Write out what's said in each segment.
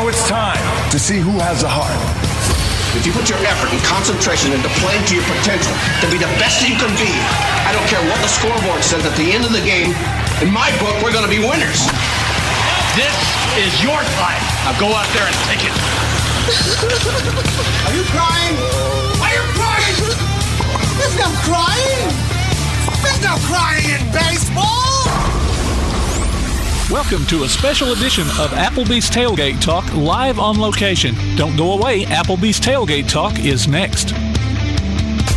Now it's time to see who has a heart. If you put your effort and concentration into playing to your potential, to be the best that you can be, I don't care what the scoreboard says at the end of the game, in my book, we're going to be winners. This is your time. Now go out there and take it. Are you crying? Are you crying? There's no crying. There's no crying in baseball. Welcome to a special edition of Applebee's Tailgate Talk live on location. Don't go away. Applebee's Tailgate Talk is next.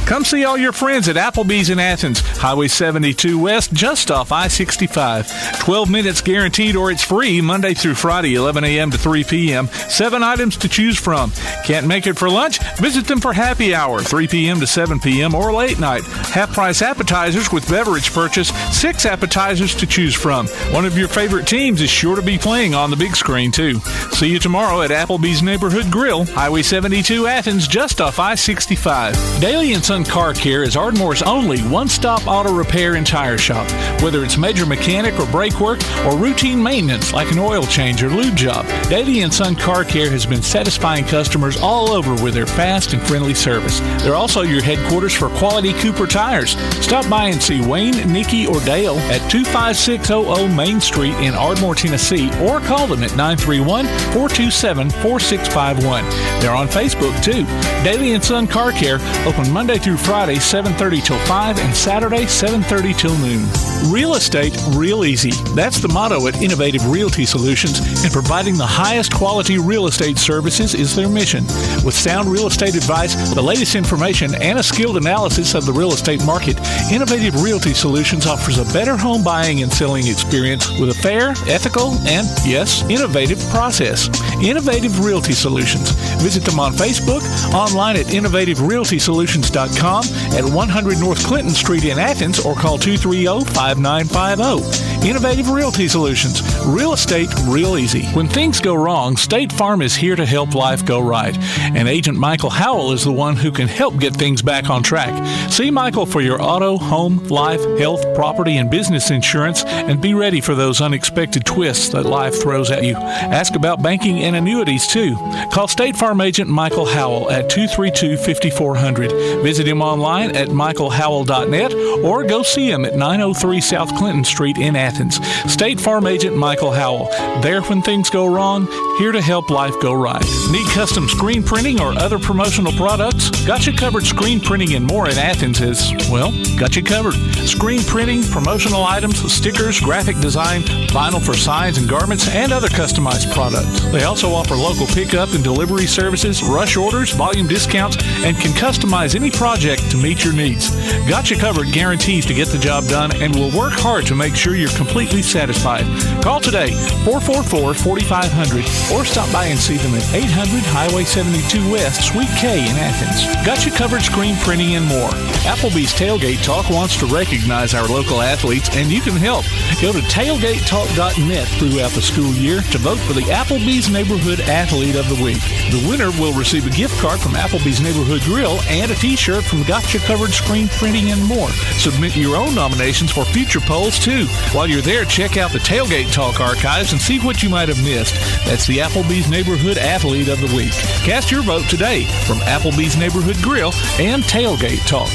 Come see all your friends at Applebee's in Athens, Highway 72 West, just off I-65. 12 minutes guaranteed or it's free Monday through Friday, 11 a.m. to 3 p.m. 7 items to choose from. Can't make it for lunch? Visit them for happy hour, 3 p.m. to 7 p.m. or late night. Half-price appetizers with beverage purchase, 6 appetizers to choose from. One of your favorite teams is sure to be playing on the big screen, too. See you tomorrow at Applebee's Neighborhood Grill, Highway 72 Athens, just off I-65. Daily and Son Car Care is Ardmore's only one-stop auto repair and tire shop. Whether it's major mechanic or brake work or routine maintenance like an oil change or lube job, Daily and Son Car Care has been satisfying customers all over with their fast and friendly service. They're also your headquarters for quality Cooper tires. Stop by and see Wayne, Nikki, or Dale at 25600 Main Street in Ardmore, Tennessee, or call them at 931-427-4651. They're on Facebook, too. Daily and Son Car Care, open Monday through Friday, 7:30 till 5, and Saturday, 7:30 till noon. Real estate, real easy. That's the motto at Innovative Realty Solutions, and providing the highest quality real estate services is their mission. With sound real estate advice, the latest information, and a skilled analysis of the real estate market, Innovative Realty Solutions offers a better home buying and selling experience with a fair, ethical, and, yes, innovative process. Innovative Realty Solutions. Visit them on Facebook, online at innovativerealtysolutions.com, at 100 North Clinton Street in Athens, or call 230-5950. Innovative Realty Solutions. Real estate, real easy. When things go wrong, State Farm is here to help life go right. And Agent Michael Howell is the one who can help get things back on track. See Michael for your auto, home, life, health, property, and business insurance, and be ready for those unexpected twists that life throws at you. Ask about banking and annuities, too. Call State Farm Agent Michael Howell at 232-5400. Visit him online at michaelhowell.net or go see him at 903 South Clinton Street in Athens. State Farm Agent Michael Howell. There when things go wrong, here to help life go right. Need custom screen printing or other promotional products? Got you covered. Screen Printing and More in Athens is, well, got you covered. Screen printing, promotional items, stickers, graphic design, vinyl for signs and garments, and other customized products. They also offer local pickup and delivery services, rush orders, volume discounts, and can customize any project to meet your needs. Got you covered guarantees to get the job done and will work hard to make sure you're completely satisfied. Call today, 444-4500, or stop by and see them at 800 Highway 72 West, Suite K in Athens. Got you covered. Screen Printing and More. Applebee's Tailgate Talk wants to recognize our local athletes, and you can help. Go to tailgatetalk.net throughout the school year to vote for the Applebee's Neighborhood Athlete of the Week. The winner will receive a gift card from Applebee's Neighborhood Grill and a t-shirt from Got You Covered Screen Printing and More. Submit your own nominations for future polls, too. While you're there, check out the Tailgate Talk archives and see what you might have missed. That's the Applebee's Neighborhood Athlete of the Week. Cast your vote today from Applebee's Neighborhood Grill and Tailgate Talk.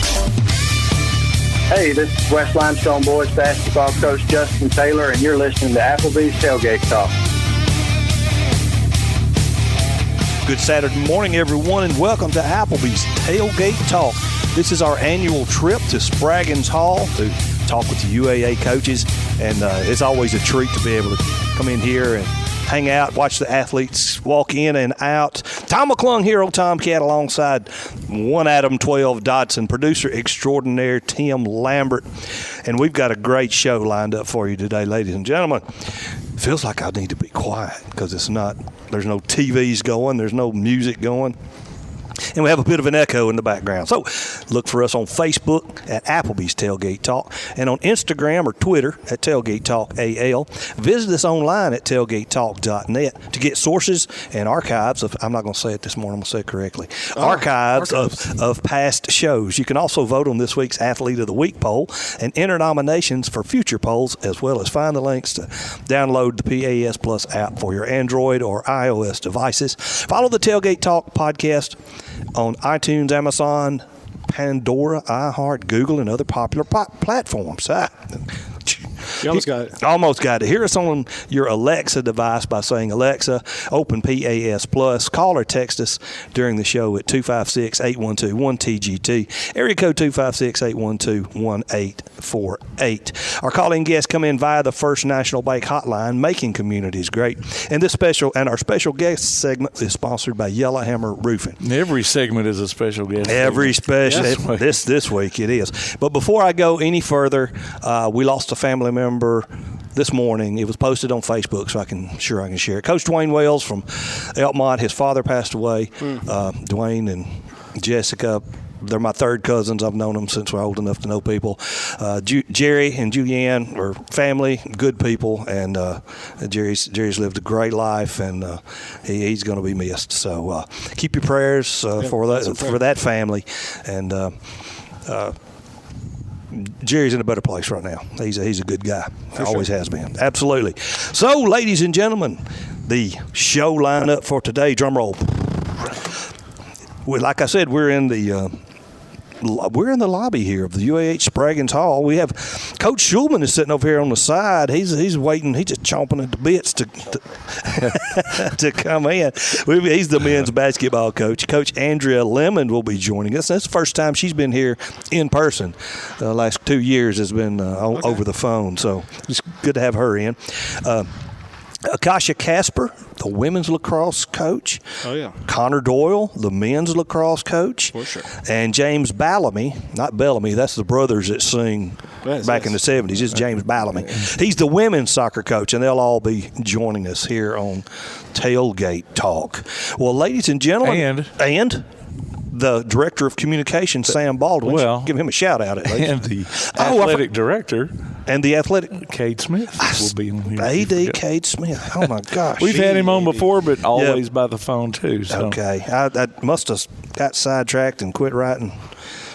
Hey, this is West Limestone Boys basketball coach Justin Taylor, and you're listening to Applebee's Tailgate Talk. Good Saturday morning, everyone, and welcome to Applebee's Tailgate Talk. This is our annual trip to Spraggins Hall to talk with the UAA coaches, and it's always a treat to be able to come in here and hang out, watch the athletes walk in and out. Tom McClung here, old Tomcat, alongside one Adam 12 Dotson, producer extraordinaire Tim Lambert. And we've got a great show lined up for you today, ladies and gentlemen. Feels like I need to be quiet because there's no TVs going, there's no music going. And we have a bit of an echo in the background. So look for us on Facebook at Applebee's Tailgate Talk and on Instagram or Twitter at Tailgate Talk AL. Visit us online at tailgatetalk.net to get sources and archives of, I'm not going to say it this morning, I'm going to say it correctly, archives. Of past shows. You can also vote on this week's Athlete of the Week poll and enter nominations for future polls, as well as find the links to download the PAS Plus app for your Android or iOS devices. Follow the Tailgate Talk podcast on iTunes, Amazon, Pandora, iHeart, Google, and other popular platforms. You almost got it. Almost got it. Hear us on your Alexa device by saying, Alexa, open PAS Plus. Call or text us during the show at 256-812-1TGT. Area code 256-812-1848. Our calling guests come in via the First National Bank hotline, making communities great. And our special guest segment is sponsored by Yellowhammer Roofing. Every segment is a special guest. Every special. Yes. This week it is. But before I go any further, we lost a family member this morning. It was posted on Facebook, so I can share it. Coach Dwayne Wells from Elkmont, his father passed away. Dwayne and Jessica, they're my third cousins. I've known them since we're old enough to know people. Jerry and Julianne are family, good people, and Jerry's lived a great life, and he's going to be missed. So keep your prayers for that family, and Jerry's in a better place right now. He's a good guy. Always has been. Absolutely. So, ladies and gentlemen, the show lineup for today. Drum roll. Like I said, we're in the lobby here of the UAH Spraggins Hall. We have Coach Shulman is sitting over here on the side. He's waiting. He's just chomping at the bits to come in. He's the men's basketball coach. Coach Andrea Lemmond will be joining us. That's the first time she's been here in person. The last 2 years has been over the phone, so it's good to have her in. Akasha Kasper, the women's lacrosse coach. Oh, yeah. Connor Doyle, the men's lacrosse coach. For sure. And James Ballamy, not Bellamy, that's the brothers that sing back in the 70s. It's James Ballamy. He's the women's soccer coach, and they'll all be joining us here on Tailgate Talk. Well, ladies and gentlemen. And the director of communications, Sam Baldwin. Well, give him a shout out at least. And the athletic director. And the athletic. Cade Smith will be on here. AD Cade Smith. Oh, my gosh. We've had him on before, but always by the phone, too. So. Okay. I must have got sidetracked and quit writing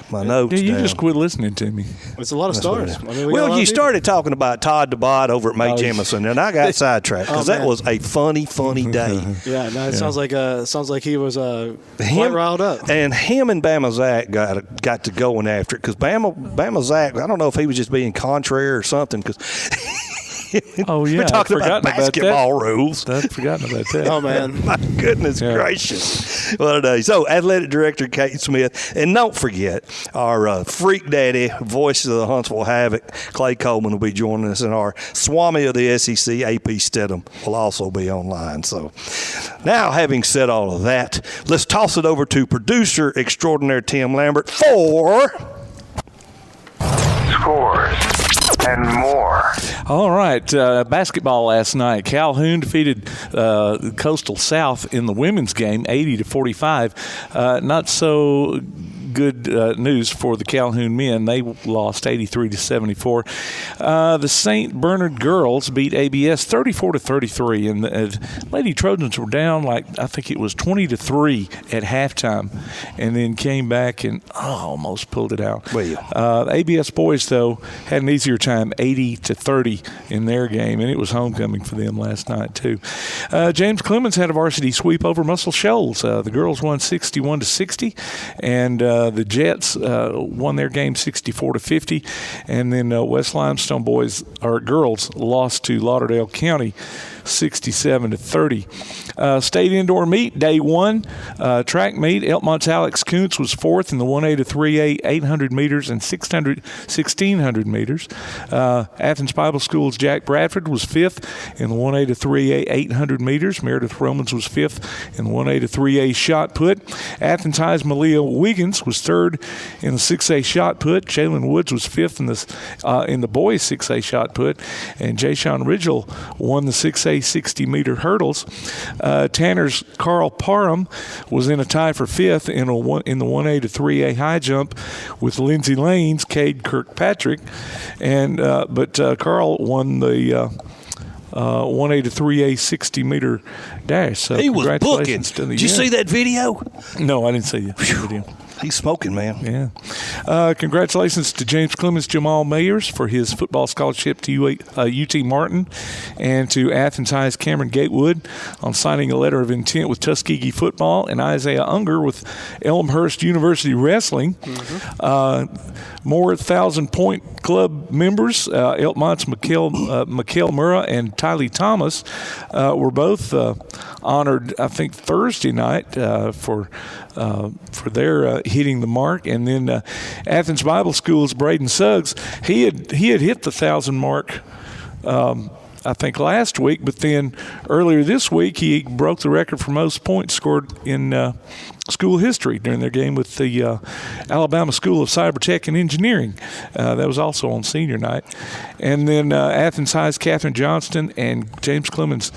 my notes. You just quit listening to me. It's a lot of stars. You started talking about Todd DeBott over at May Jemison, and I got sidetracked because that was a funny day. Yeah, no, it sounds like he was quite riled up. And him and Bama Zach got to going after it because Bama Zach, I don't know if he was just being contrary or something because we're talking about basketball rules. I'd forgotten about that. Oh, man. My goodness gracious. What a day. So, athletic director Cade Smith. And don't forget, our Freak Daddy, voice of the Huntsville Havoc, Cade Coleman, will be joining us. And our Swami of the SEC, AP Steadham, will also be online. So, now, having said all of that, let's toss it over to producer extraordinaire Tim Lambert for Scores and more. All right, basketball last night. Calhoun defeated Coastal South in the women's game, 80-45. Not so good news for the Calhoun men. They lost 83-74. The St. Bernard girls beat ABS 34-33, and the Lady Trojans were down I think it was 20-3 at halftime, and then came back and almost pulled it out. ABS boys though had an easier time, 80-30 in their game, and it was homecoming for them last night too. James Clemens had a varsity sweep over Muscle Shoals. The girls won 61-60, and the Jets won their game 64-50, and then West Limestone girls lost to Lauderdale County 67-30. State indoor meet, day one, track meet. Elkmont's Alex Kuntz was fourth in the 1A to 3A 800 meters and 1600 meters. Athens Bible School's Jack Bradford was fifth in the 1A to 3A 800 meters. Meredith Romans was fifth in the 1A to 3A shot put. Athens High's Malia Wiggins was third in the 6A shot put. Jalen Woods was fifth in the boys 6A shot put, and Jay Sean Ridgel won the 6A 3A 60-meter hurdles. Tanner's Carl Parham was in a tie for fifth in the 1A to 3A high jump with Lindsey Lane's Cade Kirkpatrick, but Carl won the 1A to 3A 60-meter dash. So he was booking. Did you see that video? No, I didn't see the video. He's smoking, man. Yeah. Congratulations to James Clemens Jamal Mayers for his football scholarship to UT Martin, and to Athens High's Cameron Gatewood on signing a letter of intent with Tuskegee football, and Isaiah Unger with Elmhurst University Wrestling. More 1,000-point club members, Elkmont's Mikhail Murrah and Tylee Thomas, were both honored, I think, Thursday night for their hitting the mark. And then Athens Bible School's Braden Suggs, he had hit the 1,000 mark, I think, last week, but then earlier this week he broke the record for most points scored in school history during their game with the Alabama School of Cyber Tech and Engineering. That was also on senior night. And then Athens High's Catherine Johnston and James Clemens'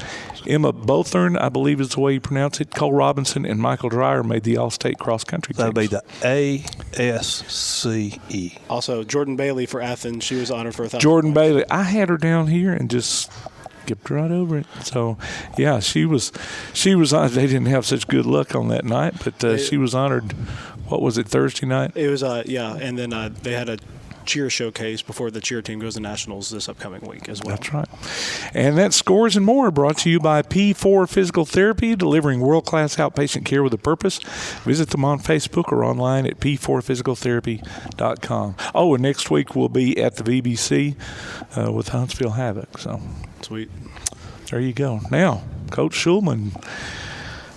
Emma Bothern, I believe is the way you pronounce it, Cole Robinson and Michael Dreyer made the All-State cross-country teams. That would be the ASCE. Also, Jordan Bailey for Athens. She was honored for 1,000. Jordan Bailey. I had her down here and just skipped right over it. So, yeah, she was honored. They didn't have such good luck on that night, but she was honored. What was it, Thursday night? It was, and then they had a cheer showcase before the cheer team goes to nationals this upcoming week as well. That's right. And that Scores and More brought to you by P4 Physical Therapy, delivering world-class outpatient care with a purpose. Visit them on Facebook or online at p4physicaltherapy.com. Oh, and next week we'll be at the VBC with Huntsville Havoc. So sweet. There you go. Now, Coach Shulman,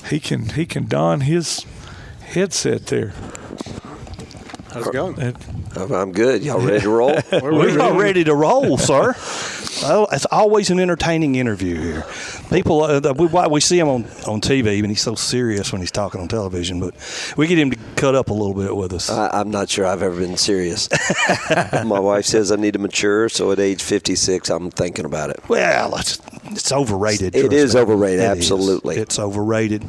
he can don his headset there. How's it going? I'm good. Y'all ready to roll? We're not ready to roll, sir. Well, it's always an entertaining interview here. People, we see him on TV, and he's so serious when he's talking on television, but we get him to cut up a little bit with us. I'm not sure I've ever been serious. My wife says I need to mature, so at age 56, I'm thinking about it. Well, it's overrated. It is overrated, absolutely. It's overrated.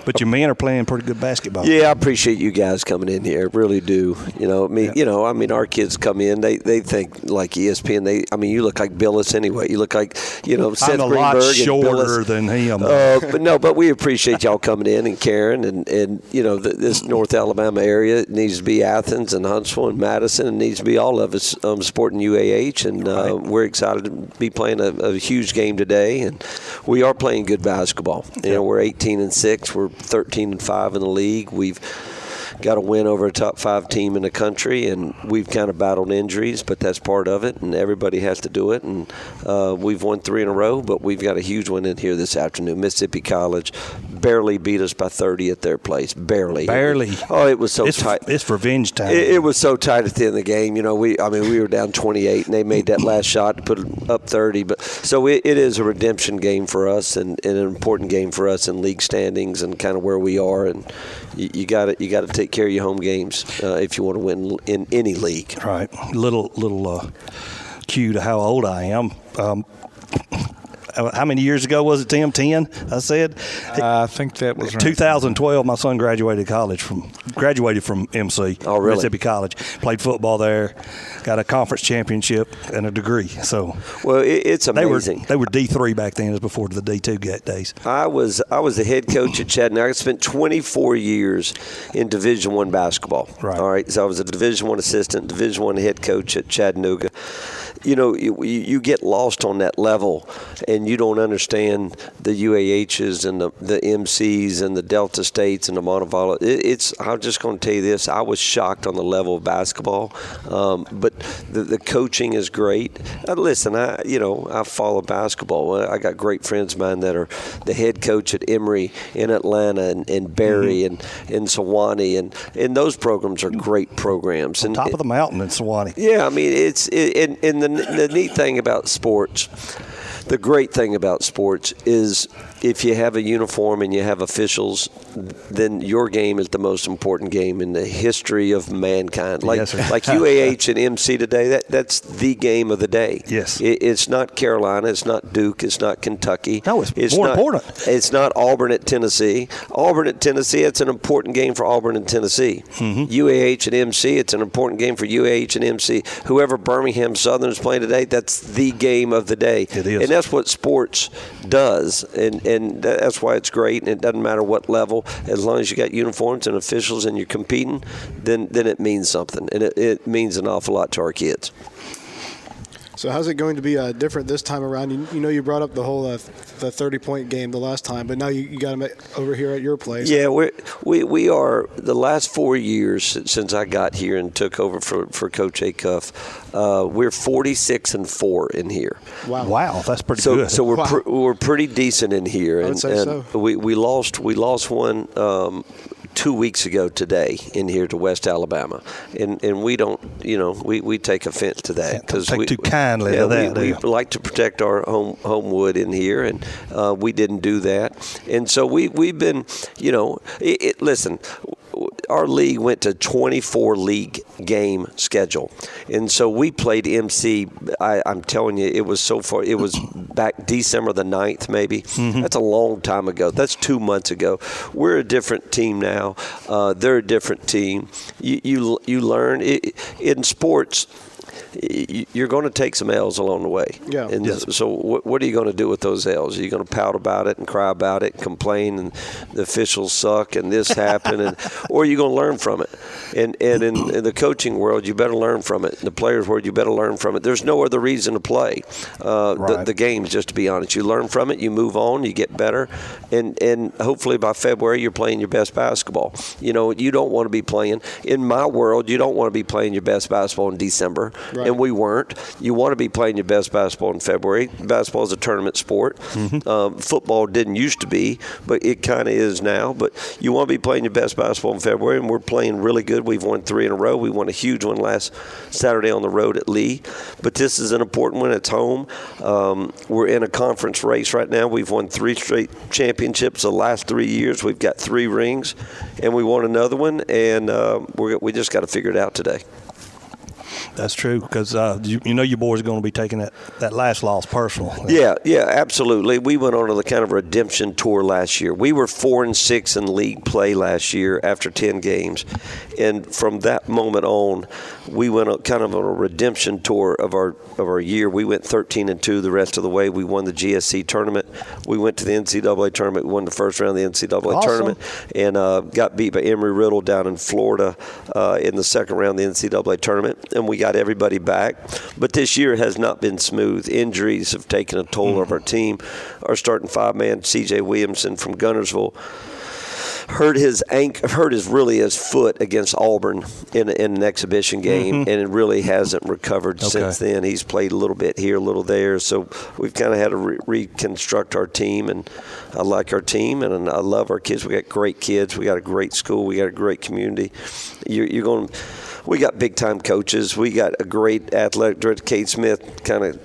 But your men are playing pretty good basketball. Yeah, I appreciate you guys coming in here. Really do. Our kids come in. They think like ESPN. You look like Billis anyway. You look like Seth Greenberg. I'm a lot shorter than him. But we appreciate y'all coming in and caring. And this North Alabama area needs to be Athens and Huntsville and Madison. It needs to be all of us supporting UAH. And we're excited to be playing a huge game today. And we are playing good basketball. We're 18-6. We're 13-5 in the league. We've got a win over a top 5 team in the country, and we've kind of battled injuries, but that's part of it, and everybody has to do it. And we've won 3 in a row, but we've got a huge one in here this afternoon. Mississippi College barely beat us by 30 at their place. Barely. Oh, it was so tight. It's revenge time. It was so tight at the end of the game. We were down 28, and they made that last shot to put it up 30. But so it is a redemption game for us, and an important game for us in league standings and kind of where we are. And you got to take care of your home games if you want to win in any league. Right. Little cue to how old I am. How many years ago was it, Tim? 10, I said? I think that was right. 2012, my son graduated from MC. Oh, really? Mississippi College. Played football there. Got a conference championship and a degree. So, well, it's amazing. They were D3 back then. It was before the D2 days. I was the head coach at Chattanooga. I spent 24 years in Division I basketball. Right. All right. So I was a Division I assistant, Division I head coach at Chattanooga. You get lost on that level, and you don't understand the UAHs and the MCs and the Delta States and the Montevallo. I'm just going to tell you this. I was shocked on the level of basketball, but the coaching is great. Listen, I follow basketball. I got great friends of mine that are the head coach at Emory in Atlanta and Barry and in Sewanee, and those programs are great programs. On top of the mountain in Sewanee. Yeah, it's the neat thing about sports, the great thing about sports is if you have a uniform and you have officials, then your game is the most important game in the history of mankind. Like UAH and MC today, that's the game of the day. Yes. It's not Carolina, it's not Duke, it's not Kentucky. No, it's more important. It's not Auburn at Tennessee. Auburn at Tennessee, it's an important game for Auburn and Tennessee. UAH and MC, it's an important game for UAH and MC. Whoever Birmingham Southern is playing today, that's the game of the day. It is. And that's what sports does. And that's why it's great. And it doesn't matter what level. As long as you got uniforms and officials and you're competing, then it means something. And it means an awful lot to our kids. So how's it going to be different this time around? You know, you brought up the whole the 30-point game the last time, but now you got them over here at your place. Yeah, we are the last 4 years since I got here and took over for Coach A. Cuff. We're 46-4 in here. Wow, that's pretty good. So we're pretty decent in here. I would say so. We lost one 2 weeks ago today in here to West Alabama, and we don't, we take offense to that because take too kindly to that. We like to protect our home wood in here, and we didn't do that, and so we've been, listen. Our league went to 24 league game schedule, and so we played MC. I'm telling you, it was so far. It was back December the 9th, maybe. That's a long time ago. That's 2 months ago. We're a different team now. They're a different team. You learn in sports. You're going to take some L's along the way. Yeah. And so what are you going to do with those L's? Are you going to pout about it and cry about it and complain and the officials suck and this happened? Or are you going to learn from it? And in the coaching world, you better learn from it. In the players' world, you better learn from it. There's no other reason to play the games, just to be honest. You learn from it, you move on, you get better, and hopefully by February you're playing your best basketball. You don't want to be playing. In my world, you don't want to be playing your best basketball in December. Right. And we weren't. You want to be playing your best basketball in February. Basketball is a tournament sport. Football didn't used to be, but it kind of is now. But you want to be playing your best basketball in February, and we're playing really good. We've won 3 in a row. We won a huge one last Saturday on the road at Lee. But this is an important one. It's home. We're in a conference race right now. We've won 3 straight championships the last 3 years. We've got 3 rings, and we won another one, and we just got to figure it out today. That's true, because your boys are going to be taking that last loss personal. Yeah, absolutely. We went on a kind of redemption tour last year. We were 4-6 in league play last year after 10 games, and from that moment on, we went on a redemption tour of our year. We went 13-2 the rest of the way. We won the GSC tournament. We went to the NCAA tournament. We won the first round of the NCAA tournament, and got beat by Embry-Riddle down in Florida in the second round of the NCAA tournament. And we got everybody back. But this year has not been smooth. Injuries have taken a toll of our team. Our starting 5-man, C.J. Williamson from Guntersville, hurt his foot against Auburn in an exhibition game, and it really hasn't recovered since then. He's played a little bit here, a little there. So we've kind of had to reconstruct our team, and I like our team, and I love our kids. We got great kids. We got a great school. We got a great community. We got big-time coaches. We got a great athletic director. Cade Smith kind of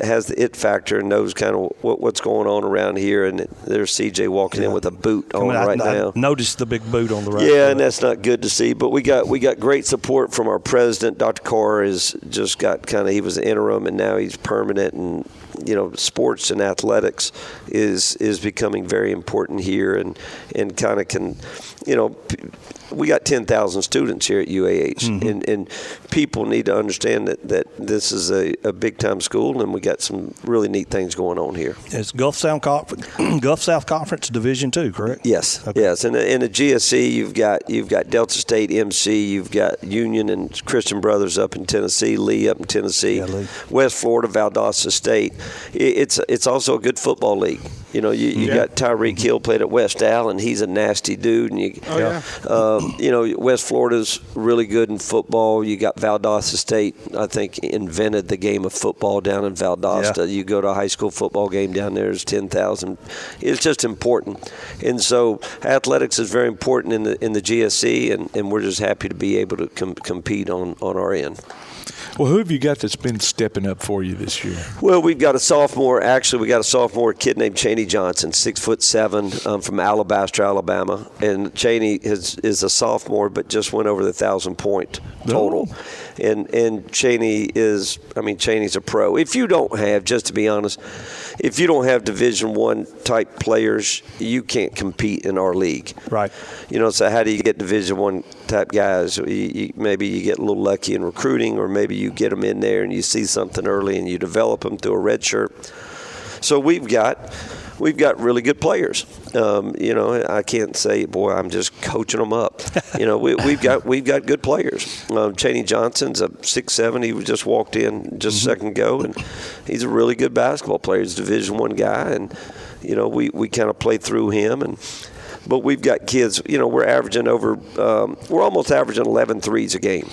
has the it factor and knows kind of what's going on around here. And there's CJ walking in with a boot on right now. I noticed the big boot on the right. Yeah, and that's not good to see. But we got great support from our president. Dr. Carr has just got he was an interim, and now he's permanent. And sports and athletics is becoming very important here, and kind of can, we got 10,000 students here at UAH, and people need to understand that this is a big-time school, and we got some really neat things going on here. It's Gulf South Conference Division II, correct? Yes, yes. And in the GSC, you've got Delta State, MC, you've got Union and Christian Brothers up in Tennessee, Lee up in Tennessee, West Florida, Valdosta State. It's also a good football league. You got Tyreek Hill played at West Al, and he's a nasty dude. And West Florida's really good in football. You got Valdosta State, I think, invented the game of football down in Valdosta. Yeah. You go to a high school football game down there, there's 10,000. It's just important. And so athletics is very important in the GSC, and we're just happy to be able to compete on our end. Well, who have you got that's been stepping up for you this year? Well, we've got a sophomore. Actually, we got a sophomore kid named Cheney Johnson, 6'7", from Alabaster, Alabama. And Cheney is a sophomore, but just went over the 1,000-point total. Oh. And Cheney's a pro. If you don't have, just to be honest, if you don't have Division I type players, you can't compete in our league. Right. So how do you get Division I type guys? Maybe you get a little lucky in recruiting, or maybe you get them in there and you see something early and you develop them through a red shirt. So we've got really good players. I can't say, boy, I'm just coaching them up. We've got good players. Cheney Johnson's a 6'7". He just walked in just a second ago, and he's a really good basketball player. He's a Division I guy, and we kind of play through him. But we've got kids. We're averaging we're almost averaging 11 threes a game.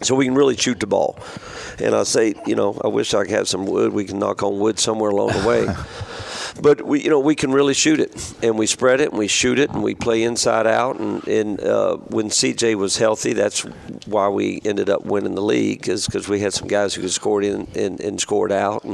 So we can really shoot the ball. And I say, I wish I could have some wood. We can knock on wood somewhere along the way. But we can really shoot it, and we spread it, and we shoot it, and we play inside out. And when CJ was healthy, that's why we ended up winning the league, because we had some guys who could score in and scored out.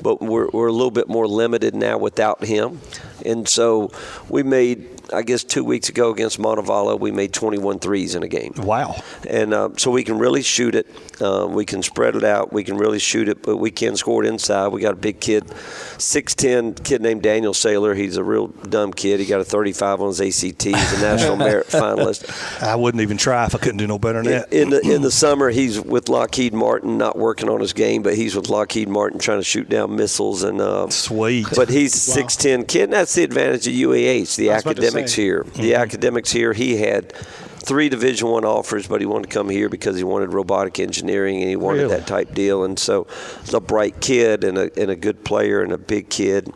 But we're a little bit more limited now without him. And so we made, I guess 2 weeks ago against Montevallo, we made 21 threes in a game. Wow. And so we can really shoot it. We can spread it out. We can really shoot it, but we can score it inside. We got a big kid, 6'10", kid named Daniel Saylor. He's a real dumb kid. He got a 35 on his ACT. He's a national merit finalist. I wouldn't even try if I couldn't do no better than that. In the summer, he's with Lockheed Martin, not working on his game, but he's with Lockheed Martin trying to shoot down missiles. And sweet. But he's a 6'10" kid, and that's the advantage of UAH, the academics here. The academics here, he had 3 Division I offers, but he wanted to come here because he wanted robotic engineering and he wanted that type deal. And so he's a bright kid and a good player and a big kid.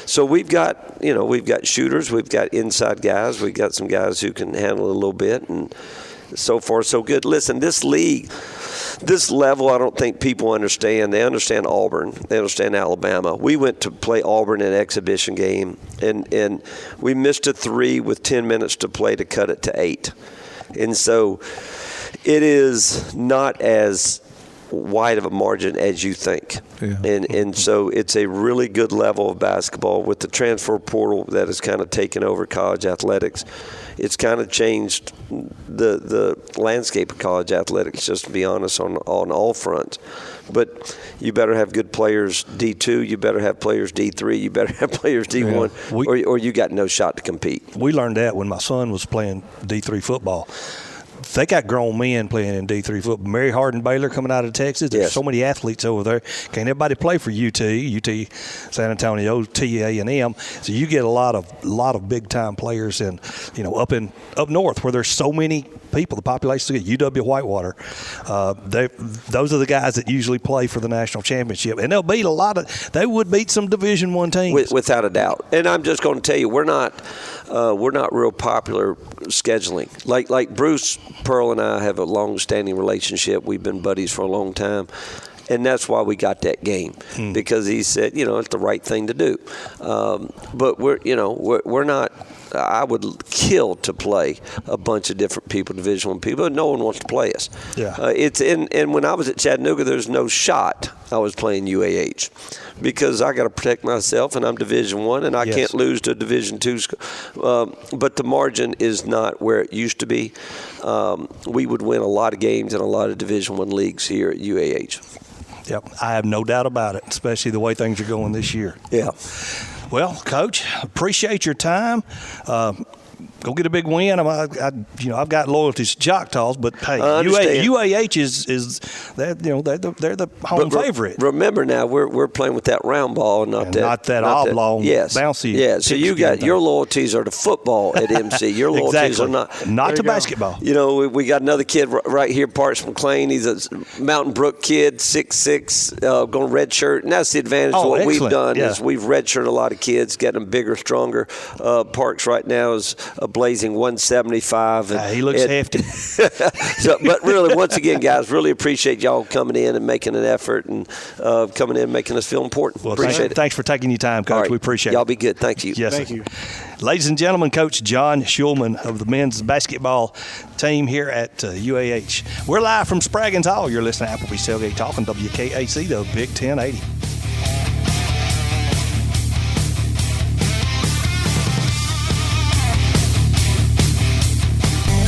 So we've got shooters, we've got inside guys, we've got some guys who can handle it a little bit, and so far so good. Listen, this league, this level, I don't think people understand. They understand Auburn. They understand Alabama. We went to play Auburn in an exhibition game, and we missed a 3 with 10 minutes to play to cut it to 8. And so it is not as wide of a margin as you think. Yeah. And so it's a really good level of basketball with the transfer portal that has kind of taken over college athletics. It's kind of changed the landscape of college athletics, just to be honest, on all fronts. But you better have good players D2, you better have players D3, you better have players D1, or you got no shot to compete. We learned that when my son was playing D3 football. They got grown men playing in D3 football. Mary Hardin Baylor coming out of Texas. There's so many athletes over there. Can't everybody play for UT, San Antonio, TA&M. So you get a lot of big time players in, up north where there's so many people. The population at UW Whitewater. Those are the guys that usually play for the national championship, and they'll beat they would beat some Division I teams without a doubt. And I'm just going to tell you, we're not real popular scheduling. Like Bruce Pearl and I have a long-standing relationship. We've been buddies for a long time. And that's why we got that game, because he said, it's the right thing to do. But we're not. I would kill to play a bunch of different people, Division I people, but no one wants to play us. Yeah. And when I was at Chattanooga, there's no shot I was playing UAH, because I got to protect myself, and I'm Division I, and I can't lose to a Division II. But the margin is not where it used to be. We would win a lot of games in a lot of Division I leagues here at UAH. Yep, I have no doubt about it, especially the way things are going this year. Yeah. Well, Coach, appreciate your time. Go get a big win. I've got loyalties to Choctaws, but hey, UAH is they're the home favorite. Remember now, we're playing with that round ball, not that oblong, bouncy. Yeah, so you got your loyalties are to football at MC. Your loyalties are not to basketball. We got another kid right here, Parks McLean. He's a Mountain Brook kid, 6'6", going red shirt, and that's the advantage of what we've done is we've redshirted a lot of kids, getting them bigger, stronger. Parks right now is a blazing 175. And he looks hefty. But really, once again, guys, really appreciate y'all coming in and making an effort and coming in and making us feel important. Well, appreciate it. Thanks for taking your time, Coach. Right. We appreciate it. Y'all be good. Thank you. Yes, Thank you. Ladies and gentlemen, Coach John Shulman of the men's basketball team here at UAH. We're live from Spraggins Hall. You're listening to Applebee's Tailgate Talk on WKAC, the Big 1080.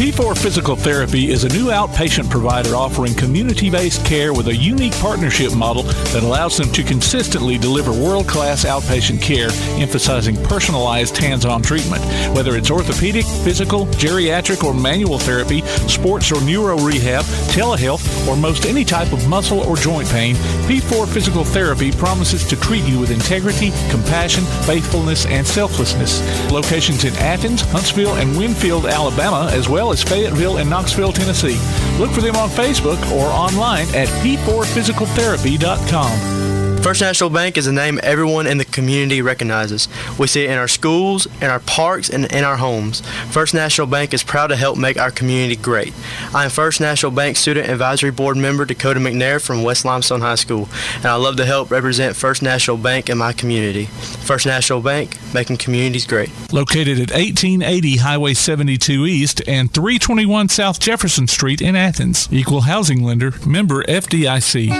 P4 Physical Therapy is a new outpatient provider offering community-based care with a unique partnership model that allows them to consistently deliver world-class outpatient care, emphasizing personalized hands-on treatment. Whether it's orthopedic, physical, geriatric, or manual therapy, sports or neuro rehab, telehealth, or most any type of muscle or joint pain, P4 Physical Therapy promises to treat you with integrity, compassion, faithfulness, and selflessness. Locations in Athens, Huntsville, and Winfield, Alabama, as well as Fayetteville and Knoxville, Tennessee. Look for them on Facebook or online at p4physicaltherapy.com. First National Bank is a name everyone in the community recognizes. We see it in our schools, in our parks, and in our homes. First National Bank is proud to help make our community great. I am First National Bank Student Advisory Board member Dakota McNair from West Limestone High School, and I love to help represent First National Bank in my community. First National Bank, making communities great. Located at 1880 Highway 72 East and 321 South Jefferson Street in Athens. Equal housing lender, member FDIC.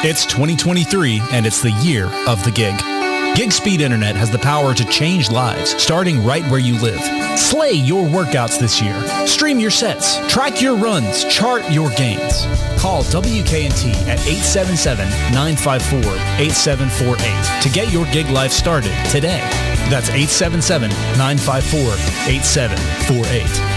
It's 2023, and it's the year of the gig. Gig Speed Internet has the power to change lives, starting right where you live. Slay your workouts this year. Stream your sets. Track your runs. Chart your gains. Call WKNT at 877-954-8748 to get your gig life started today. That's 877-954-8748.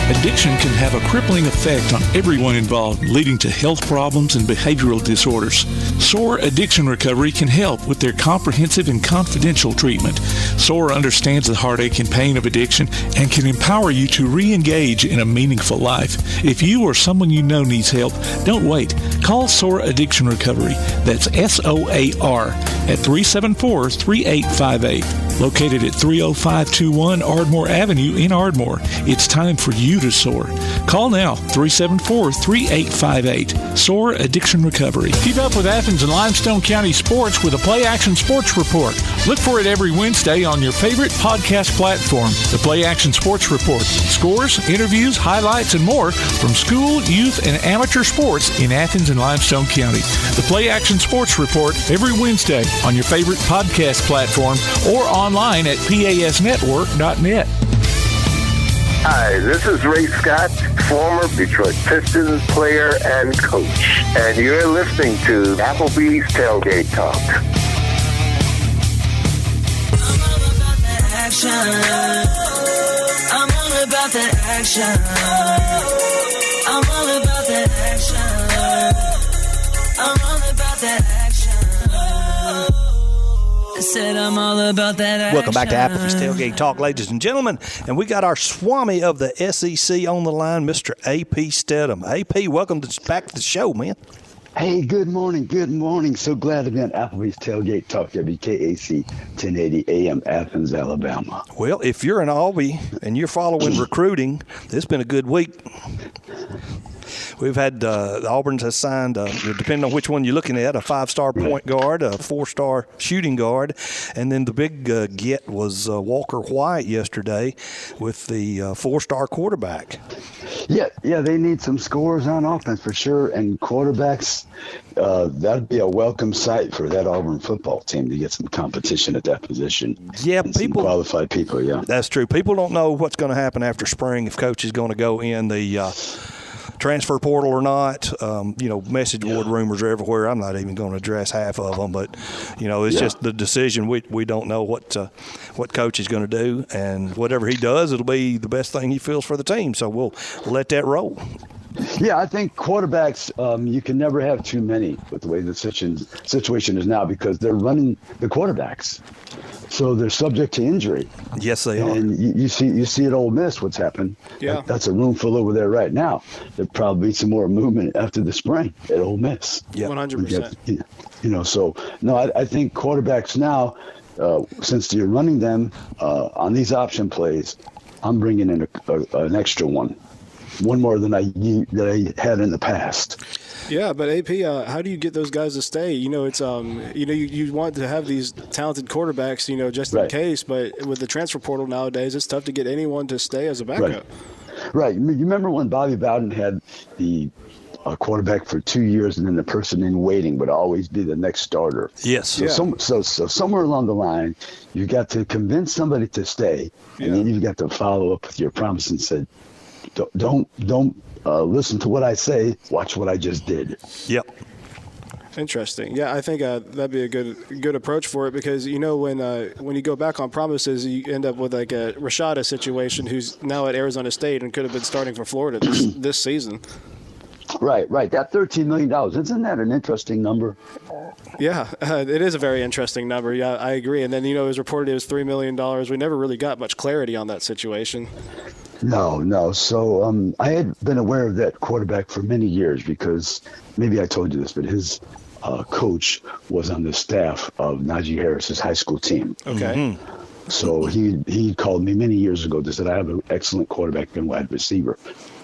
Addiction can have a crippling effect on everyone involved, leading to health problems and behavioral disorders. SOAR Addiction Recovery can help with their comprehensive and confidential treatment. SOAR understands the heartache and pain of addiction and can empower you to re-engage in a meaningful life. If you or someone you know needs help, don't wait. Call SOAR Addiction Recovery. That's SOAR at 374-3858. Located at 30521 Ardmore Avenue in Ardmore. It's time for you to soar. Call now, 374-3858. SOAR Addiction Recovery. Keep up with Athens and Limestone County sports with a Play Action Sports Report. Look for it every Wednesday on your favorite podcast platform. The Play Action Sports Report. Scores, interviews, highlights, and more from school, youth, and amateur sports in Athens and Limestone County. The Play Action Sports Report every Wednesday on your favorite podcast platform or online at pasnetwork.net. Hi, this is Ray Scott, former Detroit Pistons player and coach, and you're listening to Applebee's Tailgate Talk. I'm all about that action. I'm all about that action. I'm all about that action. I'm all about that action. I said I'm all about that action. Welcome back to Applebee's Tailgate Talk, ladies and gentlemen. And we got our Swami of the SEC on the line, Mr. A.P. Steadham. A.P., welcome back to the show, man. Hey, good morning. Good morning. So glad to be on Applebee's Tailgate Talk, WKAC 1080 AM, Athens, Alabama. Well, if you're in Albany and you're following recruiting, it's been a good week. We've had the Auburn's has signed, depending on which one you're looking at, a 5-star point guard, a 4-star shooting guard, and then the big get was Walker White yesterday with the 4-star quarterback. Yeah, they need some scores on offense for sure, and quarterbacks. That'd be a welcome sight for that Auburn football team to get some competition at that position. Yeah, people, some qualified people. Yeah, that's true. People don't know what's going to happen after spring if coach is going to go in the transfer portal or not. Message board rumors are everywhere. I'm not even going to address half of them, but it's just the decision. We don't know what coach is going to do, and whatever he does, it'll be the best thing he feels for the team. So we'll let that roll. Yeah, I think quarterbacks, you can never have too many with the way the situation is now because they're running the quarterbacks. So they're subject to injury. Yes, they are. And you see at Ole Miss what's happened. Yeah. That's a room full over there right now. There'll probably be some more movement after the spring at Ole Miss. Yeah, 100%. So, no, I think quarterbacks now, since you're running them on these option plays, I'm bringing in an extra one more than I had in the past. Yeah, but AP, how do you get those guys to stay? It's you want to have these talented quarterbacks, just in case. But with the transfer portal nowadays, it's tough to get anyone to stay as a backup. Right. You remember when Bobby Bowden had the quarterback for 2 years, and then the person in waiting would always be the next starter. Yes. So somewhere along the line, you got to convince somebody to stay, and then you got to follow up with your promise and said, don't listen to what I say. Watch what I just did. Yep. Interesting. Yeah, I think that'd be a good approach for it because when you go back on promises, you end up with like a Rashada situation, who's now at Arizona State and could have been starting for Florida this season. Right. That $13 million, isn't that an interesting number? Yeah, it is a very interesting number. Yeah, I agree. And then it was reported it was $3 million. We never really got much clarity on that situation. No. So I had been aware of that quarterback for many years because maybe I told you this, but his coach was on the staff of Najee Harris's high school team. Okay. So he called me many years ago to say, I have an excellent quarterback and wide receiver.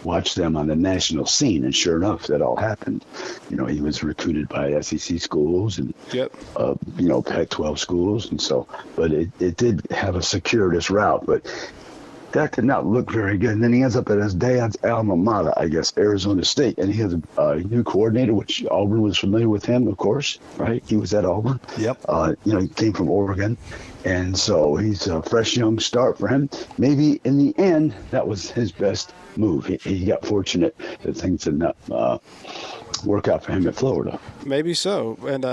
Watch them on the national scene. And sure enough, that all happened. He was recruited by SEC schools and, Pac-12 schools. And so, but it did have a circuitous route. But that did not look very good. And then he ends up at his dad's alma mater, I guess, Arizona State. And he has a new coordinator, which Auburn was familiar with him, of course, right? He was at Auburn. Yep. He came from Oregon. And so he's a fresh young start for him. Maybe in the end, that was his best move. He got fortunate that things did not work out for him at Florida. Maybe so. And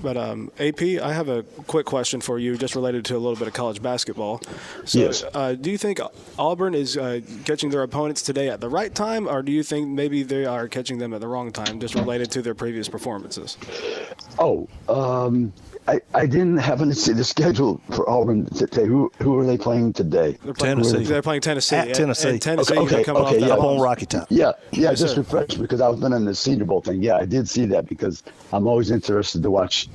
But AP, I have a quick question for you, just related to a little bit of college basketball. So, yes. Do you think Auburn is catching their opponents today at the right time, or do you think maybe they are catching them at the wrong time, just related to their previous performances? I didn't happen to see the schedule for Auburn today. Who are they playing today? They're playing Tennessee. At Tennessee. And Tennessee Okay, coming off that up loss. on Rocky Top. Yeah, Yes, just sir. refresh because I was been in the Senior Bowl thing. Yeah, I did see that because I'm always interested to watch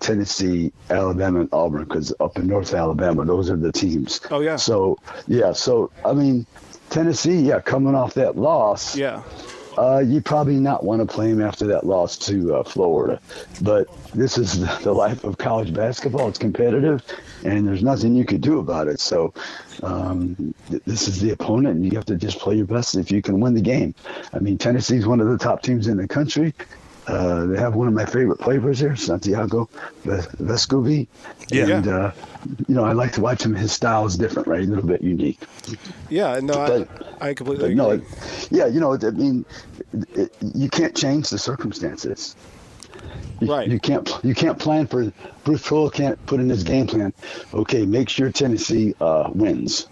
Tennessee, Alabama, and Auburn because up in North Alabama, those are the teams. Oh, yeah. So I mean, Tennessee, coming off that loss. Yeah. You probably not want to play him after that loss to Florida. But this is the life of college basketball. It's competitive, and there's nothing you could do about it. So this is the opponent, and you have to just play your best if you can win the game. I mean, Tennessee's one of the top teams in the country. They have one of my favorite players here, Santiago Vescovi. Yeah. And, I like to watch him. His style is different, right? A little bit unique. Yeah, no, I completely agree. No, I mean, you can't change the circumstances. Right. You can't plan for Bruce Pearl can't put in his game plan. Okay, make sure Tennessee wins.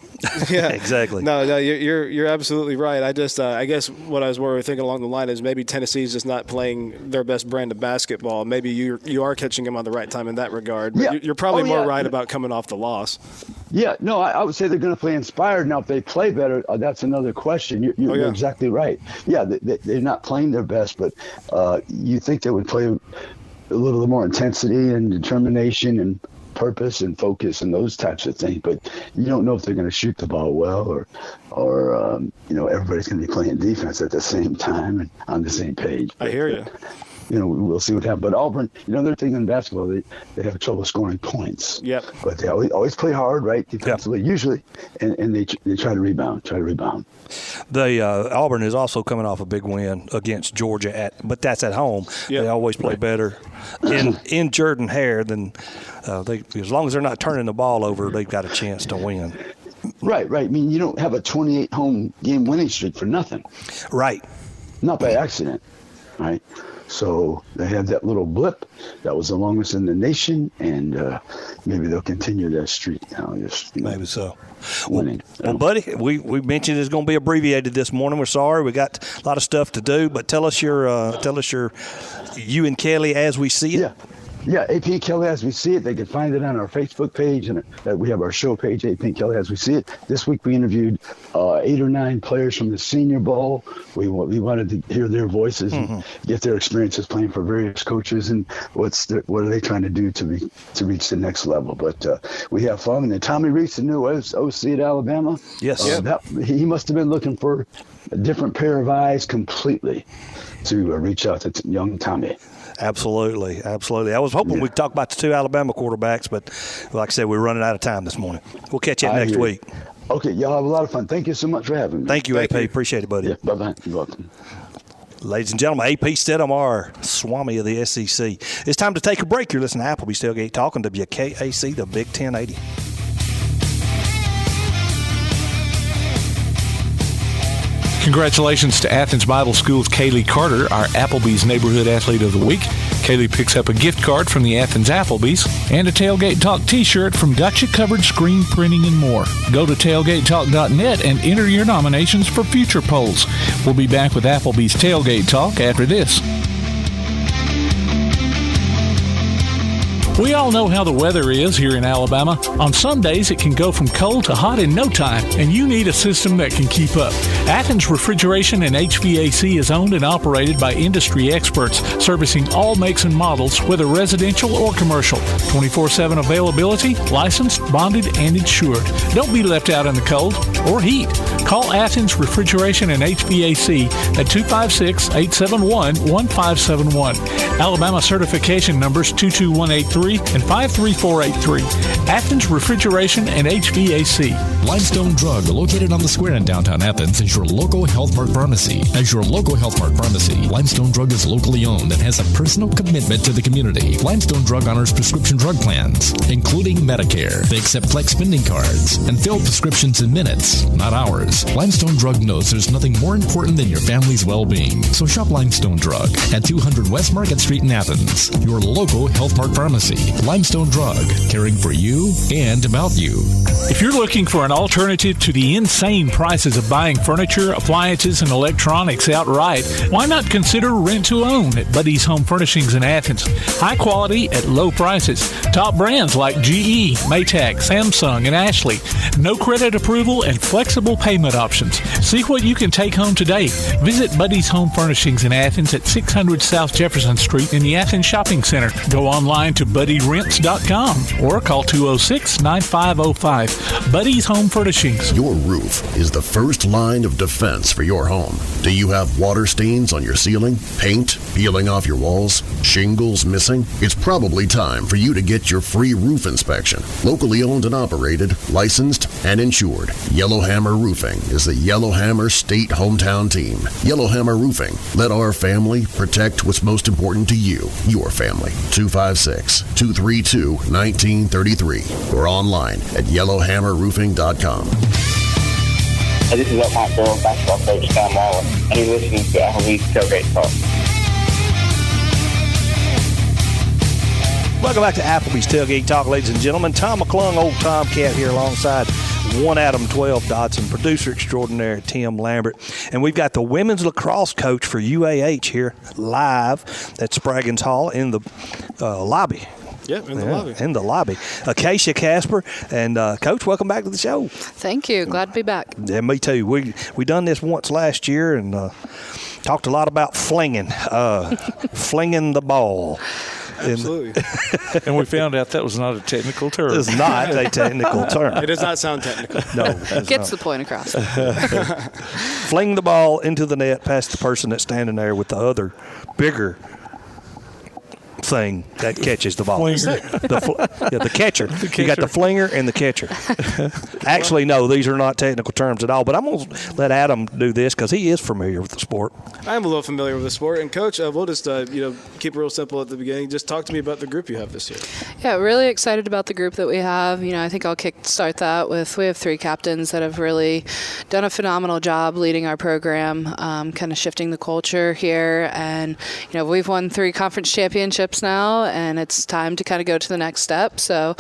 Yeah, exactly. No, you're absolutely right. I just I guess what I was more thinking along the line is maybe Tennessee's just not playing their best brand of basketball. Maybe you are catching them on the right time in that regard. But you're probably more right about coming off the loss. Yeah, no, I would say they're going to play inspired. Now, if they play better, that's another question. You're exactly right. Yeah, they're not playing their best, but you think they would play a little more intensity and determination and purpose and focus and those types of things, but you don't know if they're going to shoot the ball well or everybody's going to be playing defense at the same time and on the same page. I hear you. We'll see what happens. But Auburn, their thing in basketball, they have trouble scoring points. Yep. But they always play hard, right, defensively, usually, and they try to rebound. Auburn is also coming off a big win against Georgia, but that's at home. Yep. They always play better in Jordan Hare than as long as they're not turning the ball over, they've got a chance to win. Right. I mean, you don't have a 28 home game winning streak for nothing. Right. Not by accident, right? So they had that little blip. That was the longest in the nation, and maybe they'll continue that streak now. Maybe so. Winning. Well, buddy, we mentioned it's going to be abbreviated this morning. We're sorry. We got a lot of stuff to do, but tell us your you and Kelly as we see it. Yeah, AP Kelly As We See It. They can find it on our Facebook page, and we have our show page, AP Kelly As We See It. This week we interviewed 8 or 9 players from the Senior Bowl. We wanted to hear their voices and get their experiences playing for various coaches and what are they trying to do to reach the next level. But we have fun. And then Tommy Reese, the new OC at Alabama. Yes. He must have been looking for a different pair of eyes completely to reach out to young Tommy. Absolutely. I was hoping we'd talk about the 2 Alabama quarterbacks, but like I said, we're running out of time this morning. We'll catch you next week. Okay, y'all have a lot of fun. Thank you so much for having me. Thank you, AP. Appreciate it, buddy. Yeah, bye-bye. You're welcome. Ladies and gentlemen, AP Steadham, our Swami of the SEC. It's time to take a break. You're listening to Applebee's Tailgate Talk on WKAC, the Big 1080. Congratulations to Athens Bible School's Kaylee Carter, our Applebee's Neighborhood Athlete of the Week. Kaylee picks up a gift card from the Athens Applebee's and a Tailgate Talk t-shirt from Gotcha Covered Screen Printing and more. Go to tailgatetalk.net and enter your nominations for future polls. We'll be back with Applebee's Tailgate Talk after this. We all know how the weather is here in Alabama. On some days, it can go from cold to hot in no time, and you need a system that can keep up. Athens Refrigeration and HVAC is owned and operated by industry experts, servicing all makes and models, whether residential or commercial. 24/7 availability, licensed, bonded, and insured. Don't be left out in the cold or heat. Call Athens Refrigeration and HVAC at 256-871-1571. Alabama certification numbers 22183 and 53483. Athens Refrigeration and HVAC. Limestone Drug, located on the square in downtown Athens, is your local Health Mart pharmacy. As your local Health Mart pharmacy, Limestone Drug is locally owned and has a personal commitment to the community. Limestone Drug honors prescription drug plans, including Medicare. They accept flex spending cards and fill prescriptions in minutes, not hours. Limestone Drug knows there's nothing more important than your family's well-being. So shop Limestone Drug at 200 West Market Street in Athens, your local Health Mart pharmacy. Limestone Drug, caring for you and about you. If you're looking for an alternative to the insane prices of buying furniture, appliances, and electronics outright, why not consider rent-to-own at Buddy's Home Furnishings in Athens? High quality at low prices. Top brands like GE, Maytag, Samsung, and Ashley. No credit approval and flexible payment options. See what you can take home today. Visit Buddy's Home Furnishings in Athens at 600 South Jefferson Street in the Athens Shopping Center. Go online to BuddyRents.com or call 206-9505. Buddy's Home Furnishings. Your roof is the first line of defense for your home. Do you have water stains on your ceiling? Paint peeling off your walls? Shingles missing? It's probably time for you to get your free roof inspection. Locally owned and operated, licensed and insured. Yellowhammer Roofing is the Yellowhammer State hometown team. Yellowhammer Roofing. Let our family protect what's most important to you, your family. 256-232-1933 or online at yellowhammerroofing.com. Hey, this is Upmont Girls basketball coach Tom Waller, and you're listening to Applebee's Tailgate Talk. Welcome back to Applebee's Tailgate Talk, ladies and gentlemen. Tom McClung, old Tomcat here alongside one Adam 12 Dodson, producer extraordinaire Tim Lambert. And we've got the women's lacrosse coach for UAH here live at Spraggins Hall in the lobby. Yeah, in the lobby. In the lobby. Akasha Kasper. And, Coach, welcome back to the show. Thank you. Glad to be back. Yeah, me too. We done this once last year and talked a lot about flinging the ball. Absolutely. And we found out that was not a technical term. It's not a technical term. It does not sound technical. No. Gets the point across. Fling the ball into the net past the person that's standing there with the other bigger thing that catches the ball. The catcher. You got the flinger and the catcher. Actually, no, these are not technical terms at all, but I'm going to let Adam do this because he is familiar with the sport. I am a little familiar with the sport. And, Coach, we'll just keep it real simple at the beginning. Just talk to me about the group you have this year. Yeah, really excited about the group that we have. I think I'll start that with we have 3 captains that have really done a phenomenal job leading our program, kind of shifting the culture here. And, we've won 3 conference championships groups now, and it's time to kind of go to the next step. So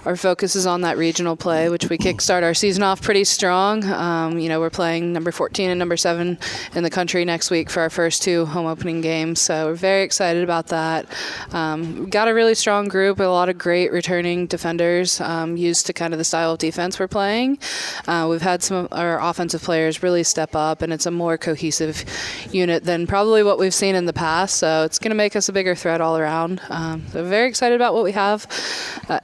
our focus is on that regional play, which we kickstart our season off pretty strong. We're playing number 14 and number 7 in the country next week for our first 2 home opening games. So we're very excited about that. We've got a really strong group, a lot of great returning defenders used to kind of the style of defense we're playing. We've had some of our offensive players really step up, and it's a more cohesive unit than probably what we've seen in the past. So it's going to make us a bigger threat all around. So very excited about what we have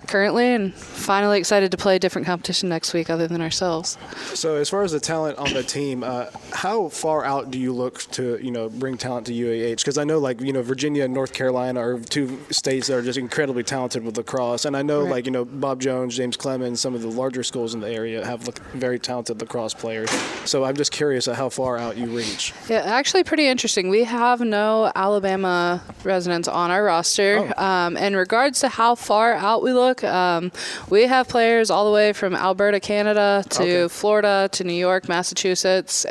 currently, and finally excited to play a different competition next week other than ourselves. So as far as the talent on the team, how far out do you look to, bring talent to UAH? Because I know, Virginia and North Carolina are 2 states that are just incredibly talented with lacrosse. And I know, Bob Jones, James Clemens, some of the larger schools in the area have very talented lacrosse players. So I'm just curious at how far out you reach. Yeah, actually pretty interesting. We have no Alabama residents on our roster. In regards to how far out we look, we have players all the way from Alberta, Canada to Florida to New York, Massachusetts.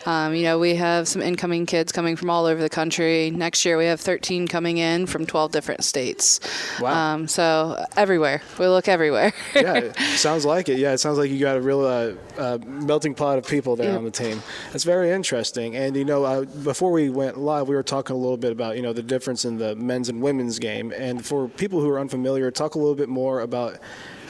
We have some incoming kids coming from all over the country. Next year we have 13 coming in from 12 different states. Wow. So everywhere. We look everywhere. Yeah, it sounds like it. Yeah, it sounds like you got a real melting pot of people there on the team. That's very interesting. And, before we went live, we were talking a little bit about, the difference in the men's and women's game. And for people who are unfamiliar, talk a little bit more about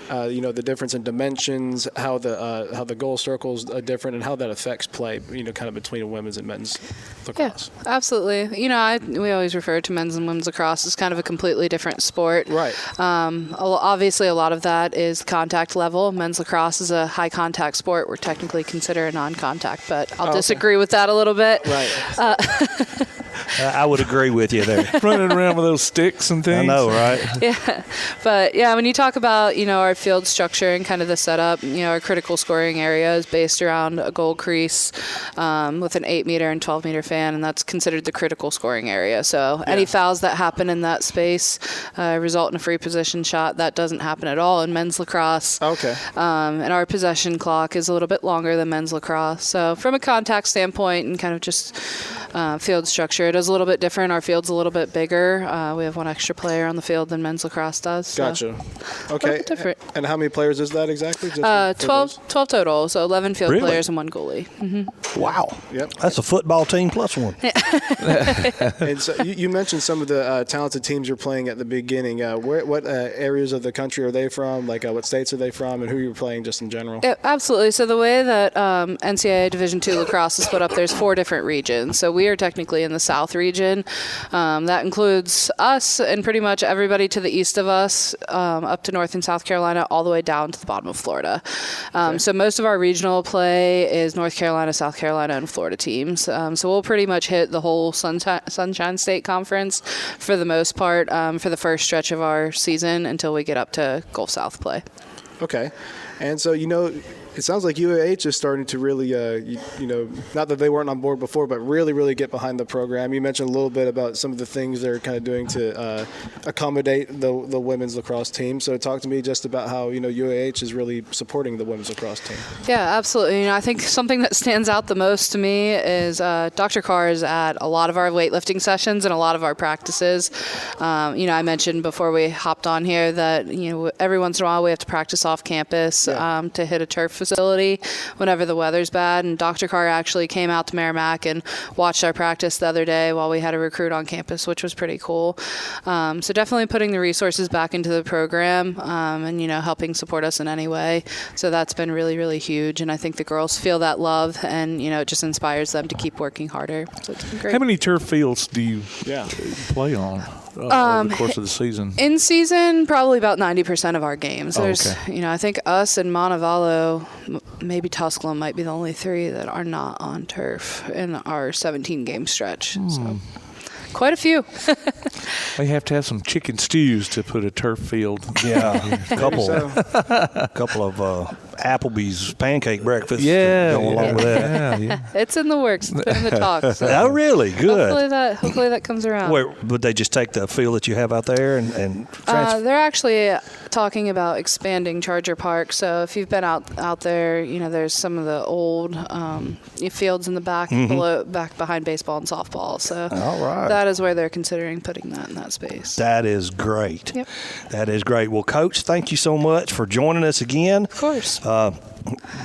the difference in dimensions, how the goal circles are different, and how that affects play, kind of between women's and men's lacrosse. Yeah, absolutely. We always refer to men's and women's lacrosse as kind of a completely different sport. Right. Obviously, a lot of that is contact level. Men's lacrosse is a high contact sport. We're technically considered a non-contact, but I'll disagree with that a little bit. Right. I would agree with you there. Running around with those sticks and things. I know, right? Yeah. But, when you talk about, our field structure and kind of the setup, our critical scoring area is based around a goal crease with an 8-meter and 12-meter fan, and that's considered the critical scoring area. So any fouls that happen in that space result in a free position shot. That doesn't happen at all in men's lacrosse. Okay. And our possession clock is a little bit longer than men's lacrosse. So from a contact standpoint and kind of just field structure, it is a little bit different. Our field's a little bit bigger. We have 1 extra player on the field than men's lacrosse does. So gotcha. Okay. A little bit different. And how many players is that exactly? 12 total, so 11 field players and 1 goalie. Mm-hmm. Wow. Yep. That's a football team plus 1. And so you mentioned some of the talented teams you're playing at the beginning. What areas of the country are they from? What states are they from, and who you're playing just in general? Yeah, absolutely. So the way that NCAA Division II lacrosse is split up, there's 4 different regions. So we are technically in the South region. That includes us and pretty much everybody to the east of us, up to North and South Carolina, all the way down to the bottom of Florida. So most of our regional play is North Carolina, South Carolina, and Florida teams. So we'll pretty much hit the whole Sunshine State Conference for the most part for the first stretch of our season until we get up to Gulf South play. Okay. And so, it sounds like UAH is starting to really, not that they weren't on board before, but really, really get behind the program. You mentioned a little bit about some of the things they're kind of doing to accommodate the women's lacrosse team. So talk to me just about how, UAH is really supporting the women's lacrosse team. Yeah, absolutely. I think something that stands out the most to me is Dr. Carr is at a lot of our weightlifting sessions and a lot of our practices. I mentioned before we hopped on here that, every once in a while we have to practice off campus to hit a turf facility whenever the weather's bad, and Dr. Carr actually came out to Merrimack and watched our practice the other day while we had a recruit on campus, which was pretty cool. So definitely putting the resources back into the program and helping support us in any way. So that's been really, really huge, and I think the girls feel that love, and it just inspires them to keep working harder. So it's been great. How many turf fields do you play on over the course of the season? In season, probably about 90% of our games. There's, I think us and Montevallo, maybe Tusculum might be the only 3 that are not on turf in our 17-game stretch. So quite a few. They have to have some chicken stews to put a turf field. Yeah, a couple of Applebee's pancake breakfast. Yeah, go along with that. It's in the works. It's been in the talks. So Oh, really? Good. Hopefully that comes around. Where, would they just take the field that you have out there and transfer? They're actually talking about expanding Charger Park. So if you've been out there, there's some of the old fields in the back, back behind baseball and softball. So all right. That is where they're considering putting that in that space. That is great. Yep. That is great. Well, Coach, thank you so much for joining us again. Of course.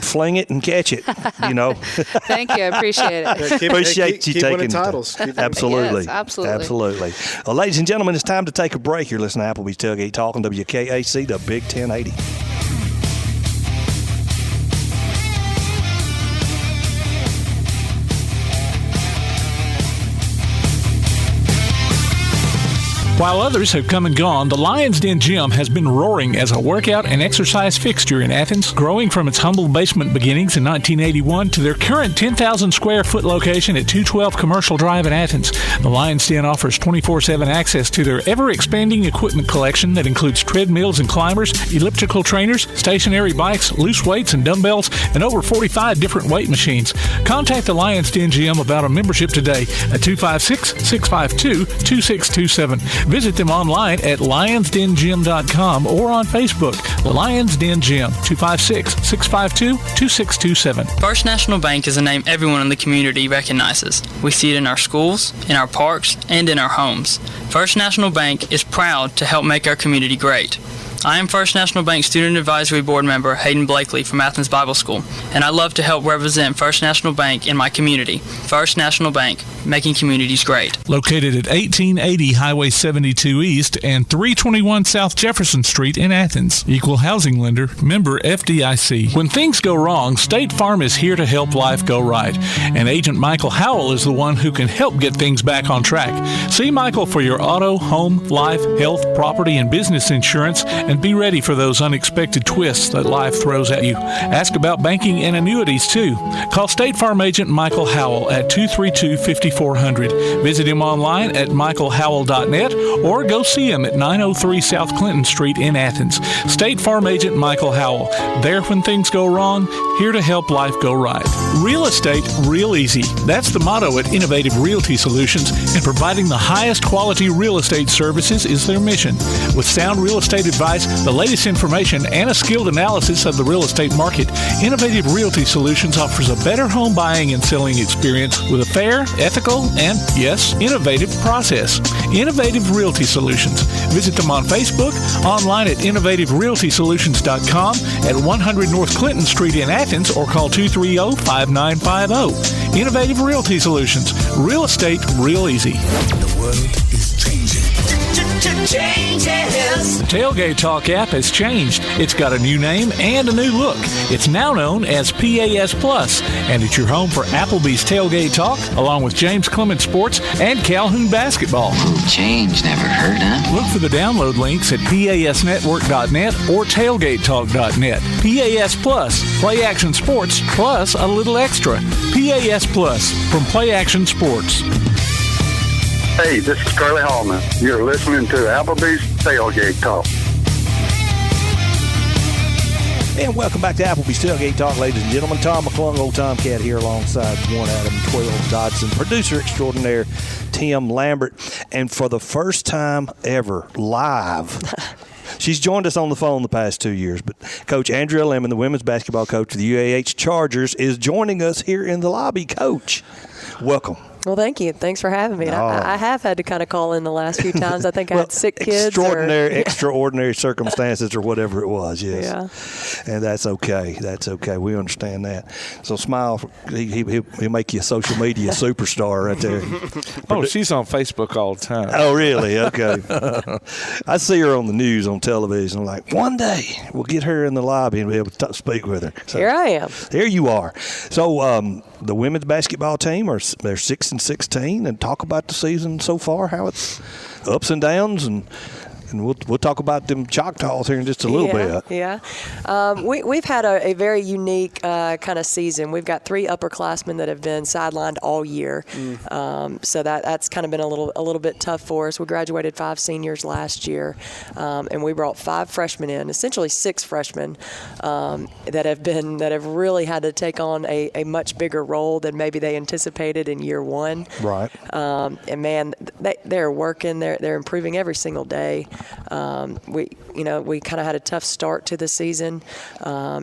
Fling it and catch it, Thank you. I appreciate it. Appreciate you keep taking winning titles. Absolutely. Yes, absolutely. Well, ladies and gentlemen, it's time to take a break. You're listening to Applebee's Tailgate Talk on WKAC, the Big 1080. While others have come and gone, the Lions Den Gym has been roaring as a workout and exercise fixture in Athens, growing from its humble basement beginnings in 1981 to their current 10,000 square foot location at 212 Commercial Drive in Athens. The Lions Den offers 24/7 access to their ever-expanding equipment collection that includes treadmills and climbers, elliptical trainers, stationary bikes, loose weights and dumbbells, and over 45 different weight machines. Contact the Lions Den Gym about a membership today at 256-652-2627. Visit them online at lionsdengym.com or on Facebook. The Lions Den Gym, 256-652-2627. First National Bank is a name everyone in the community recognizes. We see it in our schools, in our parks, and in our homes. First National Bank is proud to help make our community great. I am First National Bank Student Advisory Board member Hayden Blakely from Athens Bible School, and I love to help represent First National Bank in my community. First National Bank, making communities great. Located at 1880 Highway 72 East and 321 South Jefferson Street in Athens. Equal housing lender, member FDIC. When things go wrong, State Farm is here to help life go right. And Agent Michael Howell is the one who can help get things back on track. See Michael for your auto, home, life, health, property, and business insurance, and be ready for those unexpected twists that life throws at you. Ask about banking and annuities, too. Call State Farm Agent Michael Howell at 232-5400. Visit him online at michaelhowell.net or go see him at 903 South Clinton Street in Athens. State Farm Agent Michael Howell. There when things go wrong, here to help life go right. Real estate, real easy. That's the motto at Innovative Realty Solutions, and providing the highest quality real estate services is their mission. With sound real estate advice, the latest information, and a skilled analysis of the real estate market, Innovative Realty Solutions offers a better home buying and selling experience with a fair, ethical, and, yes, innovative process. Innovative Realty Solutions. Visit them on Facebook, online at innovativerealtysolutions.com, at 100 North Clinton Street in Athens, or call 230-5950. Innovative Realty Solutions. Real estate, real easy. The world is changing. Changes. The Tailgate Talk app has changed. It's got a new name and a new look. It's now known as PAS Plus, and it's your home for Applebee's Tailgate Talk, along with James Clement Sports and Calhoun Basketball. Change, never heard, huh? Look for the download links at pasnetwork.net or tailgatetalk.net. PAS Plus, Play Action Sports, plus a little extra. PAS Plus from Play Action Sports. Hey, this is Curly Hallman. You're listening to Applebee's Tailgate Talk. And welcome back to Applebee's Tailgate Talk, ladies and gentlemen. Tom McClung, old Tomcat here alongside one Adam 12 Dodson, producer extraordinaire Tim Lambert. And for the first time ever, live, she's joined us on the phone the past 2 years, but Coach Andrea Lemmond, the women's basketball coach of the UAH Chargers, is joining us here in the lobby. Coach, welcome. Well, thank you. Thanks for having me. I have had to kind of call in the last few times. I think I had sick kids. Extraordinary circumstances or whatever it was, yes. Yeah. And that's okay. That's okay. We understand that. So Smile, he'll make you a social media superstar right there. Oh, she's on Facebook all the time. Oh, really? Okay. I see her on the news, on television. I'm like, one day we'll get her in the lobby and be able to speak with her. So, here I am. There you are. So the women's basketball team, they're 6-16, and talk about the season so far, how it's ups and downs, and And we'll talk about them Choctaws here in just a little bit. Yeah. We've had a very unique kind of season. We've got 3 upperclassmen that have been sidelined all year. So that's kind of been a little bit tough for us. We graduated 5 seniors last year, and we brought 5 freshmen in, essentially 6 freshmen that have really had to take on a much bigger role than maybe they anticipated in year 1. Right. And man, they're working. They're improving every single day. We kind of had a tough start to the season,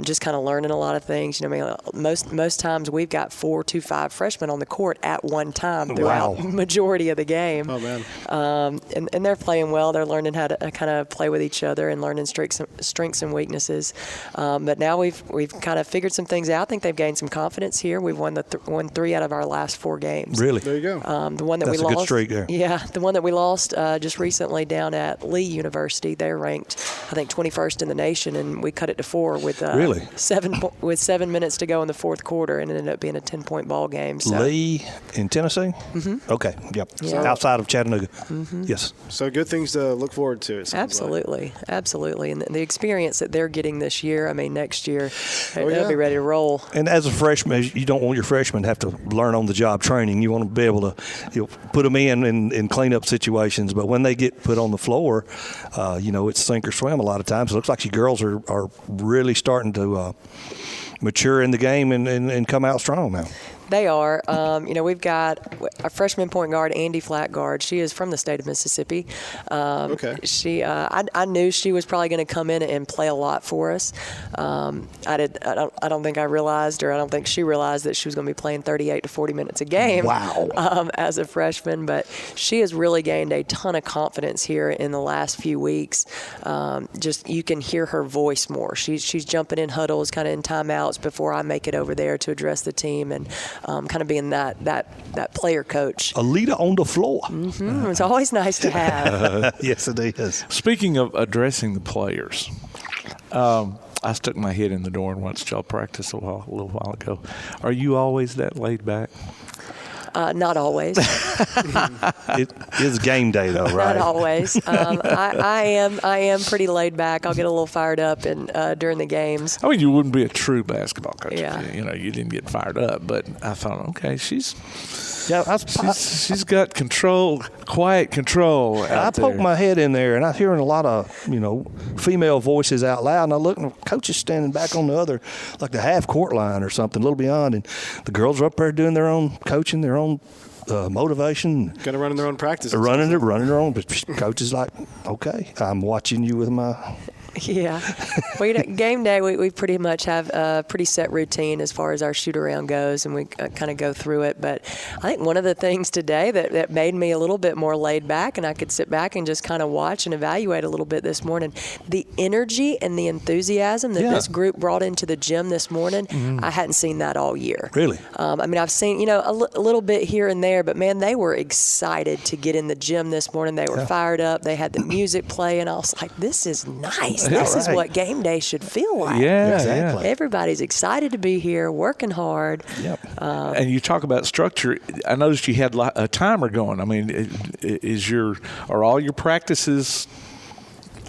just kind of learning a lot of things. Most times we've got 4 to 5 freshmen on the court at one time throughout the majority of the game. Oh man! And they're playing well. They're learning how to kind of play with each other and learning strengths and weaknesses. But now we've kind of figured some things out. I think they've gained some confidence here. We've won 3 out of our last 4 games. Really? There you go. The one that That's we lost. a good streak there. Yeah, the one that we lost just recently down at Lee University. They're ranked, I think, 21st in the nation, and we cut it to 4 with 7 minutes to go in the 4th quarter, and it ended up being a 10-point ball game. So. Lee in Tennessee? Mm-hmm. Okay, yep. Yeah. Outside of Chattanooga. Mm-hmm. Yes. So good things to look forward to. It sounds Absolutely. And the experience that they're getting this year, next year, they'll yeah. be ready to roll. And as a freshman, you don't want your freshmen to have to learn on-the-job training. You want to be able to put them in clean-up situations. But when they get put on the floor, it's sink or swim a lot of times. It looks like you girls are really starting to mature in the game and come out strong now. They are. We've got a freshman point guard, Andy Flatguard. She is from the state of Mississippi. Okay. I knew she was probably going to come in and play a lot for us. I don't think I realized, or I don't think she realized that she was going to be playing 38 to 40 minutes a game. Wow. As a freshman, but she has really gained a ton of confidence here in the last few weeks. Just you can hear her voice more. She's jumping in huddles, kind of in timeouts before I make it over there to address the team, and kind of being that player coach. A leader on the floor. Mm-hmm. It's always nice to have. Yes, it is. Speaking of addressing the players, I stuck my head in the door and watched y'all practice a little while ago. Are you always that laid back? Not always. It is game day, though, right? Not always. I am pretty laid back. I'll get a little fired up during the games. I mean, you wouldn't be a true basketball coach Yeah. if you didn't get fired up. But I thought, okay, she's got control, quiet control. I poke my head in there, and I'm hearing a lot of female voices out loud, and I look, and the coach is standing back on the other, like the half court line or something, a little beyond, and the girls are up there doing their own coaching, their own motivation. Kind of running their own practice. They're running their own. But coach is like, okay, I'm watching you with my. Yeah. Well, game day, we pretty much have a pretty set routine as far as our shoot-around goes, and we kind of go through it. But I think one of the things today that made me a little bit more laid back, and I could sit back and just kind of watch and evaluate a little bit this morning, the energy and the enthusiasm that this group brought into the gym this morning, I hadn't seen that all year. Really? I've seen, a little bit here and there, but, man, they were excited to get in the gym this morning. They were fired up. They had the music playing. I was like, this is nice. This is what game day should feel like. Yeah, exactly. Everybody's excited to be here, working hard. Yep. And you talk about structure. I noticed you had a timer going. I mean, are all your practices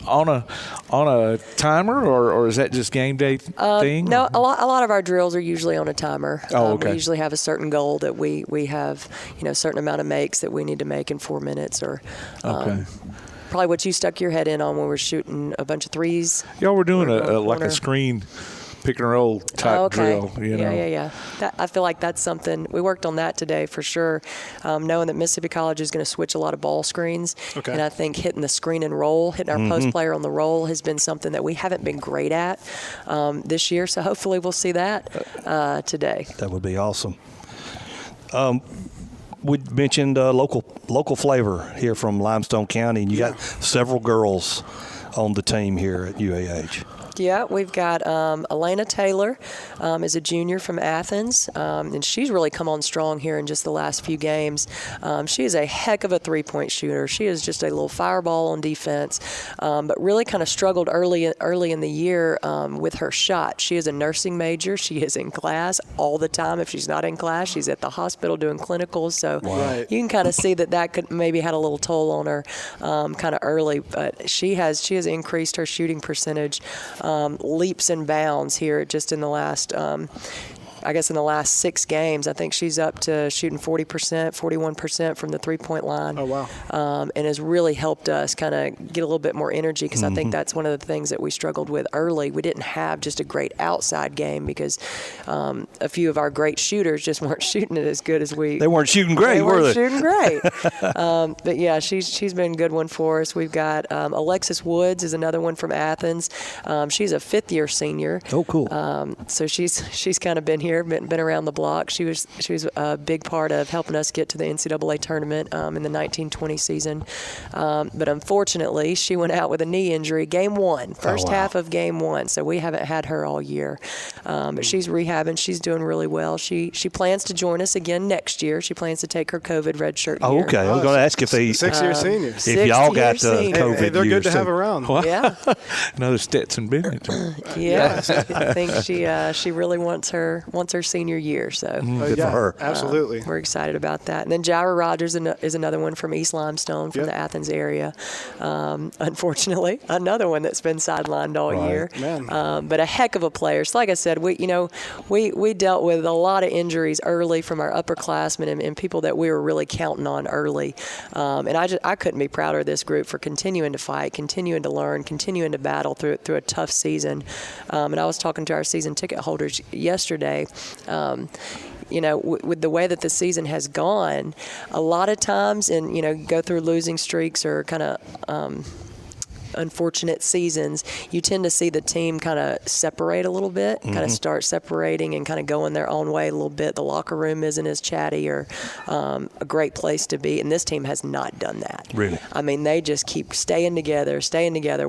on a timer, or is that just game day thing? No, a lot of our drills are usually on a timer. Okay. We usually have a certain goal that we have, a certain amount of makes that we need to make in 4 minutes, or. Okay. Probably what you stuck your head in on when we're shooting a bunch of threes. Y'all were doing a screen pick and roll type drill. Yeah. I feel like that's something we worked on that today for sure. Knowing that Mississippi College is going to switch a lot of ball screens, and I think hitting the screen and roll, hitting our post player on the roll has been something that we haven't been great at this year. So hopefully we'll see that today. That would be awesome. We mentioned local flavor here from Limestone County, and you got several girls on the team here at UAH. Yeah, we've got Elena Taylor is a junior from Athens, and she's really come on strong here in just the last few games. She is a heck of a three-point shooter. She is just a little fireball on defense, but really kind of struggled early in the year with her shot. She is a nursing major. She is in class all the time. If she's not in class, she's at the hospital doing clinicals. So you can kind of see that could maybe had a little toll on her kind of early. But she has increased her shooting percentage leaps and bounds here just in the last I guess in the last 6 games. I think she's up to shooting 40%, 41% from the three-point line. Oh, wow. And has really helped us kind of get a little bit more energy, because I think that's one of the things that we struggled with early. We didn't have just a great outside game because a few of our great shooters just weren't shooting it as good as we. They weren't shooting great, were they? Shooting great. But, yeah, she's been a good one for us. We've got Alexis Woods is another one from Athens. She's a fifth-year senior. Oh, cool. So she's kind of been here. Been around the block. She was a big part of helping us get to the NCAA tournament in the 1920 season. But unfortunately, she went out with a knee injury game 1, first half of game 1. So we haven't had her all year. But she's rehabbing. She's doing really well. She plans to join us again next year. She plans to take her COVID redshirt year. Oh, okay. I was going to ask if they 6-year seniors. If y'all got COVID hey, they're years good to too. have around. Wow. Yeah. Another Stetson Bennett. Yeah. I think she really wants her senior year. So good for her. Absolutely. We're excited about that. And then Jaira Rogers is another one from East Limestone from the Athens area. Unfortunately, another one that's been sidelined all year. But a heck of a player. So like I said, we dealt with a lot of injuries early from our upperclassmen and people that we were really counting on early. And I couldn't be prouder of this group for continuing to fight, continuing to learn, continuing to battle through a tough season. And I was talking to our season ticket holders yesterday. With the way that the season has gone, a lot of times, and go through losing streaks or kind of unfortunate seasons, you tend to see the team kind of separate a little bit, kind of start separating and kind of going their own way a little bit. The locker room isn't as chatty or a great place to be, and this team has not done that. Really? I mean, they just keep staying together,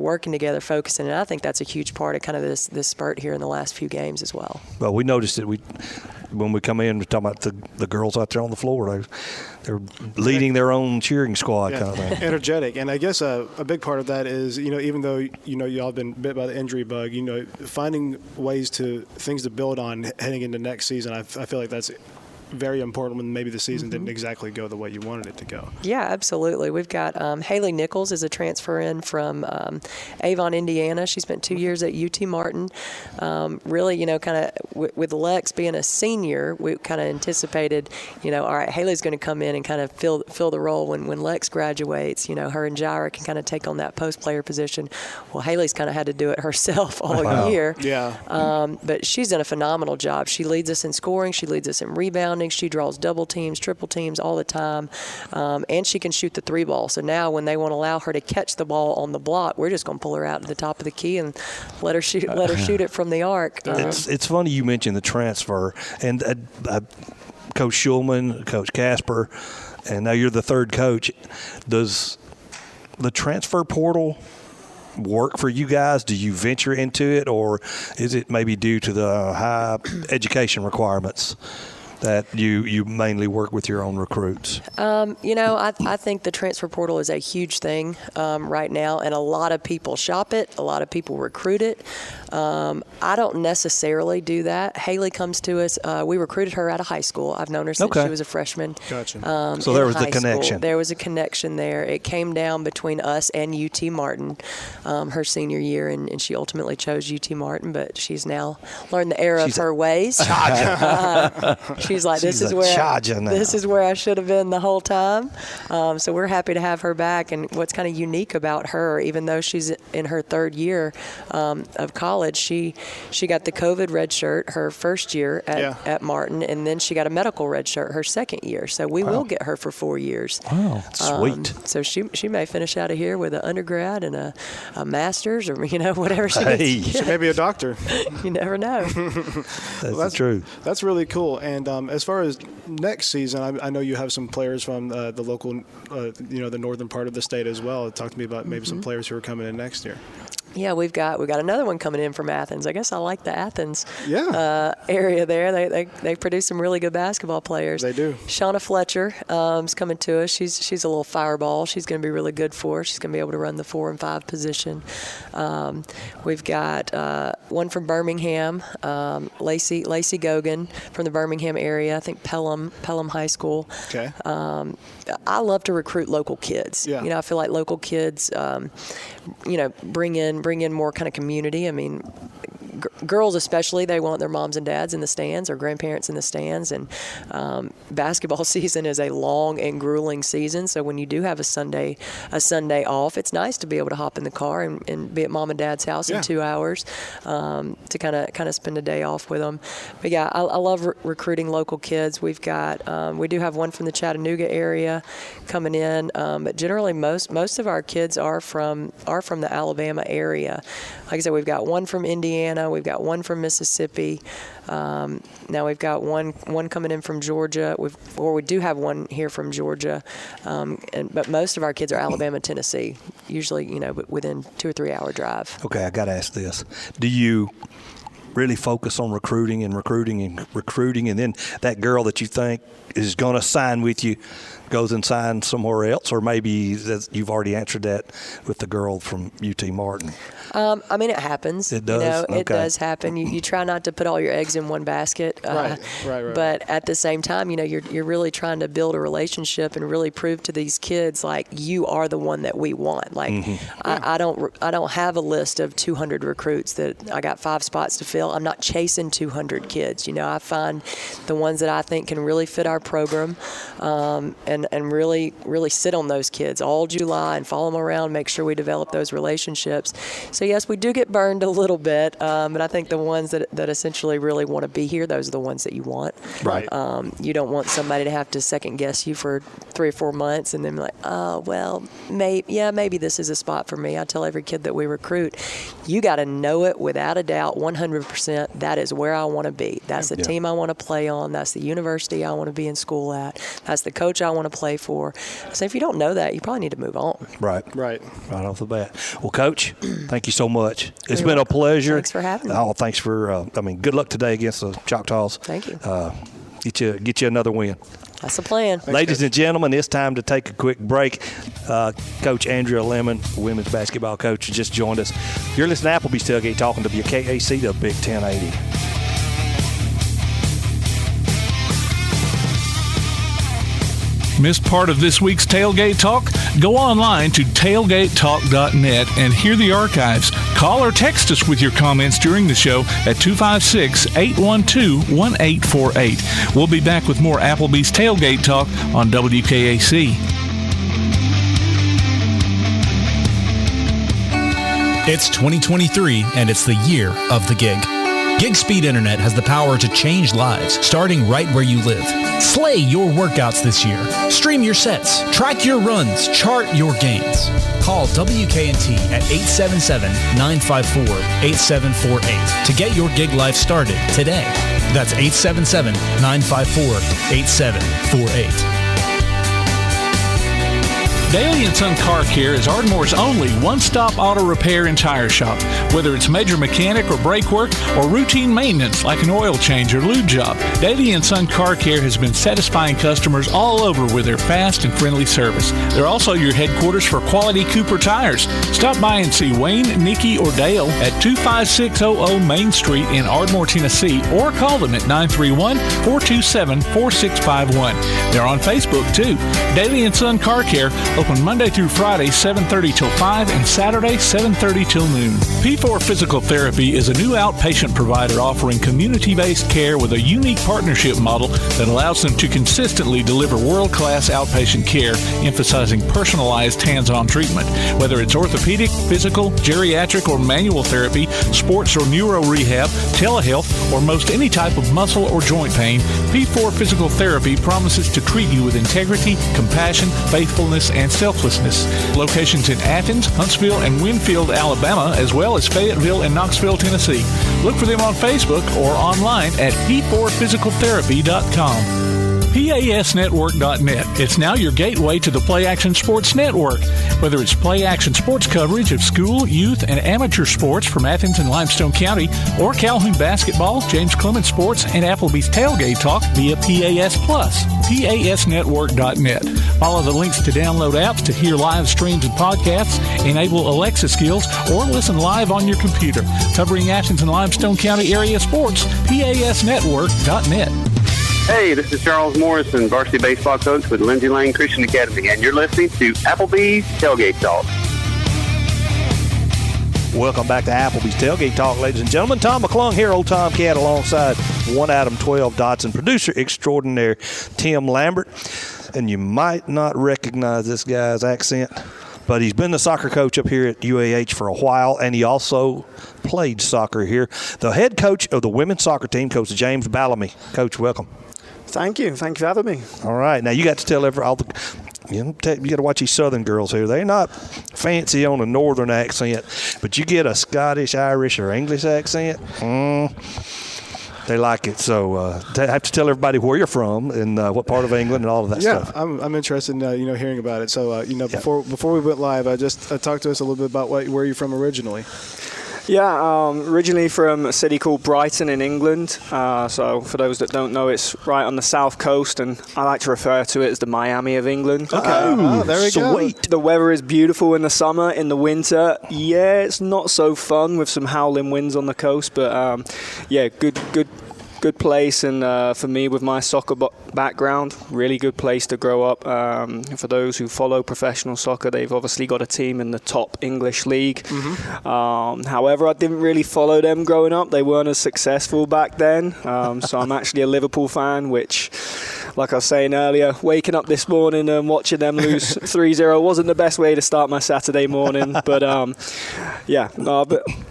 working together, focusing, and I think that's a huge part of kind of this spurt here in the last few games as well. Well, we noticed that when we come in, we're talking about the girls out there on the floor. They're leading their own cheering squad kind of thing. Energetic. And I guess a big part of that is, even though, y'all have been bit by the injury bug, finding things to build on heading into next season, I feel like that's very important when maybe the season didn't exactly go the way you wanted it to go. Yeah, absolutely. We've got Haley Nichols is a transfer in from Avon, Indiana. She spent 2 years at UT Martin. Really, kind of with Lex being a senior, we kind of anticipated, all right, Haley's going to come in and kind of fill the role when Lex graduates. Her and Jaira can kind of take on that post player position. Well, Haley's kind of had to do it herself all year. Yeah. But she's done a phenomenal job. She leads us in scoring. She leads us in rebounding. She draws double teams, triple teams all the time, and she can shoot the 3-ball. So now when they won't allow her to catch the ball on the block, we're just going to pull her out to the top of the key and let her shoot it from the arc. It's funny you mentioned the transfer, and Coach Shulman, Coach Kasper, and now you're the third coach. Does the transfer portal work for you guys? Do you venture into it, or is it maybe due to the high education requirements that you mainly work with your own recruits? I think the transfer portal is a huge thing right now, and a lot of people shop it. A lot of people recruit it. I don't necessarily do that. Haley comes to us. We recruited her out of high school. I've known her since she was a freshman. Gotcha. So there was the connection. There was a connection there. It came down between us and UT Martin her senior year, and she ultimately chose UT Martin, but she's now learned the error of her ways. She's like, this is where I should have been the whole time. So we're happy to have her back. And what's kind of unique about her, even though she's in her third year of college, she got the COVID red shirt her first year at Martin, and then she got a medical red shirt her second year. So we will get her for 4 years. Wow, sweet. So she may finish out of here with an undergrad and a master's, or whatever she gets. She may be a doctor. You never know. That's true. That's really cool. And As far as next season, I know you have some players from the local, the northern part of the state as well. Talk to me about maybe some players who are coming in next year. Yeah, we've got another one coming in from Athens. I guess I like the Athens area there. They produce some really good basketball players. They do. Shauna Fletcher is coming to us. She's a little fireball. She's going to be really good for us. She's going to be able to run the 4 and 5 position. We've got one from Birmingham, Lacey Gogan from the Birmingham area. I think Pelham High School. Okay. I love to recruit local kids. Yeah. I feel like local kids, bring in more kind of community. I mean, girls especially, they want their moms and dads in the stands or grandparents in the stands. And basketball season is a long and grueling season. So when you do have a Sunday off, it's nice to be able to hop in the car and be at mom and dad's house in 2 hours to kind of spend a day off with them. But yeah, I love recruiting local kids. We do have one from the Chattanooga area coming in, but generally most of our kids are from the Alabama area. Like I said, we've got one from Indiana, we've got one from Mississippi. Now we've got one coming in from Georgia. We do have one here from Georgia, but most of our kids are Alabama, Tennessee. Usually, within 2 or 3 hour drive. Okay, I got to ask this: do you really focus on recruiting, and then that girl that you think is going to sign with you goes and signs somewhere else, or maybe you've already answered that with the girl from UT Martin? I mean, it happens. It does? Okay. It does happen. You try not to put all your eggs in one basket. Right. But at the same time, you're really trying to build a relationship and really prove to these kids, like, you are the one that we want. Like, I don't have a list of 200 recruits that I got 5 spots to fill. I'm not chasing 200 kids. I find the ones that I think can really fit our program, and really, really sit on those kids all July and follow them around, make sure we develop those relationships. So yes, we do get burned a little bit, but I think the ones that essentially really want to be here, those are the ones that you want. Right. You don't want somebody to have to second guess you for 3 or 4 months and then be like, oh, well, maybe this is a spot for me. I tell every kid that we recruit, you got to know it without a doubt, 100%. That is where I want to be. That's the team I want to play on. That's the university I want to be in school at. That's the coach I want to play for. So if you don't know that, you probably need to move on. Right off the bat. Well, Coach, thank you so much. It's been a pleasure. Thanks for having me. Oh, thanks for. Good luck today against the Choctaws. Thank you. Get you another win. That's the plan. Ladies and gentlemen, it's time to take a quick break. Coach Andrea Lemmond, women's basketball coach, just joined us. You're listening to Applebee's Tailgate Talking to WKAC, the Big 1080. Missed part of this week's Tailgate Talk? Go online to tailgatetalk.net and hear the archives. Call or text us with your comments during the show at 256-812-1848. We'll be back with more Applebee's Tailgate Talk on WKAC. It's 2023, and it's the year of the gig. Gig Speed Internet has the power to change lives, starting right where you live. Slay your workouts this year. Stream your sets, track your runs, chart your gains. Call WKNT at 877-954-8748 to get your gig life started today. That's 877-954-8748. Doyle and Son Car Care is Ardmore's only one-stop auto repair and tire shop. Whether it's major mechanic or brake work or routine maintenance like an oil change or lube job, Doyle and Son Car Care has been satisfying customers all over with their fast and friendly service. They're also your headquarters for quality Cooper tires. Stop by and see Wayne, Nikki, or Dale at 25600 Main Street in Ardmore, Tennessee, or call them at 931-427-4651. They're on Facebook too. Doyle and Son Car Care, open Monday through Friday, 7:30 till 5, and Saturday, 7:30 till noon. P4 Physical Therapy is a new outpatient provider offering community-based care with a unique partnership model that allows them to consistently deliver world-class outpatient care, emphasizing personalized hands-on treatment. Whether it's orthopedic, physical, geriatric, or manual therapy, sports or neuro rehab, telehealth, or most any type of muscle or joint pain, P4 Physical Therapy promises to treat you with integrity, compassion, faithfulness, and and selflessness. Locations in Athens, Huntsville, and Winfield, Alabama, as well as Fayetteville and Knoxville, Tennessee. Look for them on Facebook or online at p4physicaltherapy.com. PASnetwork.net. It's now your gateway to the Play Action Sports Network. Whether it's Play Action Sports coverage of school, youth, and amateur sports from Athens and Limestone County, or Calhoun basketball, James Clement Sports, and Applebee's Tailgate Talk via PAS Plus. PASnetwork.net. Follow the links to download apps to hear live streams and podcasts, enable Alexa skills, or listen live on your computer. Covering Athens and Limestone County area sports, PASnetwork.net. Hey, this is Charles Morrison, varsity baseball coach with Lindsay Lane Christian Academy, and you're listening to Applebee's Tailgate Talk. Welcome back to Applebee's Tailgate Talk, ladies and gentlemen. Tom McClung here, old Tomcat, alongside one Adam 12 Dotson, producer extraordinaire Tim Lambert. And you might not recognize this guy's accent, but he's been the soccer coach up here at UAH for a while, and he also played soccer here. The head coach of the women's soccer team, Coach James Ballamy. Coach, welcome. Thank you. Thank you for having me. All right. Now, you got to tell you got to watch these Southern girls here. They're not fancy on a Northern accent, but you get a Scottish, Irish, or English accent, they like it. So I have to tell everybody where you're from and what part of England and all of that stuff. Yeah, I'm interested in hearing about it. So before we went live, talk to us a little bit about where you're from originally. Yeah, originally from a city called Brighton in England. So for those that don't know, it's right on the south coast, and I like to refer to it as the Miami of England. Okay, there we go. The weather is beautiful in the summer. In the winter, it's not so fun with some howling winds on the coast, but good place, and for me with my soccer background, really good place to grow up. For those who follow professional soccer, they've obviously got a team in the top English league. Mm-hmm. However, I didn't really follow them growing up. They weren't as successful back then. So I'm actually a Liverpool fan, which, like I was saying earlier, waking up this morning and watching them lose 3-0 wasn't the best way to start my Saturday morning. But I've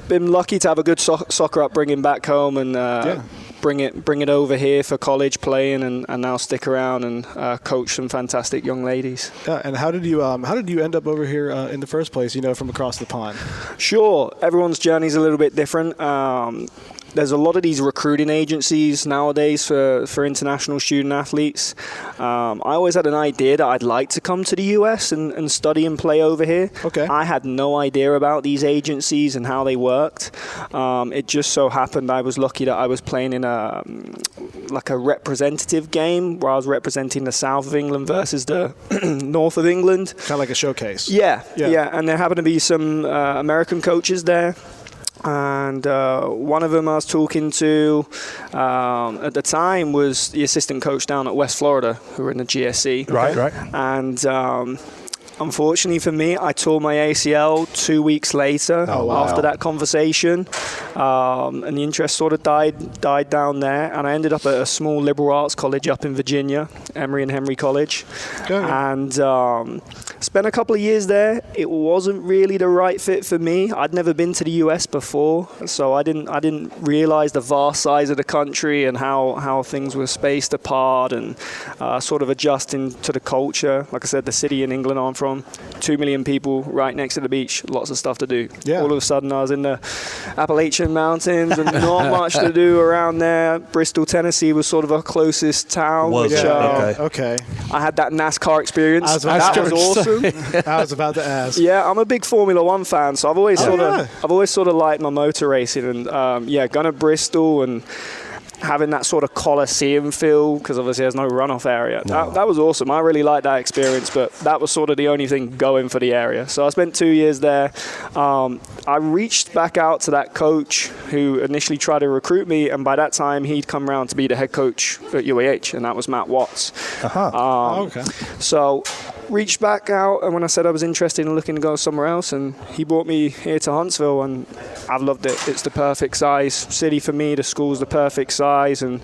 been lucky to have a good soccer upbringing back home, and bring it over here for college playing, and now stick around and coach some fantastic young ladies. Yeah, and how did you end up over here in the first place? From across the pond. Sure, everyone's journey is a little bit different. There's a lot of these recruiting agencies nowadays for international student athletes. I always had an idea that I'd like to come to the US and study and play over here. Okay. I had no idea about these agencies and how they worked. It just so happened I was lucky that I was playing in a representative game where I was representing the south of England versus the north of England. Kind of like a showcase. Yeah. And there happened to be some American coaches there. And one of them I was talking to at the time was the assistant coach down at West Florida, who were in the GSC. Right. And unfortunately for me, I tore my ACL 2 weeks later after that conversation. And the interest sort of died down there. And I ended up at a small liberal arts college up in Virginia, Emory and Henry College. And spent a couple of years there. It wasn't really the right fit for me. I'd never been to the US before, so I didn't realize the vast size of the country and how things were spaced apart, and sort of adjusting to the culture. Like I said, the city in England I'm from, 2 million people right next to the beach, lots of stuff to do. Yeah. All of a sudden I was in the Appalachian Mountains and not much to do around there. Bristol, Tennessee was sort of our closest town. Okay. I had that NASCAR experience. That was awesome. I was about to ask. Yeah, I'm a big Formula One fan, so I've always sort of liked my motor racing, and going to Bristol and having that sort of Coliseum feel, because obviously there's no runoff area. No. That was awesome. I really liked that experience, but that was sort of the only thing going for the area. So I spent 2 years there. I reached back out to that coach who initially tried to recruit me, and by that time he'd come around to be the head coach at UAH, and that was Matt Watts. Okay. So reached back out, and when I said I was interested in looking to go somewhere else, and he brought me here to Huntsville, and I've loved it. It's the perfect size city for me. The school's the perfect size, and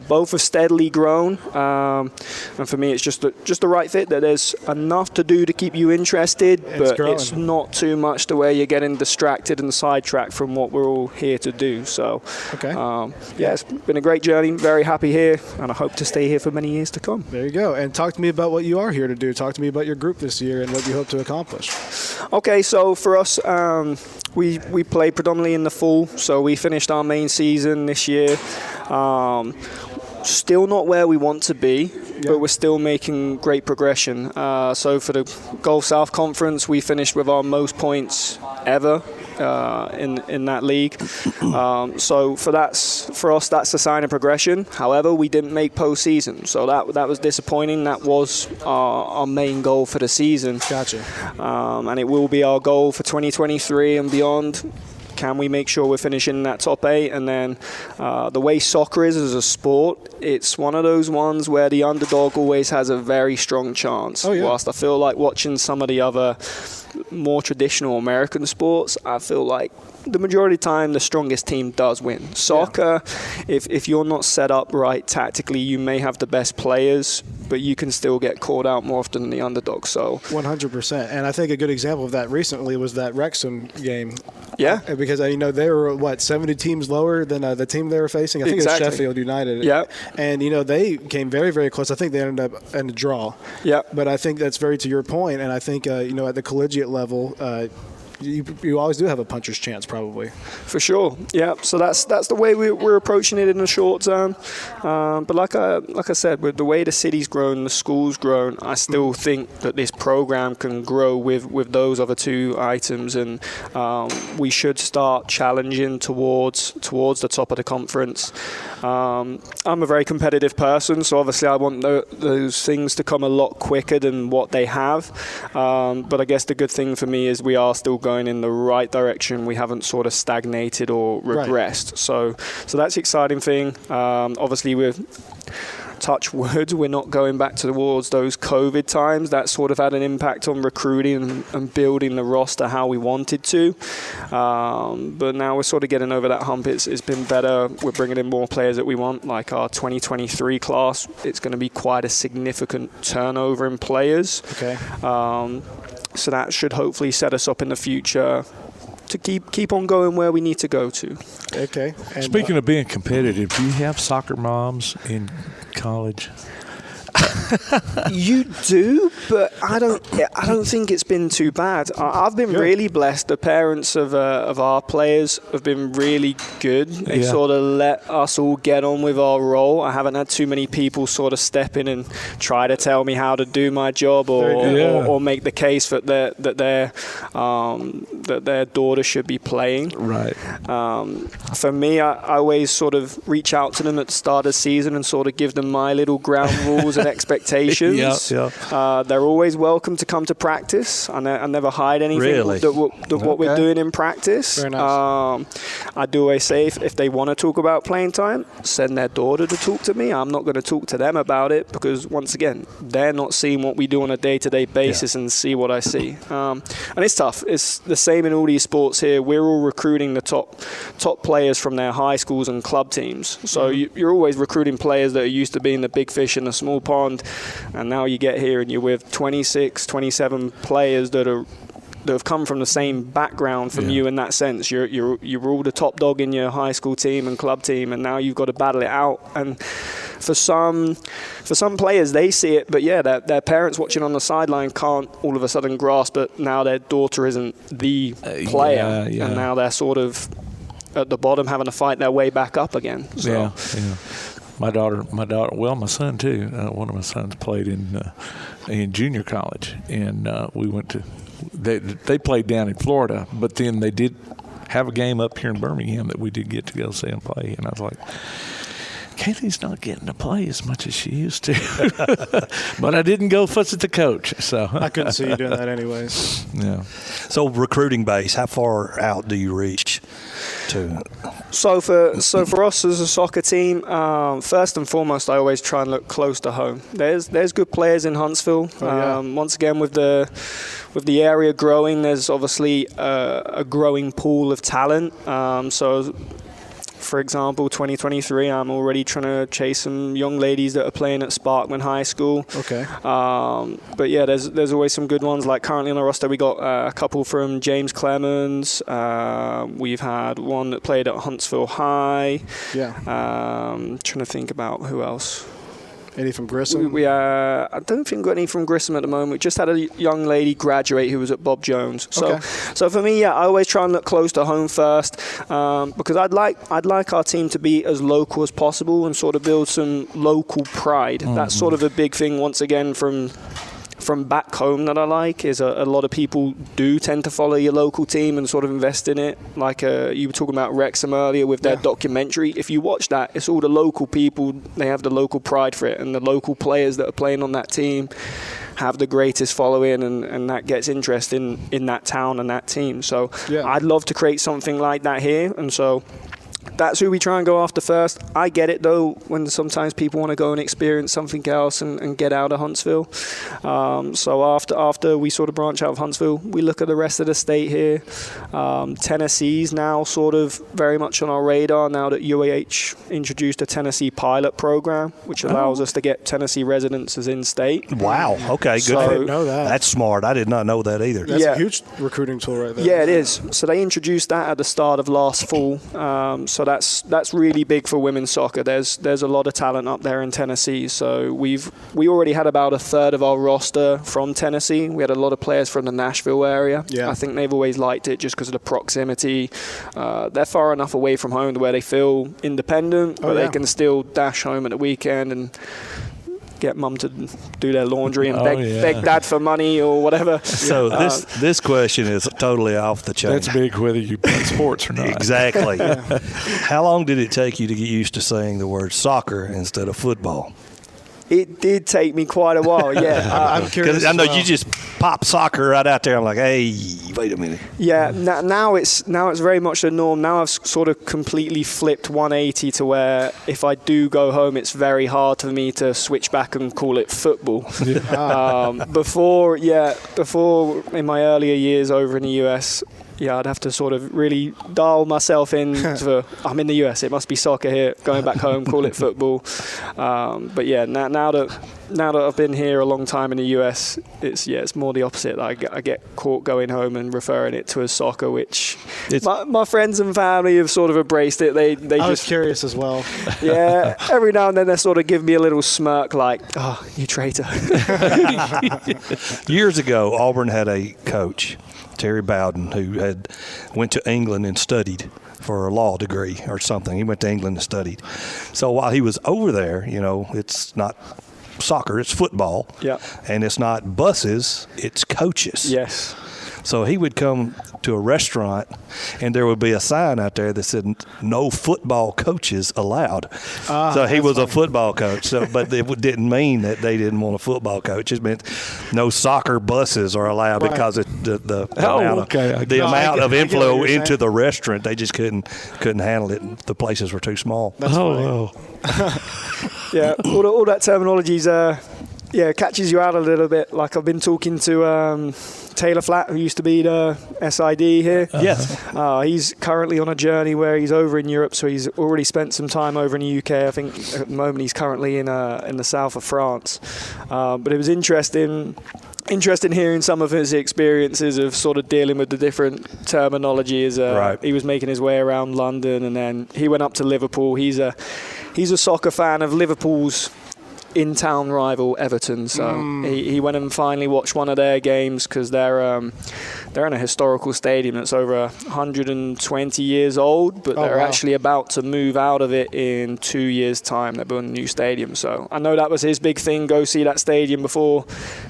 both are steadily grown. And for me, it's just the right fit. That there's enough to do to keep you interested, but it's not too much to where you're getting distracted and sidetracked from what we're all here to do. So, it's been a great journey. Very happy here, and I hope to stay here for many years to come. There you go. And talk to me about what you are here to do. Talk to me about your group this year and what you hope to accomplish. Okay, so for us, we play predominantly in the fall. So we finished our main season this year. Still not where we want to be, but we're still making great progression. So for the Gulf South Conference, we finished with our most points ever in that league. So for us, that's a sign of progression. However, we didn't make postseason, so that was disappointing. That was our main goal for the season. Gotcha. And it will be our goal for 2023 and beyond. Can we make sure we're finishing in that top 8? And then the way soccer is as a sport, it's one of those ones where the underdog always has a very strong chance. Whilst I feel like watching some of the other more traditional American sports, I feel like the majority of the time the strongest team does win. Soccer, if you're not set up right tactically, you may have the best players, but you can still get called out more often than the underdog. So 100%. And I think a good example of that recently was that Wrexham game. Yeah. Because, they were, 70 teams lower than the team they were facing? I think it was Sheffield United. Yeah. And, they came very, very close. I think they ended up in a draw. Yeah. But I think that's very to your point. And I think, at the collegiate level, you always do have a puncher's chance, probably. For sure, yeah. So that's the way we're approaching it in the short term. But like I said, with the way the city's grown, the school's grown, I still think that this program can grow with those other two items, and we should start challenging towards the top of the conference. I'm a very competitive person, so obviously I want those things to come a lot quicker than what they have. But I guess the good thing for me is we are still going in the right direction. We haven't sort of stagnated or regressed. Right. So that's the exciting thing. Obviously, we've touch wood, we're not going back towards those COVID times. That sort of had an impact on recruiting and building the roster how we wanted to. But now we're sort of getting over that hump. It's been better. We're bringing in more players that we want, like our 2023 class. It's going to be quite a significant turnover in players. Okay. So that should hopefully set us up in the future to keep on going where we need to go to. Okay. And speaking of being competitive, do you have soccer moms in college? You do, but I don't think it's been too bad. I've been really blessed. The parents of our players have been really good. They sort of let us all get on with our role. I haven't had too many people sort of step in and try to tell me how to do my job or make the case that their daughter should be playing. Right. For me, I always sort of reach out to them at the start of the season and sort of give them my little ground rules and expectations. They're always welcome to come to practice. I never hide anything what we're doing in practice. Very nice. I do always say if they want to talk about playing time, send their daughter to talk to me. I'm not going to talk to them about it because, once again, they're not seeing what we do on a day-to-day basis and see what I see. And it's tough. It's the same in all these sports here. We're all recruiting the top players from their high schools and club teams. So you're always recruiting players that are used to being the big fish in the small pond, and now you get here and you're with 26, 27 players that have come from the same background from you in that sense. You're all the top dog in your high school team and club team, and now you've got to battle it out. And for some players, they see it, but their parents watching on the sideline can't all of a sudden grasp that now their daughter isn't the player, and now they're sort of at the bottom having to fight their way back up again. So. Yeah. My daughter, well, my son too. One of my sons played in junior college, and we went to. They played down in Florida, but then they did have a game up here in Birmingham that we did get to go see them play, and I was like, Kaylee's not getting to play as much as she used to. But I didn't go fuss at the coach. So I couldn't see you doing that anyways. Yeah. So recruiting base, how far out do you reach to? So for us as a soccer team, first and foremost, I always try and look close to home. There's good players in Huntsville. Once again, with the area growing, there's obviously a growing pool of talent. So, for example, 2023, I'm already trying to chase some young ladies that are playing at Sparkman High School. Okay. But yeah, there's always some good ones. Like currently on the roster, we got a couple from James Clemens. We've had one that played at Huntsville High. Yeah. Trying to think about who else. Any from Grissom? I don't think we've got any from Grissom at the moment. We just had a young lady graduate who was at Bob Jones. So, so for me, I always try and look close to home first, because I'd like our team to be as local as possible and sort of build some local pride. That's sort of a big thing. Once again, from back home that I like is a lot of people do tend to follow your local team and sort of invest in it. Like you were talking about Wrexham earlier with their documentary. If you watch that, it's all the local people. They have the local pride for it, and the local players that are playing on that team have the greatest following, and that gets interest in that town and that team. So I'd love to create something like that here, and so that's who we try and go after first. I get it, though, when sometimes people want to go and experience something else and get out of Huntsville. So after we sort of branch out of Huntsville, we look at the rest of the state here. Tennessee's now sort of very much on our radar now that UAH introduced a Tennessee pilot program, which allows us to get Tennessee residents as in-state. Wow. Okay, good. I didn't know that. That's smart. I did not know that either. That's a huge recruiting tool right there. Yeah, it is. So they introduced that at the start of last fall. So that's really big for women's soccer. There's a lot of talent up there in Tennessee. So we already had about a third of our roster from Tennessee. We had a lot of players from the Nashville area. Yeah. I think they've always liked it just because of the proximity. They're far enough away from home to where they feel independent, but they can still dash home at the weekend and get mum to do their laundry and beg dad for money or whatever. So this question is totally off the chain. That's big whether you play sports or not. Exactly. How long did it take you to get used to saying the word soccer instead of football? It did take me quite a while, yeah. I'm curious. I know you just pop soccer right out there. I'm like, hey, wait a minute. Yeah, now it's very much the norm. Now I've sort of completely flipped 180 to where if I do go home, it's very hard for me to switch back and call it football. Before in my earlier years over in the US, I'd have to sort of really dial myself in to, I'm in the US, it must be soccer here. Going back home, call it football. But yeah, now that I've been here a long time in the US, it's more the opposite. I get caught going home and referring it to as soccer, which my friends and family have sort of embraced it. I was curious as well. Yeah, every now and then they sort of give me a little smirk like, oh, you traitor. Years ago, Auburn had a coach, Terry Bowden, who went to England and studied for a law degree or something. He went to England and studied. So while he was over there, it's not soccer, it's football. Yeah. And it's not buses, it's coaches. Yes. So he would come to a restaurant, and there would be a sign out there that said, no football coaches allowed. So he was a football coach, but it didn't mean that they didn't want a football coach. It meant no soccer buses are allowed because of the amount of inflow into the restaurant. They just couldn't handle it. The places were too small. Yeah, all that terminology's catches you out a little bit. Like I've been talking to Taylor Flatt, who used to be the SID here. Yes. He's currently on a journey where he's over in Europe, so he's already spent some time over in the UK. I think at the moment he's currently in the south of France. But it was interesting hearing some of his experiences of sort of dealing with the different terminology as he was making his way around London, and then he went up to Liverpool. He's a soccer fan of Liverpool's in-town rival Everton, so he went and finally watched one of their games because they're in a historical stadium that's over 120 years old, but they're actually about to move out of it in 2 years' time. They're building a new stadium, so I know that was his big thing, go see that stadium before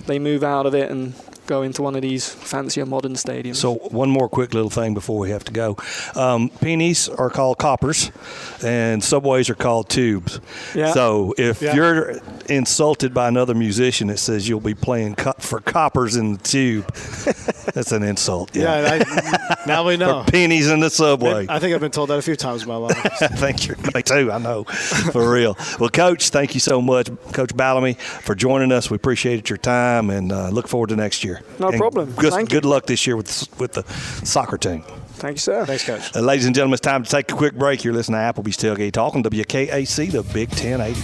they move out of it and go into one of these fancier modern stadiums. So one more quick little thing before we have to go. Pennies are called coppers, and subways are called tubes. Yeah. So if you're insulted by another musician that says you'll be playing for coppers in the tube, that's an insult. Now we know. Or pennies in the subway. I think I've been told that a few times in my life. Thank you. Me too, I know. For real. Well, Coach, thank you so much, Coach Ballamy, for joining us. We appreciated your time and look forward to next year. No problem. Good luck this year with the soccer team. Thank you, sir. Thanks, Coach. Ladies and gentlemen, it's time to take a quick break. You're listening to Applebee's Tailgate Talk on WKAC, the Big 1080.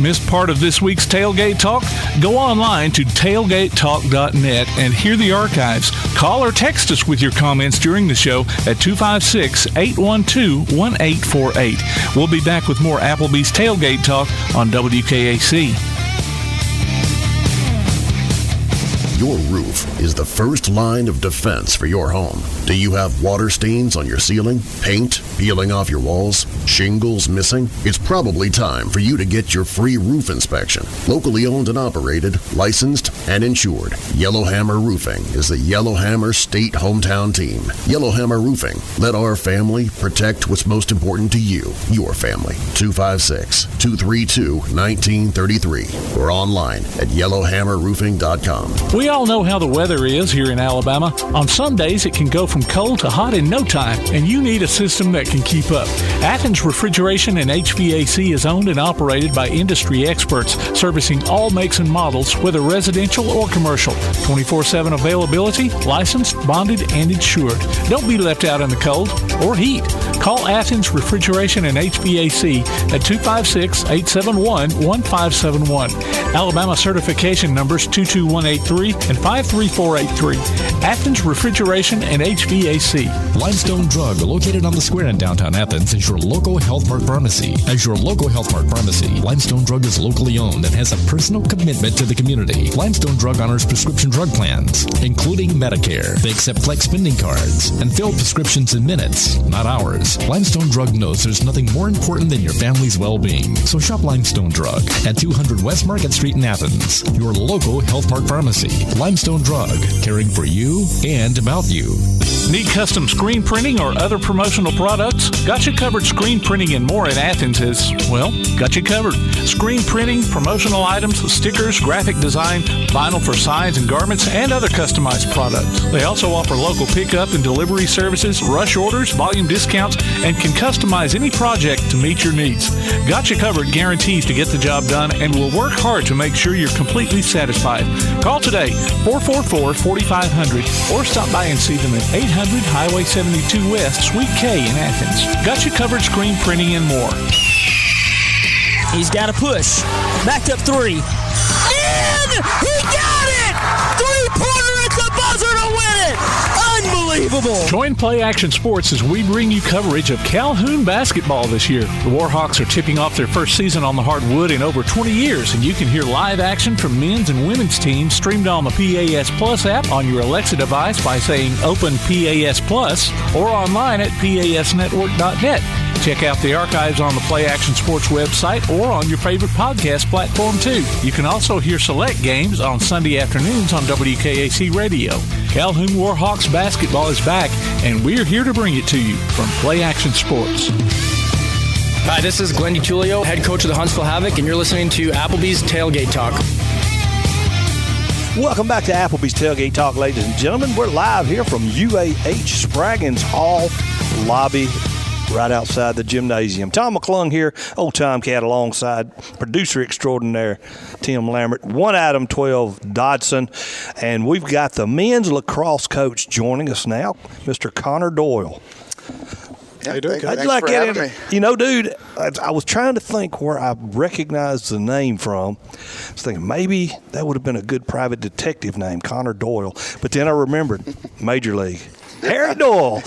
Missed part of this week's Tailgate Talk? Go online to tailgatetalk.net and hear the archives. Call or text us with your comments during the show at 256-812-1848. We'll be back with more Applebee's Tailgate Talk on WKAC. Your roof is the first line of defense for your home. Do you have water stains on your ceiling, paint peeling off your walls, shingles missing? It's probably time for you to get your free roof inspection. Locally owned and operated, licensed, and insured, Yellowhammer Roofing is the Yellowhammer State hometown team. Yellowhammer Roofing. Let our family protect what's most important to you, your family. 256-232-1933 or online at yellowhammerroofing.com. We all know how the weather is here in Alabama. On some days, it can go from cold to hot in no time, and you need a system that can keep up. Athens Refrigeration and HVAC is owned and operated by industry experts, servicing all makes and models, whether residential or commercial. 24/7 availability, licensed, bonded, and insured. Don't be left out in the cold or heat. Call Athens Refrigeration and HVAC at 256-871-1571. Alabama certification numbers 22183 and 53483. Athens Refrigeration and HVAC. Limestone Drug, located on the square in downtown Athens, is your local Health Mart pharmacy. As your local Health Mart pharmacy, Limestone Drug is locally owned and has a personal commitment to the community. Limestone Drug honors prescription drug plans, including Medicare. They accept flex spending cards and fill prescriptions in minutes, not hours. Limestone Drug knows there's nothing more important than your family's well-being. So shop Limestone Drug at 200 West Market Street in Athens, your local Health Mart pharmacy. Limestone Drug, caring for you and about you. Need custom screen printing or other promotional products? Got You Covered Screen Printing and More in Athens is, well, got you covered. Screen printing, promotional items, stickers, graphic design, vinyl for signs and garments, and other customized products. They also offer local pickup and delivery services, rush orders, volume discounts, and can customize any project to meet your needs. Got You Covered guarantees to get the job done and will work hard to make sure you're completely satisfied. Call today, 444-4500, or stop by and see them at 800 Highway 72 West, Suite K in Athens. Got You Covered Screen Printing and More. He's got a push. Backed up three. And he got it! Three-pointer at the buzzer to win it! Unbelievable! Join Play Action Sports as we bring you coverage of Calhoun basketball this year. The Warhawks are tipping off their first season on the hardwood in over 20 years, and you can hear live action from men's and women's teams streamed on the PAS Plus app on your Alexa device by saying Open PAS Plus or online at pasnetwork.net. Check out the archives on the Play Action Sports website or on your favorite podcast platform, too. You can also hear select games on Sunday afternoons on WKAC Radio. Calhoun Warhawks basketball is back, and we're here to bring it to you from Play Action Sports. Hi, this is Glenn DiTulio, head coach of the Huntsville Havoc, and you're listening to Applebee's Tailgate Talk. Welcome back to Applebee's Tailgate Talk, ladies and gentlemen. We're live here from UAH Spraggins Hall lobby, right outside the gymnasium. Tom McClung here, old Tomcat, alongside producer extraordinaire Tim Lambert, 1 Adam 12 Dodson, and we've got the men's lacrosse coach joining us now, Mr. Connor Doyle. How you doing? I'd like to get into, you know, dude, I was trying to think where I recognized the name from. I was thinking maybe that would have been a good private detective name, Connor Doyle. But then I remembered Major League. Harry Doyle,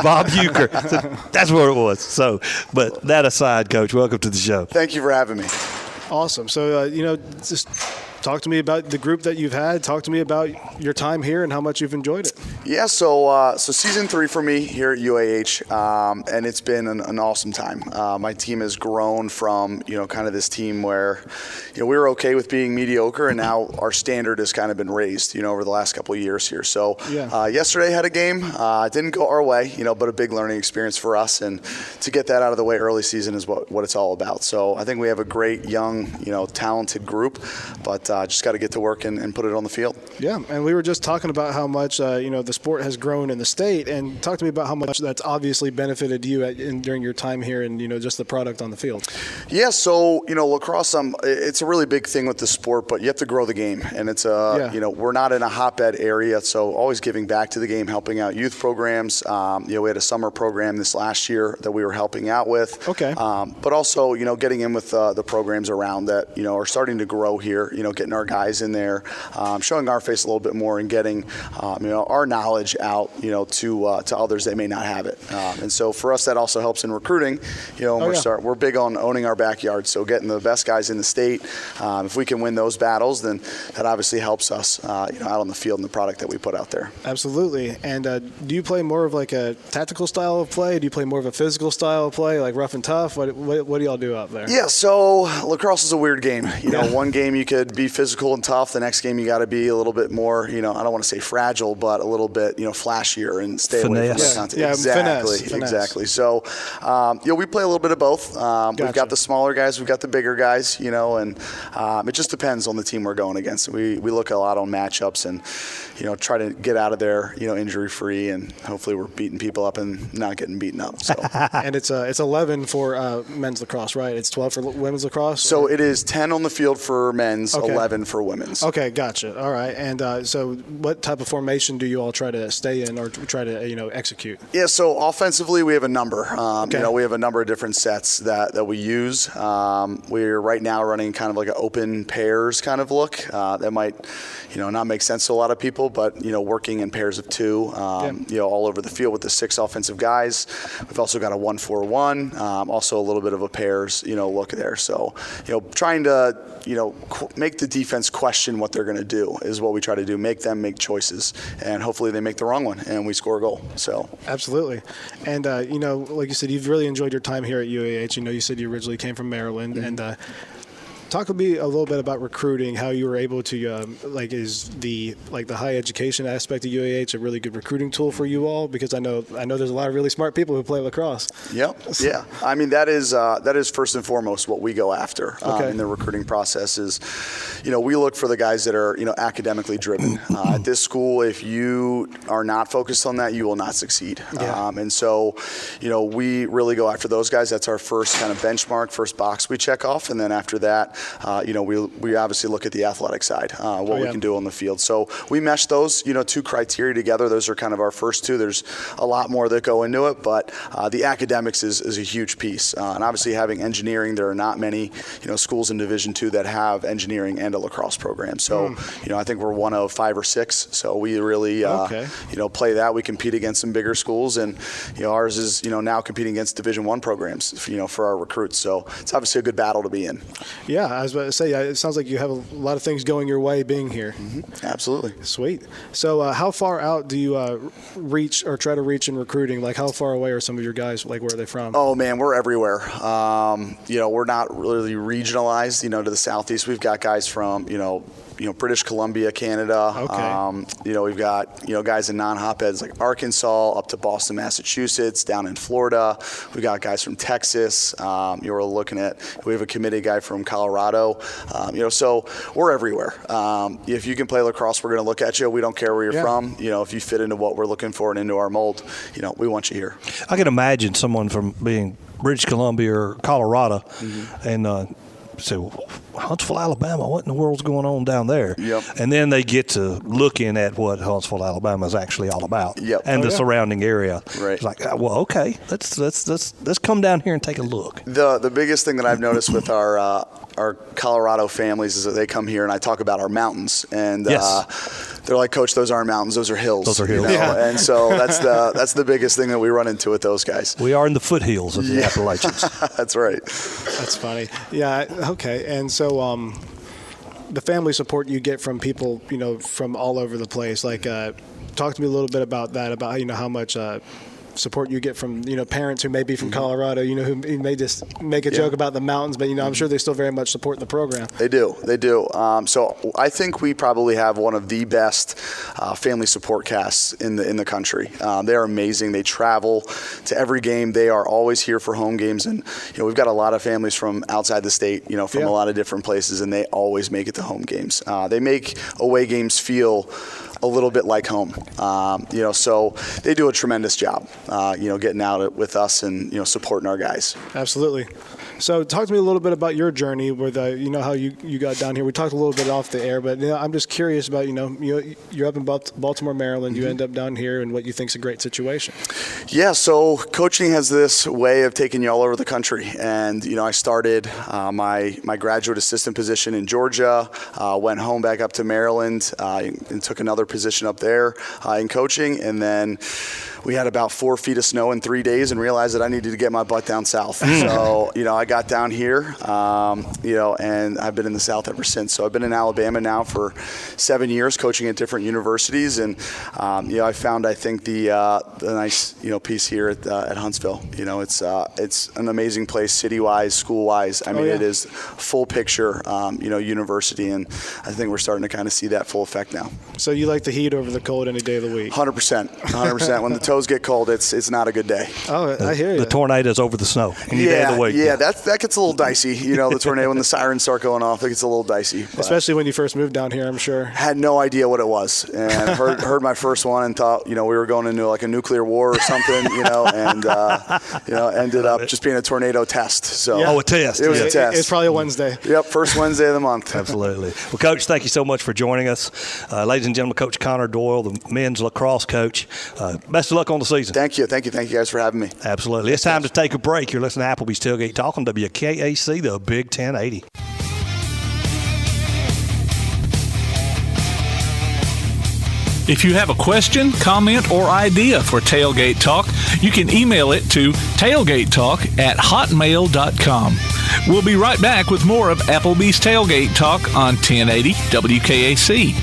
Bob Euchre. So that's what it was. So, but that aside, Coach, welcome to the show. Thank you for having me. Awesome. So, just talk to me about the group that you've had. Talk to me about your time here and how much you've enjoyed it. Yeah, so season 3 for me here at UAH, and it's been an awesome time. My team has grown from, kind of this team where, we were okay with being mediocre, and now our standard has kind of been raised, over the last couple of years here. So yesterday had a game. It didn't go our way, but a big learning experience for us, and to get that out of the way early season is what it's all about. So I think we have a great young, talented group, but just got to get to work and put it on the field. Yeah, and we were just talking about how much, the sport has grown in the state, and talk to me about how much that's obviously benefited you during your time here and, just the product on the field. Yeah, so, lacrosse, it's a really big thing with the sport, but you have to grow the game, and it's we're not in a hotbed area, so always giving back to the game, helping out youth programs. We had a summer program this last year that we were helping out with. Okay. But also, getting in with the programs around that, are starting to grow here, getting our guys in there, showing our face a little bit more and getting, our knowledge out, to others that may not have it. And so for us, that also helps in recruiting. We're big on owning our backyard, so getting the best guys in the state. If we can win those battles, then that obviously helps us, out on the field and the product that we put out there. Absolutely. And do you play more of like a tactical style of play? Do you play more of a physical style of play, like rough and tough? What do y'all do out there? Yeah, so lacrosse is a weird game. One game you could be physical and tough. The next game you got to be a little bit more, I don't want to say fragile, but a little bit, flashier and stay away from the contact. Yeah, exactly, finesse. exactly. So, we play a little bit of both. We've got the smaller guys, we've got the bigger guys, and it just depends on the team we're going against. We look a lot on matchups and, try to get out of there, injury free, and hopefully we're beating people up and not getting beaten up. So. And it's 11 for men's lacrosse, right? It's 12 for women's lacrosse? So it is 10 on the field for men's, 11 for women's. Okay, gotcha. All right. And so what type of formation do you all try to stay in or try to, execute? Yeah, so offensively we have a number. We have a number of different sets that we use. We're right now running kind of like an open pairs kind of look. That might, not make sense to a lot of people, but, working in pairs of 2, all over the field with the 6 offensive guys. We've also got a 1-4-1, also a little bit of a pairs, look there. So, trying to, make the defense question what they're going to do is what we try to do. Make them make choices, and hopefully they make the wrong one, and we score a goal. So absolutely. And, like you said, you've really enjoyed your time here at UAH. You said you originally came from Maryland, and talk to me a little bit about recruiting, how you were able to, is the high education aspect of UAH a really good recruiting tool for you all? Because I know there's a lot of really smart people who play lacrosse. Yep. Yeah. I mean, that is first and foremost what we go after in the recruiting process is, we look for the guys that are, academically driven. At this school, if you are not focused on that, you will not succeed. Yeah. And so, we really go after those guys. That's our first kind of benchmark, first box we check off. And then after that, we obviously look at the athletic side, what we can do on the field. So we mesh those, 2 criteria together. Those are kind of our first 2. There's a lot more that go into it, but the academics is a huge piece. And obviously having engineering, there are not many, schools in Division II that have engineering and a lacrosse program. So, I think we're one of 5 or 6. So we really, play that. We compete against some bigger schools, and, ours is, now competing against Division I programs, for our recruits. So it's obviously a good battle to be in. Yeah, I was about to say, it sounds like you have a lot of things going your way being here. Mm-hmm. Absolutely. Sweet. So how far out do you reach or try to reach in recruiting? Like how far away are some of your guys? Like where are they from? Oh, man, we're everywhere. We're not really regionalized, to the southeast. We've got guys from, British Columbia, Canada. Okay. We've got, guys in non-hotbeds like Arkansas up to Boston, Massachusetts, down in Florida. We've got guys from Texas. We're looking at, we have a committed guy from Colorado. So we're everywhere. If you can play lacrosse, we're going to look at you. We don't care where you're from. If you fit into what we're looking for and into our mold, we want you here. I can imagine someone from being British Columbia or Colorado and say, Huntsville, Alabama, what in the world's going on down there? Yep. And then they get to looking at what Huntsville, Alabama is actually all about, and the surrounding area. Right. It's like, well, okay, let's come down here and take a look. The biggest thing that I've noticed with our Colorado families is that they come here and I talk about our mountains, and they're like, Coach, those aren't mountains, those are hills. Those are hills. And so that's the biggest thing that we run into with those guys. We are in the foothills of the Appalachians. That's right. That's funny. Yeah. Okay. And so, the family support you get from people, from all over the place. Like, talk to me a little bit about that, about, how much support you get from, parents who may be from Colorado, who may just make a joke about the mountains, but, I'm sure they still very much support the program. They do. So I think we probably have one of the best family support casts in the country. They're amazing. They travel to every game. They are always here for home games. And, we've got a lot of families from outside the state, from a lot of different places, and they always make it to home games. They make away games feel a little bit like home, so they do a tremendous job, getting out with us and, supporting our guys. Absolutely. So talk to me a little bit about your journey with, how you got down here. We talked a little bit off the air, but I'm just curious about, you're up in Baltimore, Maryland. You end up down here, and what you think is a great situation. Yeah, so coaching has this way of taking you all over the country. And, I started my graduate assistant position in Georgia, went home back up to Maryland, and took another position up there in coaching. And then we had about 4 feet of snow in 3 days and realized that I needed to get my butt down south. So, I got down here, and I've been in the South ever since. So I've been in Alabama now for 7 years, coaching at different universities. And, I found, I think, the nice, piece here at Huntsville. It's an amazing place, city-wise, school-wise. I mean, it is full picture, university. And I think we're starting to kind of see that full effect now. So you like the heat over the cold any day of the week? 100%. When the toes get cold, it's not a good day. Oh, I hear you. The tornadoes over the snow any day of the week. Yeah, that gets a little dicey. The tornado, when the sirens start going off, it gets a little dicey. Especially when you first moved down here, I'm sure. Had no idea what it was, and heard my first one and thought, we were going into like a nuclear war or something, and ended up just being a tornado test. So a test. It was a test. It's probably a Wednesday. Yep, first Wednesday of the month. Absolutely. Well, Coach, thank you so much for joining us. Ladies and gentlemen, Coach Connor Doyle, the men's lacrosse coach. Best of luck on the season. Thank you guys for having me. Absolutely. It's time to take a break. You're listening to Applebee's Tailgate Talk on WKAC, the Big 1080. If you have a question, comment, or idea for Tailgate Talk, you can email it to tailgatetalk@hotmail.com. We'll be right back with more of Applebee's Tailgate Talk on 1080 WKAC.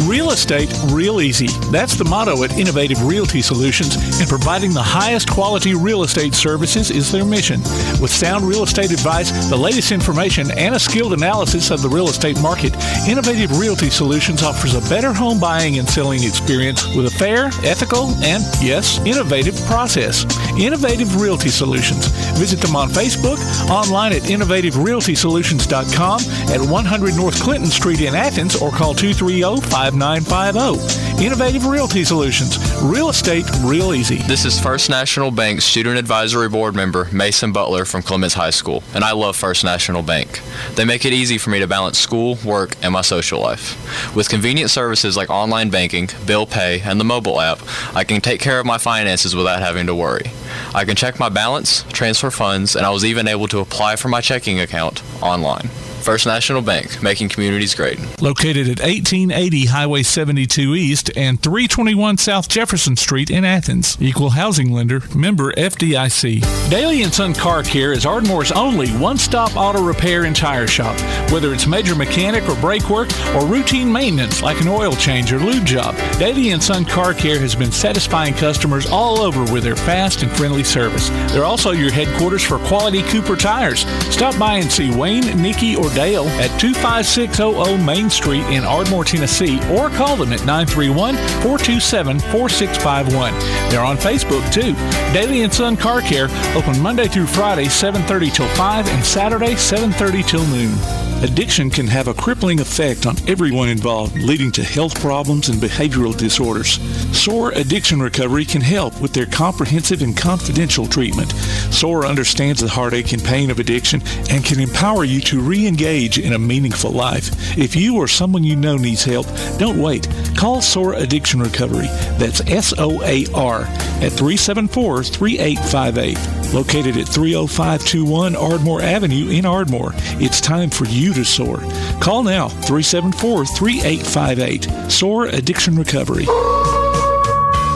Real estate, real easy. That's the motto at Innovative Realty Solutions, and providing the highest quality real estate services is their mission. With sound real estate advice, the latest information, and a skilled analysis of the real estate market, Innovative Realty Solutions offers a better home buying and selling experience with a fair, ethical, and, yes, innovative process. Innovative Realty Solutions. Visit them on Facebook, online at innovativerealtysolutions.com, at 100 North Clinton Street in Athens, or call 230-5950. Innovative Realty Solutions. Real estate, real easy. This is First National Bank Student Advisory Board member Mason Butler from Clements High School, and I love First National Bank. They make it easy for me to balance school, work, and my social life. With convenient services like online banking, bill pay, and the mobile app, I can take care of my finances without having to worry. I can check my balance, transfer funds, and I was even able to apply for my checking account online. First National Bank, making communities great. Located at 1880 Highway 72 East and 321 South Jefferson Street in Athens. Equal housing lender, member FDIC. Doyle and Son Car Care is Ardmore's only one-stop auto repair and tire shop. Whether it's major mechanic or brake work or routine maintenance like an oil change or lube job, Doyle and Son Car Care has been satisfying customers all over with their fast and friendly service. They're also your headquarters for quality Cooper tires. Stop by and see Wayne, Nikki, or Dale at 25600 Main Street in Ardmore, Tennessee, or call them at 931-427-4651. They're on Facebook, too. Doyle and Son Car Care, open Monday through Friday, 7:30 till 5, and Saturday, 7:30 till noon. Addiction can have a crippling effect on everyone involved, leading to health problems and behavioral disorders. SOAR Addiction Recovery can help with their comprehensive and confidential treatment. SOAR understands the heartache and pain of addiction and can empower you to re-engage in a meaningful life. If you or someone you know needs help, don't wait. Call SOAR Addiction Recovery. That's SOAR at 374-3858. Located at 30521 Ardmore Avenue in Ardmore. It's time for you to soar. Call now, 374-3858. SOAR Addiction Recovery.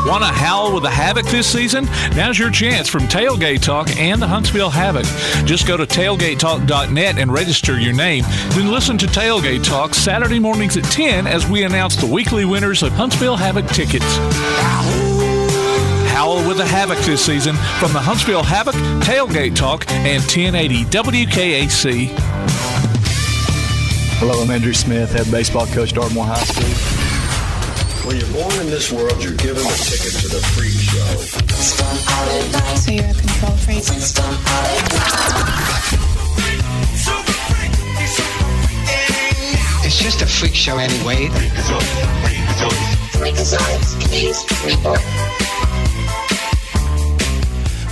Want to howl with the Havoc this season? Now's your chance from Tailgate Talk and the Huntsville Havoc. Just go to tailgatetalk.net and register your name. Then listen to Tailgate Talk Saturday mornings at 10 as we announce the weekly winners of Huntsville Havoc tickets. Howl with the Havoc this season from the Huntsville Havoc, Tailgate Talk, and 1080 WKAC. Hello, I'm Andrea Smith, head baseball coach at Ardmore High School. When you're born in this world, you're given a ticket to the freak show. So you're a control freak? It's just a freak show anyway.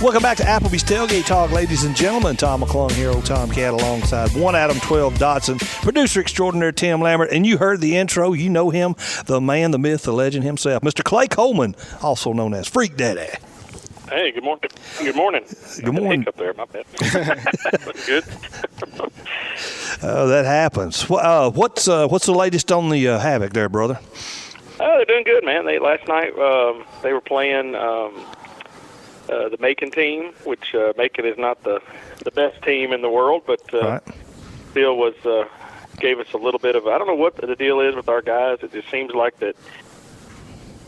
Welcome back to Applebee's Tailgate Talk, ladies and gentlemen. Tom McClung here, old Tomcat, alongside one Adam 12 Dotson, producer extraordinaire Tim Lambert, and you heard the intro. You know him, the man, the myth, the legend himself, Mr. Cade Coleman, also known as Freak Daddy. Hey, good morning. Good morning. Good morning. Up there, my bad. Looking good. Oh, that happens. What's the latest on the Havoc there, brother? Oh, they're doing good, man. Last night they were playing the Macon team, which Macon is not the best team in the world, but still was gave us a little bit of, I don't know what the deal is with our guys. It just seems like that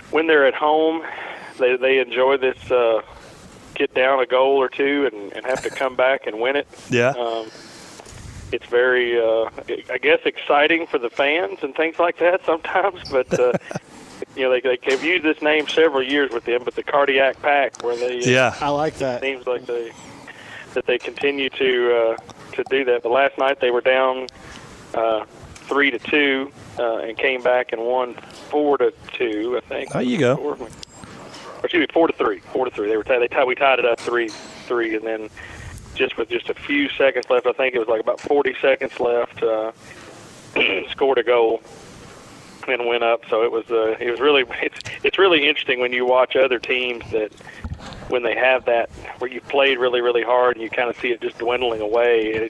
when they're at home, they enjoy this get down a goal or two and have to come back and win it. Yeah. It's very, I guess, exciting for the fans and things like that sometimes, but you know, they've used this name several years with them, but the Cardiac Pack, where they I like that. Seems like they continue to do that. But last night they were down 3-2 and came back and won 4-2, I think. There you go. 4-3. 4-3. We tied it up 3-3, and then with a few seconds left, I think it was like about 40 seconds left, scored a goal and went up. So it was really it's really interesting when you watch other teams that when they have that where you've played really, really hard and you kind of see it just dwindling away, and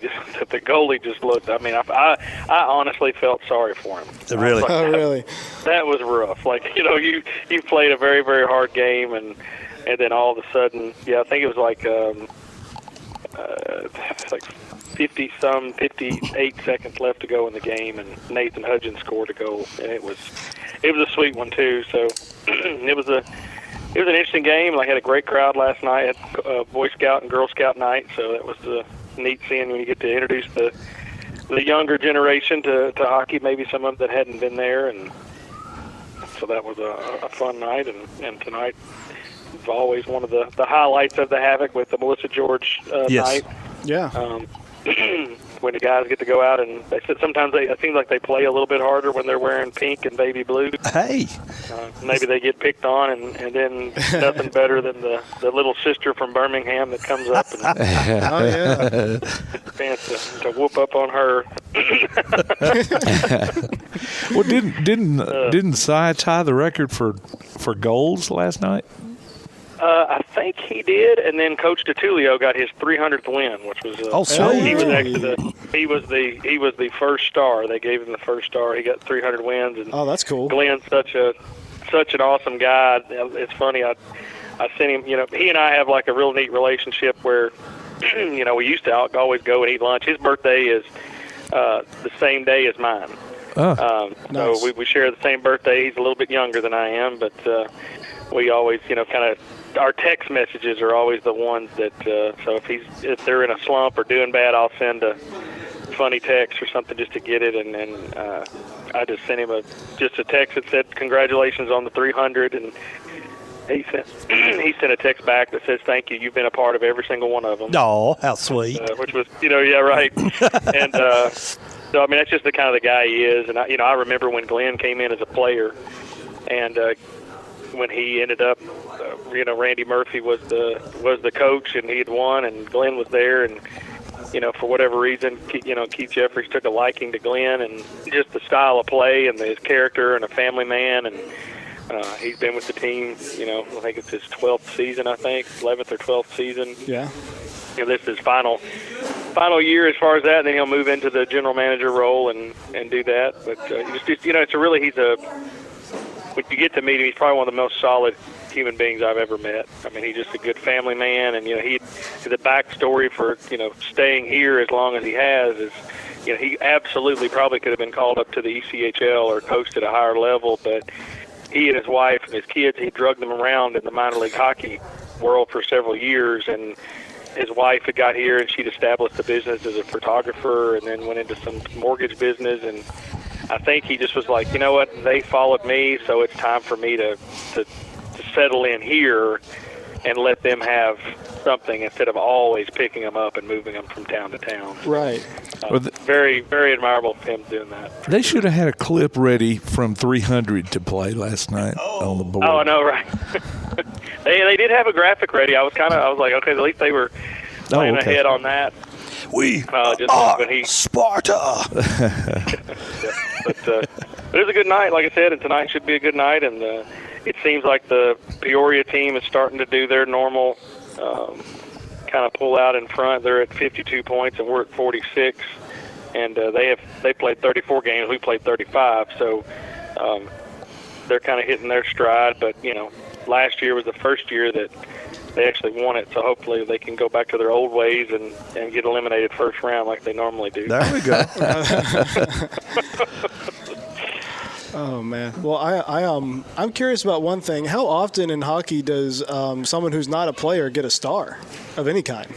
the goalie just looked. I mean, I honestly felt sorry for him. Really? Really? That was rough. Like, you know, you played a very, very hard game, and then all of a sudden, I think it was like 58 seconds left to go in the game, and Nathan Hudgens scored a goal, and it was a sweet one too. So it was an interesting game. I had a great crowd last night at Boy Scout and Girl Scout night, so that was neat seeing when you get to introduce the younger generation to hockey, maybe some of them that hadn't been there, and so that was a fun night. And tonight is always one of the highlights of the Havoc with the Melissa George night. Yeah. When the guys get to go out, and they said sometimes it seems like they play a little bit harder when they're wearing pink and baby blue. Hey. Maybe they get picked on, and then nothing better than the little sister from Birmingham that comes up and chance to whoop up on her. Well, didn't Cy tie the record for goals last night? I think he did, and then Coach DiTullio got his 300th win, which was he was actually he was the first star. They gave him the first star. He got 300 wins, and that's cool. Glenn's such an awesome guy. It's funny. I sent him. You know, he and I have like a real neat relationship where you know, we used to always go and eat lunch. His birthday is the same day as mine. Nice. So we share the same birthday. He's a little bit younger than I am, but we always, you know, kind of. Our text messages are always the ones that. So if they're in a slump or doing bad, I'll send a funny text or something just to get it, and I just sent him a text that said congratulations on the 300, and he sent a text back that says thank you. You've been a part of every single one of them. Oh, how sweet! Which was, you know, yeah, right. And so I mean, that's just the kind of the guy he is. And I remember when Glenn came in as a player, and when he ended up, you know, Randy Murphy was the coach, and he had won, and Glenn was there, and you know, for whatever reason, you know, Keith Jeffries took a liking to Glenn, and just the style of play and his character, and a family man, and he's been with the team, you know, I think it's his 12th season, 11th or 12th season. Yeah. You know, this is his final year as far as that, and then he'll move into the general manager role and do that. But just you know, he's when you get to meet him, he's probably one of the most solid human beings I've ever met. I mean, he's just a good family man, and the backstory for staying here as long as he has is, he absolutely probably could have been called up to the ECHL or coached at a higher level, but he and his wife and his kids, he drugged them around in the minor league hockey world for several years, and his wife had got here and she'd established a business as a photographer and then went into some mortgage business, and I think he just was like, you know what, they followed me, so it's time for me to settle in here and let them have something instead of always picking them up and moving them from town to town. Right. Very, very admirable of him doing that. They should have had a clip ready from 300 to play last night on the board. Oh, I know, right. They did have a graphic ready. I was like, okay, at least they were playing ahead on that. We are Sparta. But it was a good night, like I said, and tonight should be a good night. And it seems like the Peoria team is starting to do their normal kind of pull out in front. They're at 52 points, and we're at 46. And they played 34 games. We played 35. So they're kind of hitting their stride. But last year was the first year that they actually won it, so hopefully they can go back to their old ways and get eliminated first round like they normally do. There we go. Oh man. Well, I'm curious about one thing. How often in hockey does someone who's not a player get a star of any kind?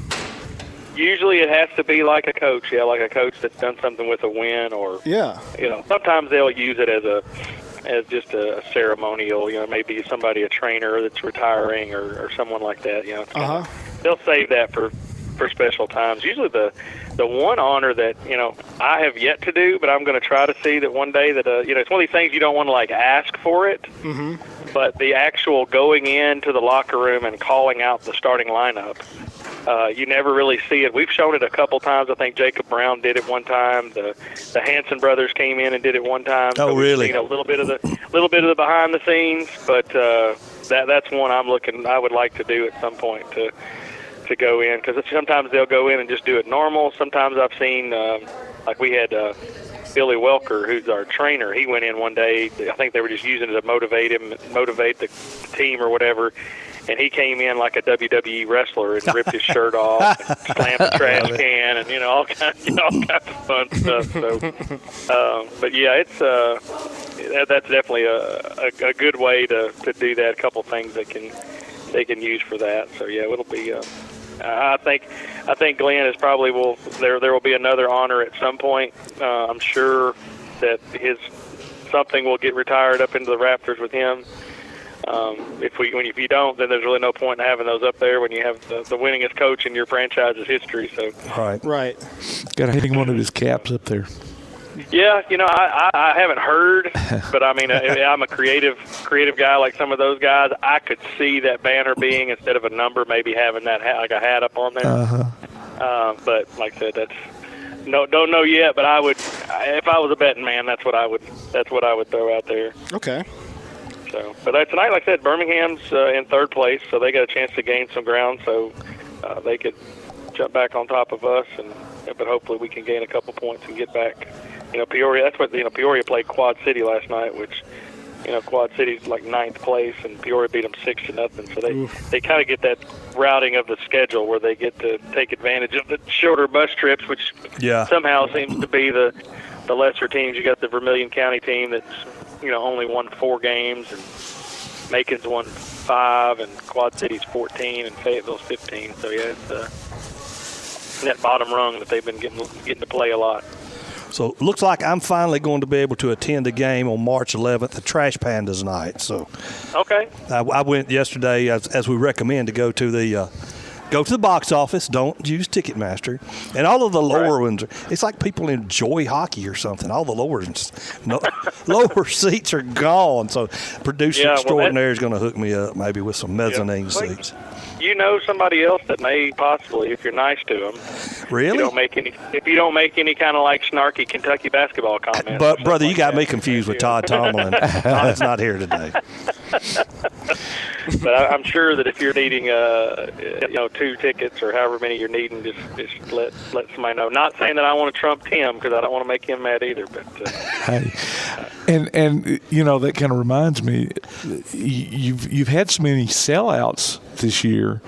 Usually it has to be like a coach, like a coach that's done something with a win, or sometimes they'll use it as just a ceremonial, maybe a trainer that's retiring or someone like that, they'll save that for special times. Usually the one honor that, I have yet to do, but I'm going to try to see that one day that, it's one of these things you don't want to ask for it, but the actual going into the locker room and calling out the starting lineup, you never really see it. We've shown it a couple times. I think Jacob Brown did it one time. The Hanson brothers came in and did it one time. Oh, so really? We've seen a little bit of the behind the scenes, but that's one I would like to do at some point to go in, because sometimes they'll go in and just do it normal. Sometimes I've seen like we had Billy Welker, who's our trainer. He went in one day. I think they were just using it to motivate the team or whatever. And he came in like a WWE wrestler and ripped his shirt off, and slammed the trash can, and all kinds of fun stuff. So, but yeah, it's that's definitely a good way to do that. A couple things they can use for that. So yeah, it'll be. I think Glenn is probably there will be another honor at some point. I'm sure that something will get retired up into the rafters with him. If you don't, then there's really no point in having those up there when you have the winningest coach in your franchise's history. So right. Got to hang one of his caps up there. Yeah, I haven't heard, but I mean, I'm a creative guy like some of those guys. I could see that banner being, instead of a number, maybe having that like a hat up on there. But like I said, don't know yet. But I would, if I was a betting man, that's what I would throw out there. Okay. So, but tonight, like I said, Birmingham's in third place, so they got a chance to gain some ground, so they could jump back on top of us, but hopefully we can gain a couple points and get back. Peoria. That's what Peoria played Quad City last night, which Quad City's like 9th place, and Peoria beat them 6-0. So they kind of get that routing of the schedule where they get to take advantage of the shorter bus trips, which somehow seems to be the lesser teams. You got the Vermilion County team that's only won 4 games, and Macon's won 5, and Quad City's 14, and Fayetteville's 15. So yeah, it's that bottom rung that they've been getting to play a lot. So it looks like I'm finally going to be able to attend a game on March 11th, the Trash Pandas night. So okay, I went yesterday as we recommend to go to the box office. Don't use Ticketmaster. And all of the lower ones, it's like people enjoy hockey or something. All the lower seats are gone. So producer extraordinaire is going to hook me up maybe with some mezzanine seats. You know somebody else that may possibly, if you're nice to them. Really? If you don't make any kind of like snarky Kentucky basketball comments. But brother, you got me confused with Todd Tomlin. Todd's not here today. But I'm sure that if you're needing 2 tickets or however many you're needing, just let somebody know. Not saying that I want to trump Tim, because I don't want to make him mad either. But hey, And you know, that kind of reminds me, you've had so many sellouts this year.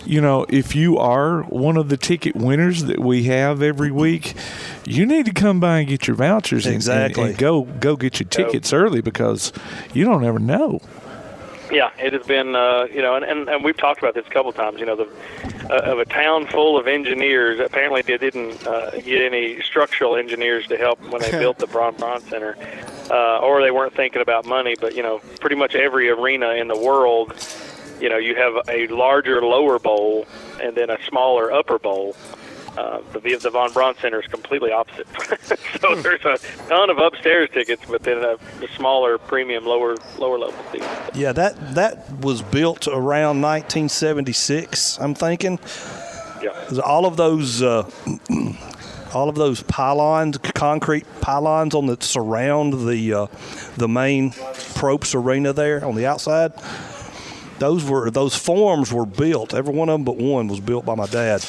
You know, if you are one of the ticket winners that we have every week, you need to come by and get your vouchers and go get your tickets early, because you don't ever know. Yeah, it has been, you know, and we've talked about this a couple of times, you know, of a town full of engineers. Apparently they didn't get any structural engineers to help when they built the Von Braun Center, or they weren't thinking about money. But, you know, pretty much every arena in the world, you know, you have a larger lower bowl and then a smaller upper bowl. The Von Braun Center is completely opposite. So there's a ton of upstairs tickets, but then a smaller premium lower level seats. Yeah, that was built around 1976, I'm thinking. Yeah. All of those pylons, concrete pylons that surround the main Propes Arena there on the outside. Those forms were built. Every one of them but one was built by my dad.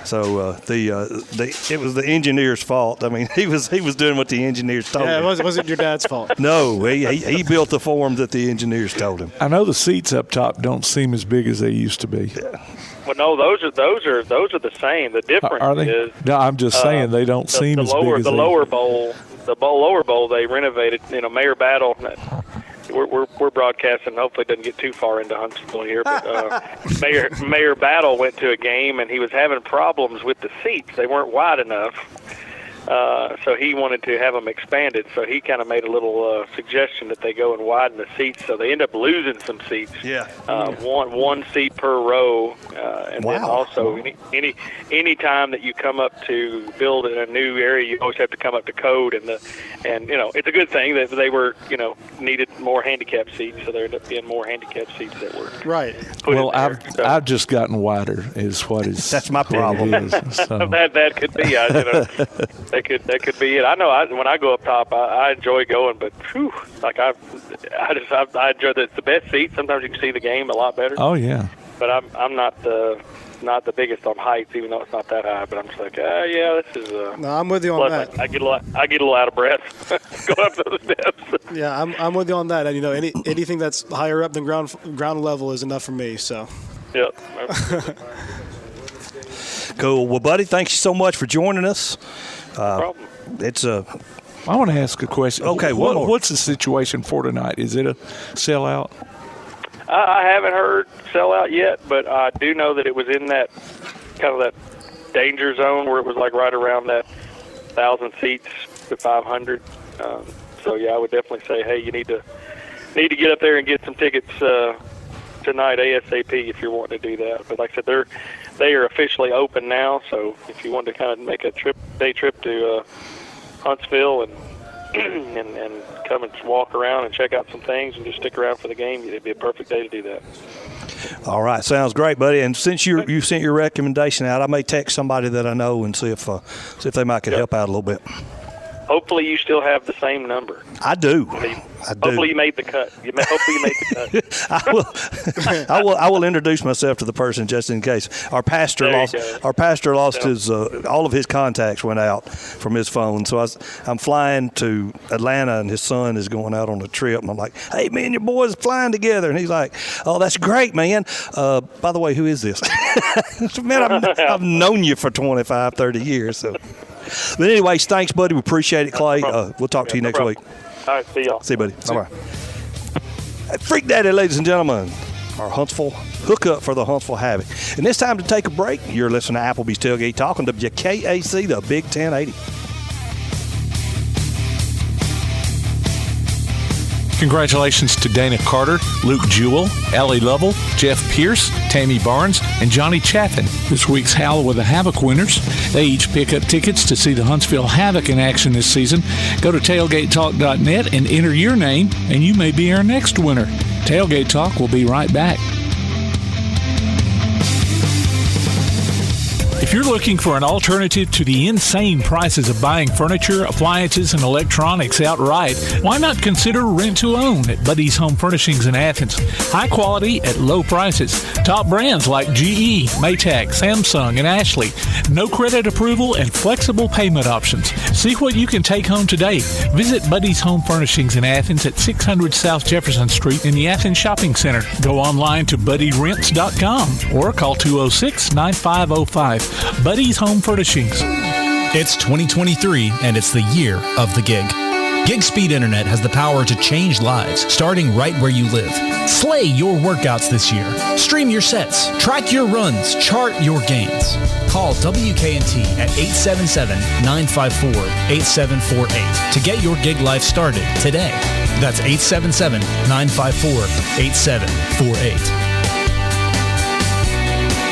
So it was the engineer's fault. I mean, he was doing what the engineers told him. Yeah, it wasn't your dad's fault. No, he built the form that the engineers told him. I know the seats up top don't seem as big as they used to be. Yeah. Well, no, those are the same. The difference are they? is No, I'm just saying they don't seem as big as the lower bowl. The lower bowl they renovated. You know, Mayor Battle. We're broadcasting. Hopefully, it doesn't get too far into Huntsville here. But Mayor Battle went to a game and he was having problems with the seats. They weren't wide enough, so he wanted to have them expanded. So he kind of made a little suggestion that they go and widen the seats. So they end up losing some seats. Yeah. One seat per row, and wow. Then also any time that you come up to build in a new area, you always have to come up to code, and you know, it's a good thing that they were, you know, needed more handicap seats, so there ended up being more handicap seats that were right. Well, I've just gotten wider is what is. That's my problem. Is, so. that could be. That could be it. I know. When I go up top, I enjoy going, but whew, like I enjoy the best seats. Sometimes you can see the game a lot better. Oh yeah. But I'm not the biggest on heights, even though it's not that high. But I'm just like, yeah, this is. No, I'm with you on that. I get a little out of breath going up those steps. Yeah, I'm with you on that. And you know, anything that's higher up than ground level is enough for me. So. Yep. Cool. Well, buddy, thank you so much for joining us. No problem. I want to ask a question. Okay, what's the situation for tonight? Is it a sellout? I haven't heard sellout yet, but I do know that it was in that kind of that danger zone where it was like right around that 1,000 seats to 500. So yeah, I would definitely say, hey, you need to get up there and get some tickets tonight ASAP if you're wanting to do that. But like I said, they are officially open now. So if you want to kind of make a day trip to Huntsville and come and walk around and check out some things and just stick around for the game, it'd be a perfect day to do that. All right, sounds great, buddy. And since you sent your recommendation out, I may text somebody that I know and see if they might could help out a little bit. Hopefully you still have the same number. I do. Hopefully you made the cut. Hopefully you made the cut. I will introduce myself to the person just in case. Our pastor lost his all of his contacts went out from his phone. So I'm flying to Atlanta and his son is going out on a trip. And I'm like, hey, me and your boys flying together. And he's like, oh, that's great, man. By the way, who is this? Man, I've known you for 25, 30 years. So. But anyways, thanks, buddy. We appreciate it, Clay. We'll talk to you next week. All right, see y'all. See you, buddy. Bye-bye. Freak Daddy, ladies and gentlemen, our Huntsville hookup for the Huntsville Havoc. And it's time to take a break. You're listening to Applebee's Tailgate Talk on WKAC, the Big 1080. Congratulations to Dana Carter, Luke Jewell, Allie Lovell, Jeff Pierce, Tammy Barnes, and Johnny Chaffin. This week's Howl with the Havoc winners. They each pick up tickets to see the Huntsville Havoc in action this season. Go to tailgatetalk.net and enter your name, and you may be our next winner. Tailgate Talk will be right back. If you're looking for an alternative to the insane prices of buying furniture, appliances, and electronics outright, why not consider rent-to-own at Buddy's Home Furnishings in Athens? High quality at low prices. Top brands like GE, Maytag, Samsung, and Ashley. No credit approval and flexible payment options. See what you can take home today. Visit Buddy's Home Furnishings in Athens at 600 South Jefferson Street in the Athens Shopping Center. Go online to buddyrents.com or call 206-9505. Buddy's Home Furnishings. It's 2023, and it's the year of the gig. Gig Speed Internet has the power to change lives, starting right where you live. Slay your workouts this year. Stream your sets. Track your runs. Chart your gains. Call WKNT at 877-954-8748 to get your gig life started today. That's 877-954-8748.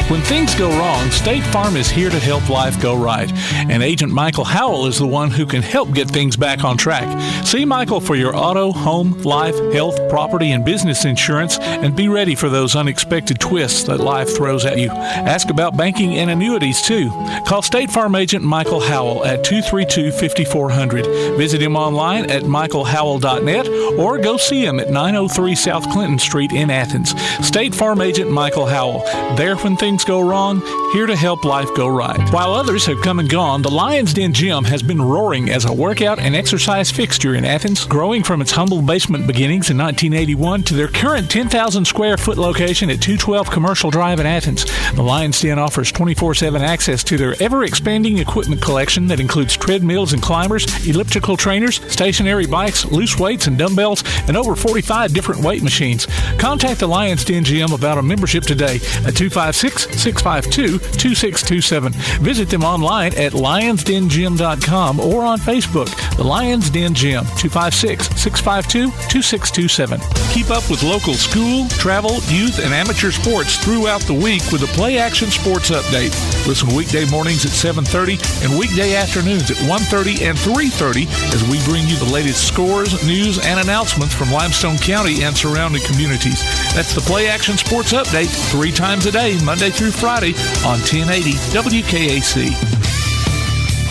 When things go wrong, State Farm is here to help life go right. And Agent Michael Howell is the one who can help get things back on track. See Michael for your auto, home, life, health, property, and business insurance, and be ready for those unexpected twists that life throws at you. Ask about banking and annuities, too. Call State Farm Agent Michael Howell at 232-5400. Visit him online at michaelhowell.net or go see him at 903 South Clinton Street in Athens. State Farm Agent Michael Howell. There when things go wrong, here to help life go right. While others have come and gone, the Lions Den Gym has been roaring as a workout and exercise fixture in Athens, growing from its humble basement beginnings in 1981 to their current 10,000 square foot location at 212 Commercial Drive in Athens. The Lions Den offers 24/7 access to their ever-expanding equipment collection that includes treadmills and climbers, elliptical trainers, stationary bikes, loose weights and dumbbells, and over 45 different weight machines. Contact the Lions Den Gym about a membership today at 256-652-2627. Visit them online at lionsdengym.com or on Facebook. The Lions Den Gym, 256-652-2627. Keep up with local school, travel, youth, and amateur sports throughout the week with the Play Action Sports Update. Listen weekday mornings at 7:30 and weekday afternoons at 1:30 and 3:30 as we bring you the latest scores, news, and announcements from Limestone County and surrounding communities. That's the Play Action Sports Update 3 times a day, Monday through Friday on 1080 WKAC.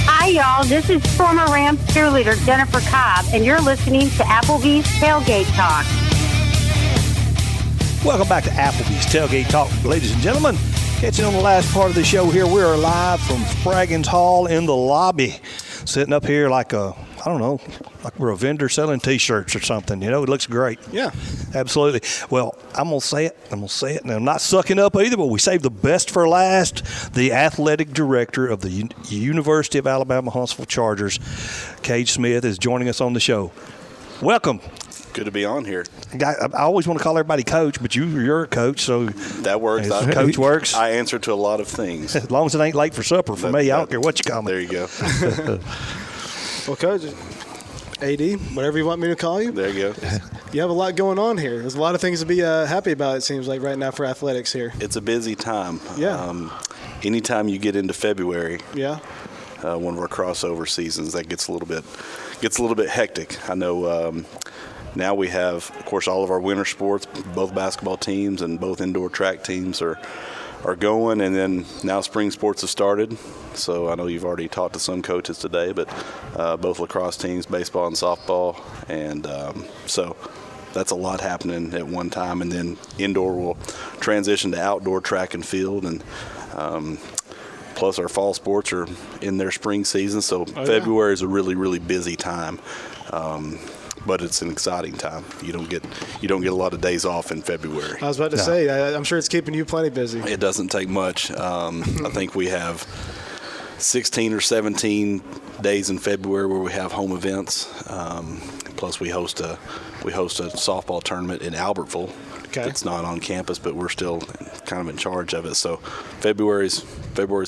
Hi, y'all. This is former Rams cheerleader Jennifer Cobb, and you're listening to Applebee's Tailgate Talk. Welcome back to Applebee's Tailgate Talk, ladies and gentlemen. Catching on the last part of the show here, we are live from Spraggins Hall in the lobby. Sitting up here like we're a vendor selling T-shirts or something. You know, it looks great. Yeah. Absolutely. Well, I'm going to say it. And I'm not sucking up either, but we saved the best for last. The athletic director of the University of Alabama Huntsville Chargers, Cade Smith, is joining us on the show. Welcome. Good to be on here. I always want to call everybody coach, but you're a coach, so that works. Coach works. I answer to a lot of things. As long as it ain't late for supper for me, I don't care what you call me. There you go. Well, Coach, AD, whatever you want me to call you. There you go. You have a lot going on here. There's a lot of things to be happy about, it seems like, right now for athletics here. It's a busy time. Yeah. Anytime you get into February, yeah, one of our crossover seasons, that gets a little bit hectic. I know. Now we have, of course, all of our winter sports. Both basketball teams and both indoor track teams are going, and then now spring sports have started. So I know you've already talked to some coaches today, but both lacrosse teams, baseball and softball, and so that's a lot happening at one time. And then indoor will transition to outdoor track and field, and plus our fall sports are in their spring season. So February is a really, really busy time. But it's an exciting time. You don't get a lot of days off in February. I was about to say, I'm sure it's keeping you plenty busy. It doesn't take much. I think we have 16 or 17 days in February where we have home events. Plus we host a softball tournament in Albertville. Okay. It's not on campus, but we're still kind of in charge of it. So February's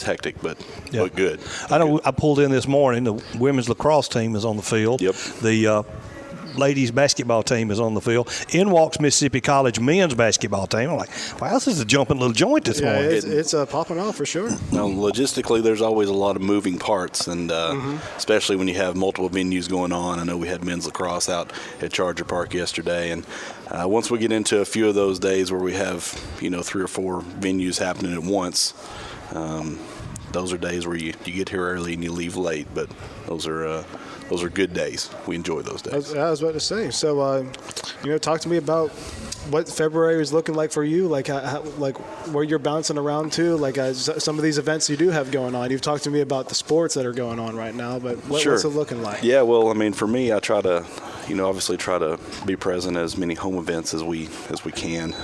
hectic, but look good. I know. I pulled in this morning. The women's lacrosse team is on the field. Yep. The ladies basketball team is on the field. In walks Mississippi College men's basketball team. I'm like, wow, this is a jumping little joint this morning. It's popping off for sure. Now, logistically, there's always a lot of moving parts, and especially when you have multiple venues going on. I know we had men's lacrosse out at Charger Park yesterday, and once we get into a few of those days where we have 3 or 4 venues happening at once, those are days where you get here early and you leave late, but those are good days. We enjoy those days. I was about to say. So, talk to me about what February is looking like for you, like where you're bouncing around to, like some of these events you do have going on. You've talked to me about the sports that are going on right now, but what's it looking like? Yeah, well, I mean, for me, I try to, obviously try to be present at as many home events as we can.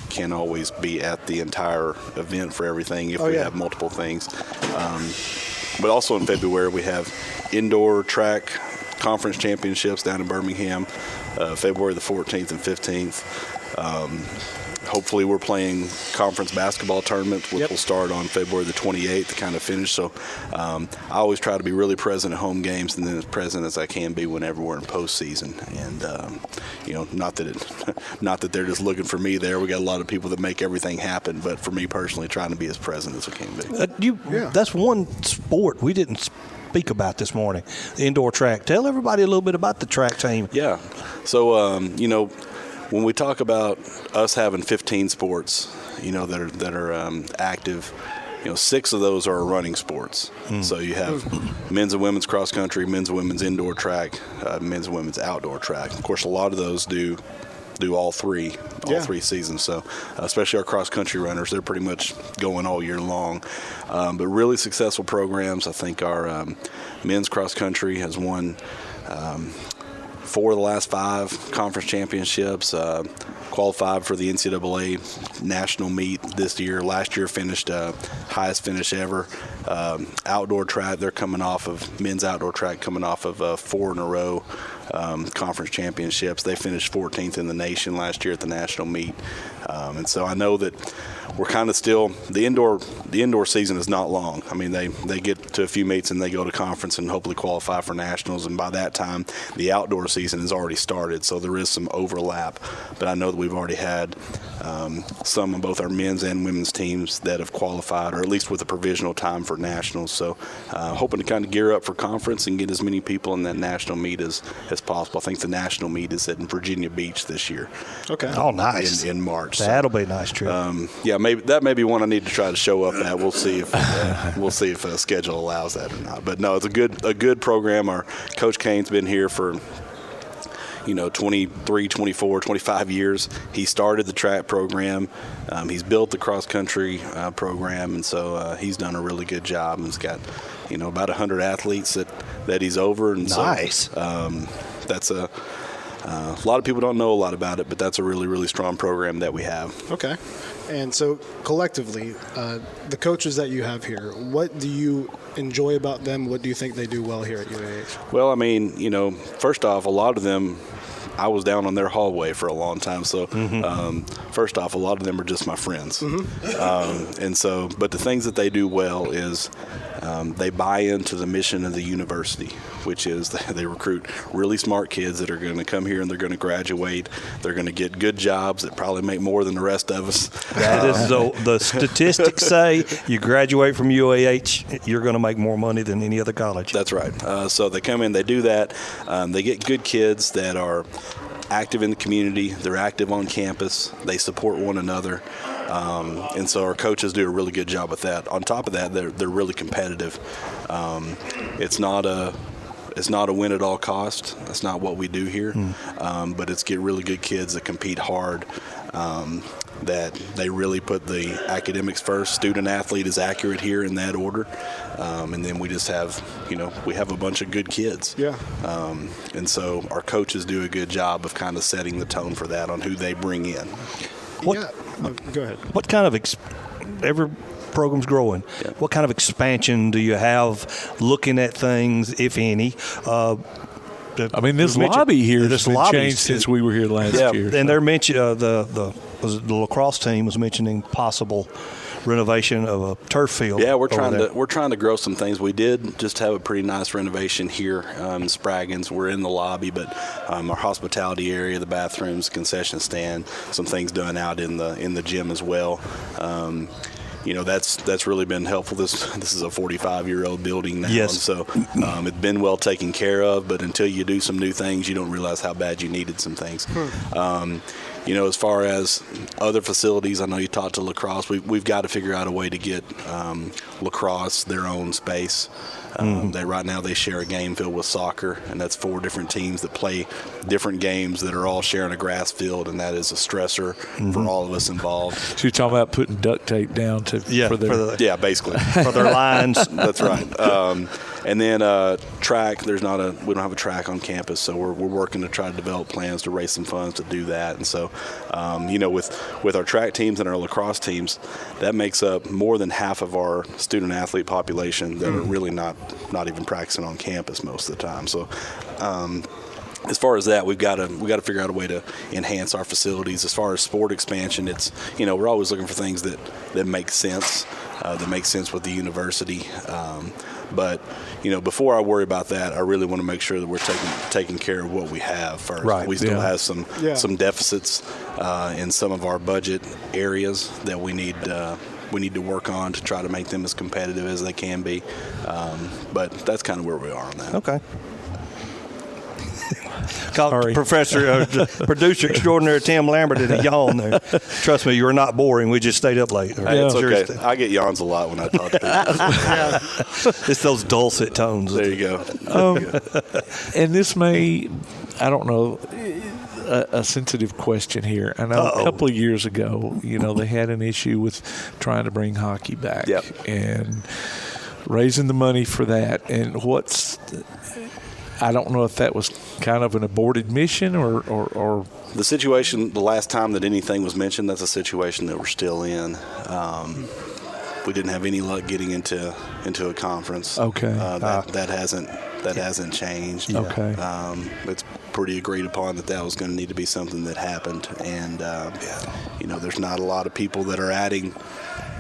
Can't always be at the entire event for everything if we have multiple things. But also in February, we have indoor track conference championships down in Birmingham, February the 14th and 15th. Hopefully we're playing conference basketball tournaments, which will start on February the 28th to kind of finish. So I always try to be really present at home games and then as present as I can be whenever we're in postseason. And, not that they're just looking for me there. We got a lot of people that make everything happen. But for me personally, trying to be as present as I can be. That's one sport we didn't speak about this morning, the indoor track. Tell everybody a little bit about the track team. Yeah. So, when we talk about us having 15 sports, that are active, 6 of those are running sports. So you have men's and women's cross country, men's and women's indoor track, men's and women's outdoor track. Of course, a lot of those do all three seasons. So especially our cross country runners, they're pretty much going all year long. But really successful programs. I think our men's cross country has won 4 of the last 5 conference championships, qualified for the NCAA national meet this year. Last year finished highest finish ever. Outdoor track, they're coming off of men's outdoor track, coming off of 4 in a row conference championships. They finished 14th in the nation last year at the national meet. And so I know that we're kind of still the indoor season is not long. I mean, they get to a few meets and they go to conference and hopefully qualify for nationals, and by that time the outdoor season has already started, so there is some overlap. But I know that we've already had some of both our men's and women's teams that have qualified, or at least with a provisional time for nationals. So hoping to kind of gear up for conference and get as many people in that national meet as possible. I think the national meet is in Virginia Beach this year. Okay. Oh, nice. In March. That'll be a nice trip. Maybe that may be one I need to try to show up at. We'll see if a schedule allows that or not. But no, it's a good program. Our Coach Kane's been here for 23, 24, 25 years. He started the track program. He's built the cross country program, and so he's done a really good job. And he's got about 100 athletes that he's over. And nice. So that's a lot of people don't know a lot about it, but that's a really, really strong program that we have. Okay. And so collectively, the coaches that you have here, what do you enjoy about them? What do you think they do well here at UAH? Well, I mean, first off, a lot of them, I was down on their hallway for a long time. So first off, a lot of them are just my friends. And so, but the things that they do well is they buy into the mission of the university, which is they recruit really smart kids that are going to come here and they're going to graduate. They're going to get good jobs that probably make more than the rest of us. That is the statistics say you graduate from UAH, you're going to make more money than any other college. That's right. So they come in, they do that. They get good kids that are active in the community. They're active on campus. They support one another. And so our coaches do a really good job with that. On top of that, they're really competitive. It's not a win at all cost. That's not what we do here. But it's get really good kids that compete hard, that they really put the academics first. Student athlete is accurate here in that order. And then we just have, we have a bunch of good kids. Yeah. And so our coaches do a good job of kind of setting the tone for that on who they bring in. Go ahead. What kind of every program's growing? Yeah. What kind of expansion do you have looking at things, if any? This lobby here has been changed since we were here last year. And they're mentioning the lacrosse team was mentioning possible renovation of a turf field. Yeah, we're trying to grow some things. We did just have a pretty nice renovation here in Spraggins. We're in the lobby, but our hospitality area, the bathrooms, concession stand, some things done out in the gym as well. that's really been helpful. This is a 45-year-old building now, yes. And so it's been well taken care of. But until you do some new things, you don't realize how bad you needed some things. As far as other facilities, I know you talked to lacrosse. We've got to figure out a way to get lacrosse their own space. Right now they share a game field with soccer, and that's 4 different teams that play different games that are all sharing a grass field, and that is a stressor for all of us involved. So you're talking about putting duct tape down basically for their lines. That's right. And then track. We don't have a track on campus, so we're working to try to develop plans to raise some funds to do that. And so, with our track teams and our lacrosse teams, that makes up more than half of our student athlete population that are really not even practicing on campus most of the time. So. As far as that, we've got to figure out a way to enhance our facilities. As far as sport expansion, it's we're always looking for things that make sense, with the university. But before I worry about that, I really want to make sure that we're taking care of what we have first. Right. We still have some deficits in some of our budget areas that we need to work on to try to make them as competitive as they can be. But that's kind of where we are on that. Okay. Professor, producer extraordinary Tim Lambert did a yawn there. Trust me, you were not boring. We just stayed up late. Hey, it's okay. I get yawns a lot when I talk to people. It's those dulcet tones. There you go. And this may, I don't know, a sensitive question here. I know a couple of years ago, they had an issue with trying to bring hockey back and raising the money for that. And I don't know if that was kind of an aborted mission or the situation. The last time that anything was mentioned, that's a situation that we're still in. We didn't have any luck getting into a conference. Okay, that hasn't changed. Okay, it's pretty agreed upon that was going to need to be something that happened, and there's not a lot of people that are adding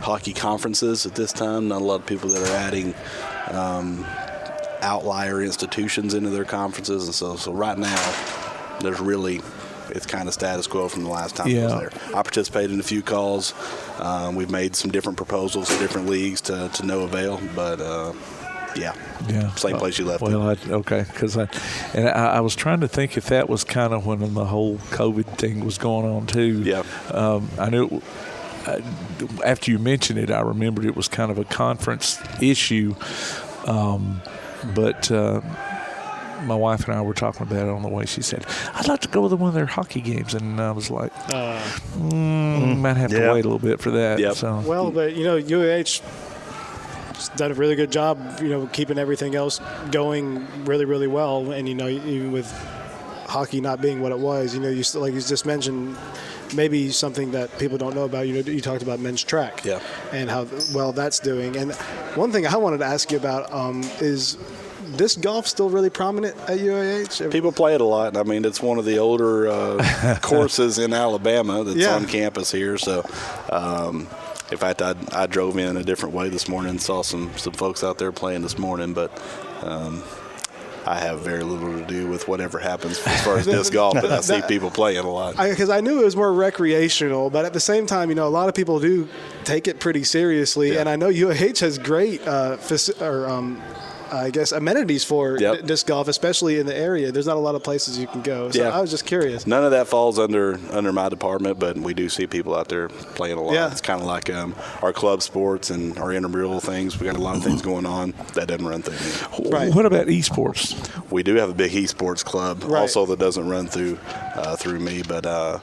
hockey conferences at this time. Not a lot of people that are adding. Outlier institutions into their conferences, and so right now it's kind of status quo from the last time I was there. I participated in a few calls. We've made some different proposals to different leagues to no avail, but same place you left it. Because I was trying to think if that was kind of when the whole COVID thing was going on too. I knew after you mentioned it, I remembered it was kind of a conference issue. But my wife and I were talking about it on the way. She said, I'd like to go to one of their hockey games. And I was like, might have to wait a little bit for that. Yep. So. Well, but, UAH has done a really good job, keeping everything else going really, really well. And, even with hockey not being what it was, like you just mentioned, maybe something that people don't know about. You talked about men's track and how well that's doing. And one thing I wanted to ask you about is disc golf still really prominent at UAH? People play it a lot. I mean, it's one of the older courses in Alabama that's on campus here. So, in fact, I drove in a different way this morning and saw some folks out there playing this morning, but I have very little to do with whatever happens as far as disc golf, but I see people playing a lot. Because I knew it was more recreational, but at the same time, a lot of people do take it pretty seriously, and I know UAH has great amenities for disc golf, especially in the area. There's not a lot of places you can go. So I was just curious. None of that falls under my department, but we do see people out there playing a lot. Yeah. It's kind of like our club sports and our intramural things. We got a lot of things going on that doesn't run through me. Right. What about esports? We do have a big esports club also that doesn't run through me. But, I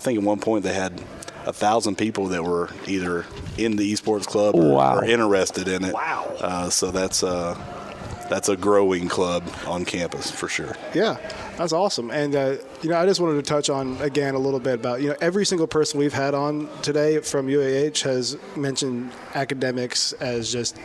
think at one point they had 1,000 people that were either in the esports club or interested in it. Wow. So that's a growing club on campus for sure. Yeah, that's awesome. And, I just wanted to touch on, again, a little bit about, every single person we've had on today from UAH has mentioned academics as just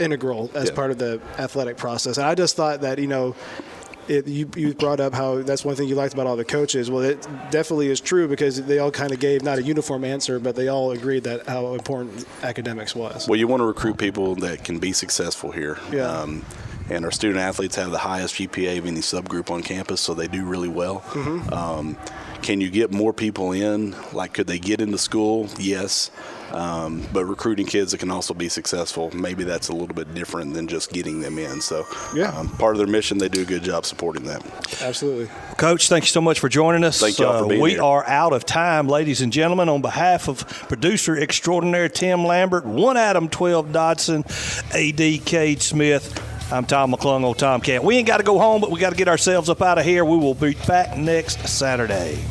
integral as part of the athletic process. And I just thought that, you brought up how that's one thing you liked about all the coaches. Well, it definitely is true because they all kind of gave not a uniform answer, but they all agreed that how important academics was. Well, you want to recruit people that can be successful here. Yeah. and our student athletes have the highest GPA of any subgroup on campus, so they do really well. Can you get more people in? Like, could they get into school? Yes. But recruiting kids that can also be successful, maybe that's a little bit different than just getting them in. So part of their mission, they do a good job supporting them. Absolutely. Coach, thank you so much for joining us. Thank y'all for being here. We are out of time, ladies and gentlemen. On behalf of producer extraordinaire Tim Lambert, 1 Adam, 12 Dodson, AD Cade Smith, I'm Tom McClung, old Tomcat. We ain't got to go home, but we got to get ourselves up out of here. We will be back next Saturday.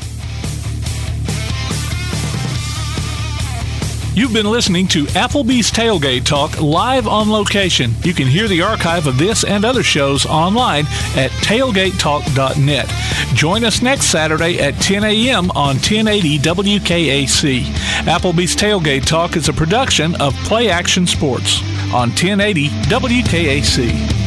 You've been listening to Applebee's Tailgate Talk live on location. You can hear the archive of this and other shows online at tailgatetalk.net. Join us next Saturday at 10 a.m. on 1080 WKAC. Applebee's Tailgate Talk is a production of Play Action Sports on 1080 WKAC.